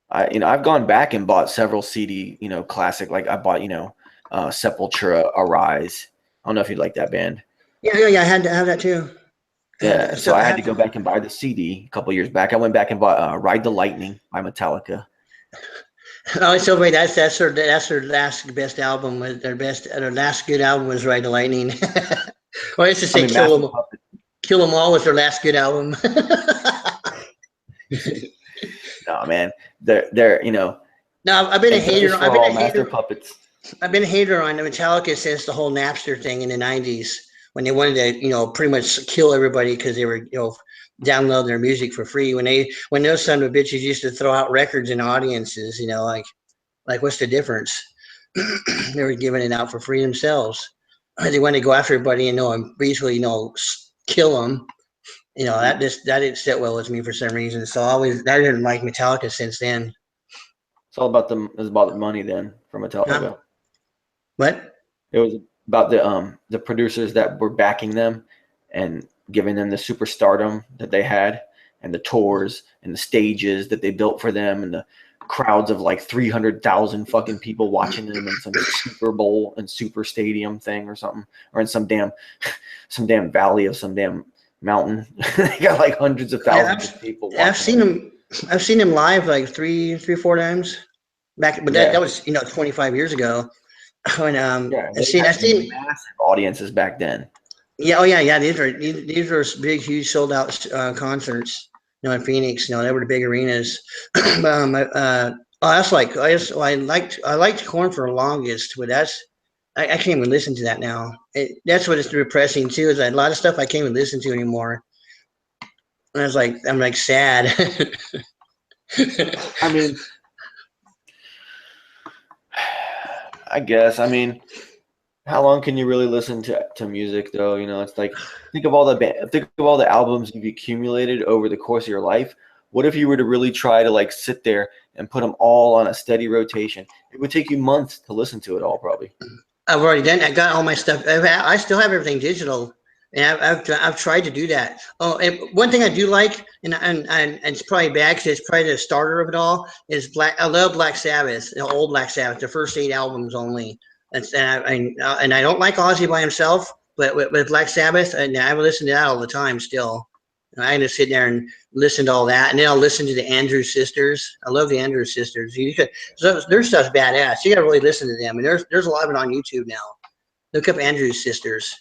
I've gone back and bought several CD, classic. Like I bought, Sepultura, Arise. I don't know if you like that band. yeah. I had to have that too. Yeah, so So I I had to have. go back and buy the CD a couple years back. I went back and bought Ride the Lightning by Metallica. Oh, so wait, that's their last best album. Was their last good album was Ride the Lightning. Or I used to I say mean, Master Puppet. Kill 'Em All was their last good album. No, man, they're No, I've been a and Justice hater. for All, Master Puppets. I've been a hater on the Metallica since the whole Napster thing in the '90s when they wanted to, pretty much kill everybody because they were, downloading their music for free. When those son of bitches used to throw out records in audiences, like what's the difference? They were giving it out for free themselves. They wanted to go after everybody and basically, kill them. That didn't sit well with me for some reason. So I didn't like Metallica since then. It's all about it's about the money then for Huh? Metallica. What? It was about the producers that were backing them and giving them the superstardom that they had and the tours and the stages that they built for them and the crowds of like 300,000 fucking people watching them in some Super Bowl and super stadium thing or something, or in some damn valley of some damn mountain. They got like hundreds of Yeah, thousands of people I've watching seen them. him. I've seen him live like three, 4 times back, but that Yeah. was 25 years ago. When Yeah. I've They seen had I've seen massive audiences back then. yeah, oh yeah, these were big, huge, sold out concerts. In Phoenix, they were the big arenas. That's like I liked Corn for the longest, but I can't even listen to that now. That's what is depressing too. Is that a lot of stuff I can't even listen to anymore. And I'm like sad. I mean, I guess. How long can you really listen to music though? It's like think of all the albums you've accumulated over the course of your life. What if you were to really try to like sit there and put them all on a steady rotation? It would take you months to listen to it all, probably. I've already done. I got all my stuff. I still have everything digital, and I've tried to do that. Oh, and one thing I do like, and it's probably bad because it's probably the starter of it all, is Black. I love Black Sabbath, the old Black Sabbath, the first 8 albums only. And I don't like Ozzy by himself, but with Black Sabbath, and I would listen to that all the time still. I can just sit there and listen to all that, and then I'll listen to the Andrews Sisters. I love the Andrews Sisters. Their stuff's badass. You got to really listen to them, and there's a lot of it on YouTube now. Look up Andrews Sisters.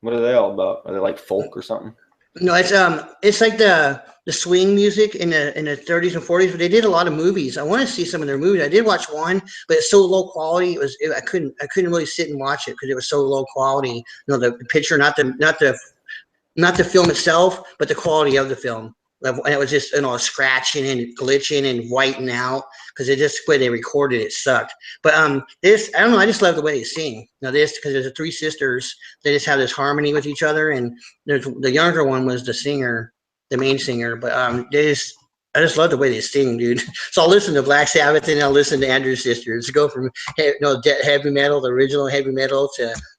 What are they all about? Are they like folk or something? No, it's like the swing music in the 30s and 40s, but they did a lot of movies. I want to see some of their movies. I did watch one, but it's so low quality. I couldn't really sit and watch it because it was so low quality. The picture, not the film itself, but the quality of the film. And it was just scratching and glitching and whiting out because it just the way they recorded it sucked. But this I don't know. I just love the way they sing. This because there's the three sisters. They just have this harmony with each other, and there's the younger one was the singer, the main singer. But I just love the way they sing, dude. So I'll listen to Black Sabbath and I'll listen to Andrews Sisters. Go from heavy metal, the original heavy metal,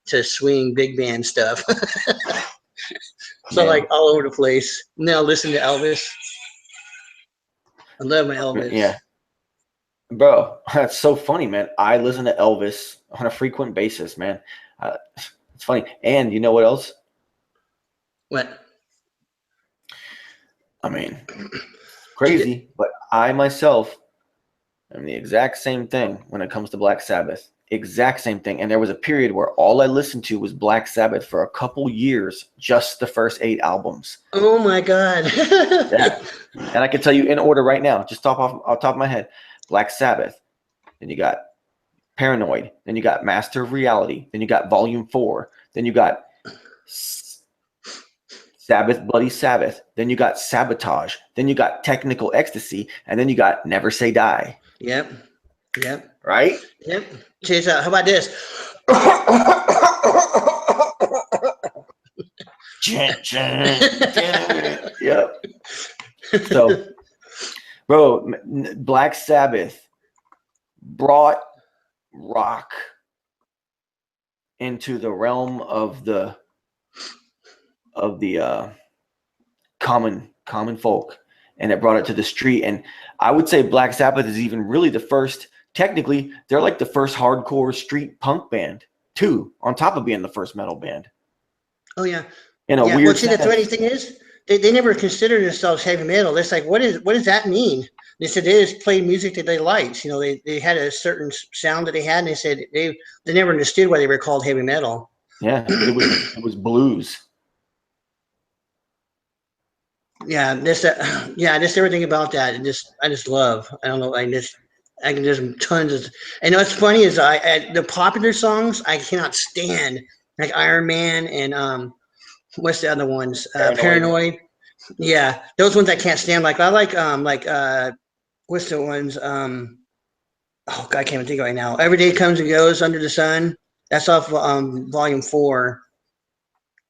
to swing big band stuff. So man. like all over the place. Now listen to Elvis. I love my Elvis. Yeah, bro, that's so funny, man. I listen to Elvis on a frequent basis, man. Uh, it's funny. And you know what else? What? I mean, Did you, crazy, but I myself am the exact same thing when it comes to Black Sabbath. Exact same thing. And there was a period where all I listened to was Black Sabbath for a couple years, just the first 8 albums. oh my God. Yeah. And I can tell you in order right now, just off top of my head, Black Sabbath. Then you got Paranoid. Then you got Master of Reality. Then you got Volume 4. Then you got Sabbath, Bloody Sabbath. Then you got Sabotage. Then you got Technical Ecstasy. And then you got Never Say Die. Yep. Yep. Right? Yep. Chase out. How about this? Yep. So, bro, Black Sabbath brought rock into the realm of the common folk, and it brought it to the street. And I would say Black Sabbath is even really the first. Technically, they're like the first hardcore street punk band too, on top of being the first metal band. Oh yeah. In a Yeah. Well, weird see, the funny sense. thing is, they never considered themselves heavy metal. It's like, what does that mean? They said they just played music that they liked. You know, they had a certain sound that they had, and they said they never understood why they were called heavy metal. Yeah, it was blues. Yeah, just everything about that. And I just love. I don't know. I can just tons of. And what's funny is the popular songs I cannot stand, like Iron Man and what's the other ones? Paranoid. Paranoid. Yeah, those ones I can't stand. Like I like what's the ones oh God, I can't even think right now. Every day comes and goes under the sun. That's off volume 4.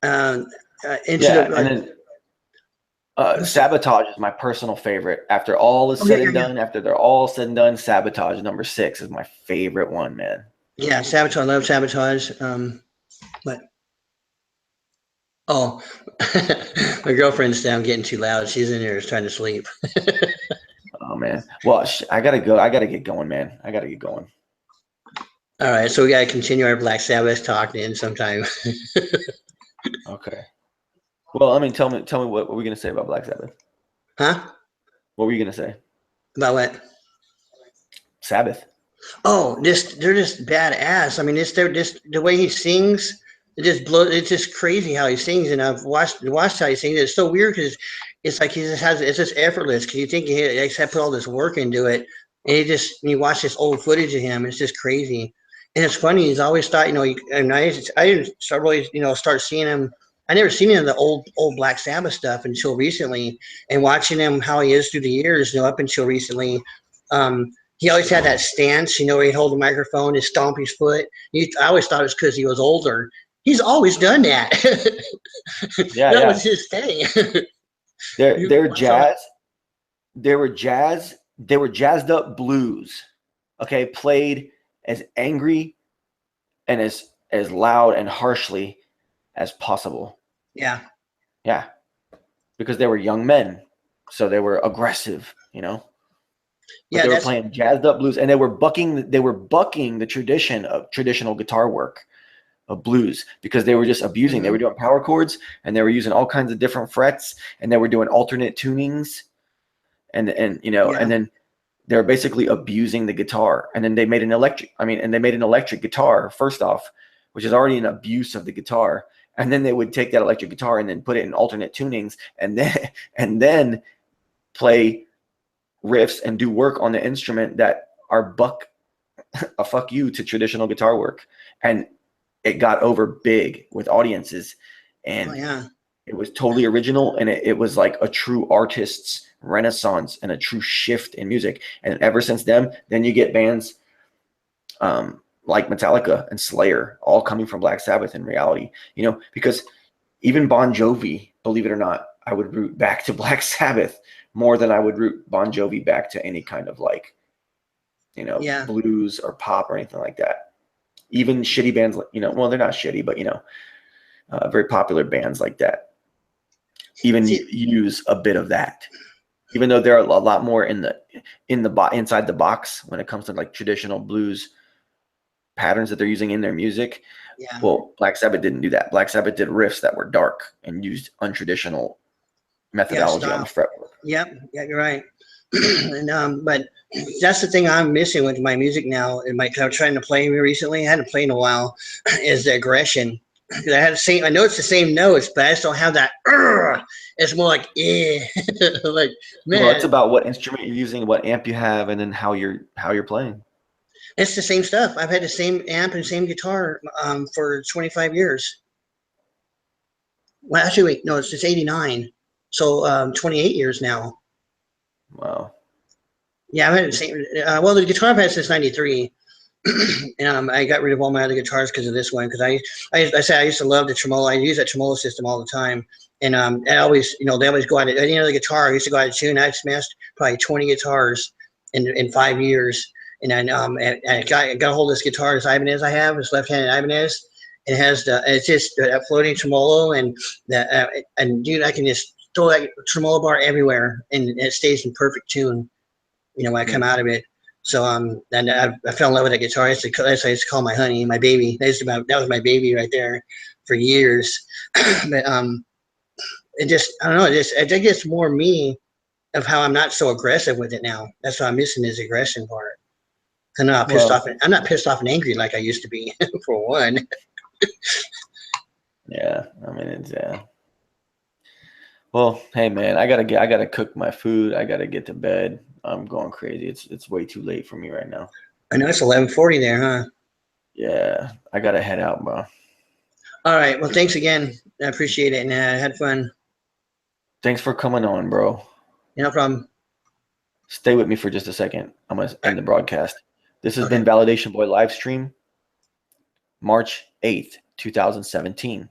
Um, into Yeah, the and then what's the, Sabotage is my personal favorite. After all is oh yeah said yeah and yeah done, after they're all said and done, Sabotage #6 is my favorite one, man. yeah sabotage. I love sabotage. But oh, my girlfriend's down getting too loud. She's in there trying to sleep. Oh man. Well, I gotta go. I gotta get going, man. I gotta get going. All right, so we gotta continue our Black Sabbath talk then sometime. Okay. Well, I mean, tell me what were we gonna say about Black Sabbath? Huh? What were you gonna say? About what? Sabbath. Oh, they're just badass. I mean, they're just the way he sings. It just blows. It's just crazy how he sings, and I've watched how he sings. It's so weird because it's like he just has it's just effortless. Because you think he had put all this work into it, and you watch this old footage of him. It's just crazy, and it's funny. He's always thought, and I didn't start really, start seeing him. I never seen him in the old Black Sabbath stuff until recently, and watching him how he is through the years, up until recently. He always had that stance, where he'd hold the microphone and stomp his foot. I always thought it was because he was older. He's always done that. Yeah, That was yeah. his thing. They're Watch out. jazz. They were jazzed up blues. Okay, played as angry and as loud and harshly as possible. Yeah. Yeah, because they were young men, so they were aggressive. But Yeah, they were that's playing jazzed up blues, and they were bucking the tradition of traditional guitar work of blues, because they were just abusing. They were mhm. doing power chords, and they were using all kinds of different frets, and they were doing alternate tunings, and Yeah. then they're basically abusing the guitar. And then they made an electric guitar first off, which is already an abuse of the guitar. And then they would take that electric guitar and then put it in alternate tunings, and then play riffs and do work on the instrument that are a fuck you to traditional guitar work. And it got over big with audiences, Oh and yeah. it was totally original, and it was like a true artist's renaissance and a true shift in music. And ever since then you get bands like Metallica and Slayer all coming from Black Sabbath in reality, because even Bon Jovi, believe it or not, I would root back to Black Sabbath more than I would root Bon Jovi back to any kind of like, Yeah. blues or pop or anything like that. Even shitty bands, well, they're not shitty, but very popular bands like that even use a bit of that, even though there are a lot more inside the box when it comes to like traditional blues patterns that they're using in their music. Yeah. Well, Black Sabbath didn't do that. Black Sabbath did riffs that were dark and used untraditional methodology on the fretwork. Yep. Yeah, you're right. And but that's the thing I'm missing with my music now. Cause I'm trying to play recently. I hadn't played in a while. Is the aggression. Cause I know it's the same notes, but I just don't have that. It's more like, like, man. Well, it's about what instrument you're using, what amp you have, and then how you're playing. It's the same stuff. I've had the same amp and same guitar for 25 years. Well, actually, wait, no, it's 89. So 28 years now. Wow. Yeah, I've had the same. Well, the guitar I've had since '93. And I got rid of all my other guitars because of this one. Because I said I used to love the tremolo. I use that tremolo system all the time. And I always, they always go out of any other guitar. I used to go out of tune. I smashed probably 20 guitars in 5 years. And then I got a hold of this guitar, this Ibanez I have, this left-handed Ibanez. It has it's just that floating tremolo, and dude, I can just throw that tremolo bar everywhere, and it stays in perfect tune. When I come out of it. So and I fell in love with that guitar. I used to call my honey, my baby. That was my baby right there for years. But it just, I don't know. I think it's more me of how I'm not so aggressive with it now. That's what I'm missing, is the aggression part. I'm not pissed off. I'm not pissed off and angry like I used to be. For one. Yeah, I mean it's Well, hey man, I gotta cook my food. I gotta get to bed. I'm going crazy. It's way too late for me right now. I know it's 11:40 there, huh? Yeah, I gotta head out, bro. All right. Well, thanks again. I appreciate it, and I had fun. Thanks for coming on, bro. No problem. Stay with me for just a second. I'm gonna end the broadcast. This has been Validation Boy live stream, March 8th, 2017.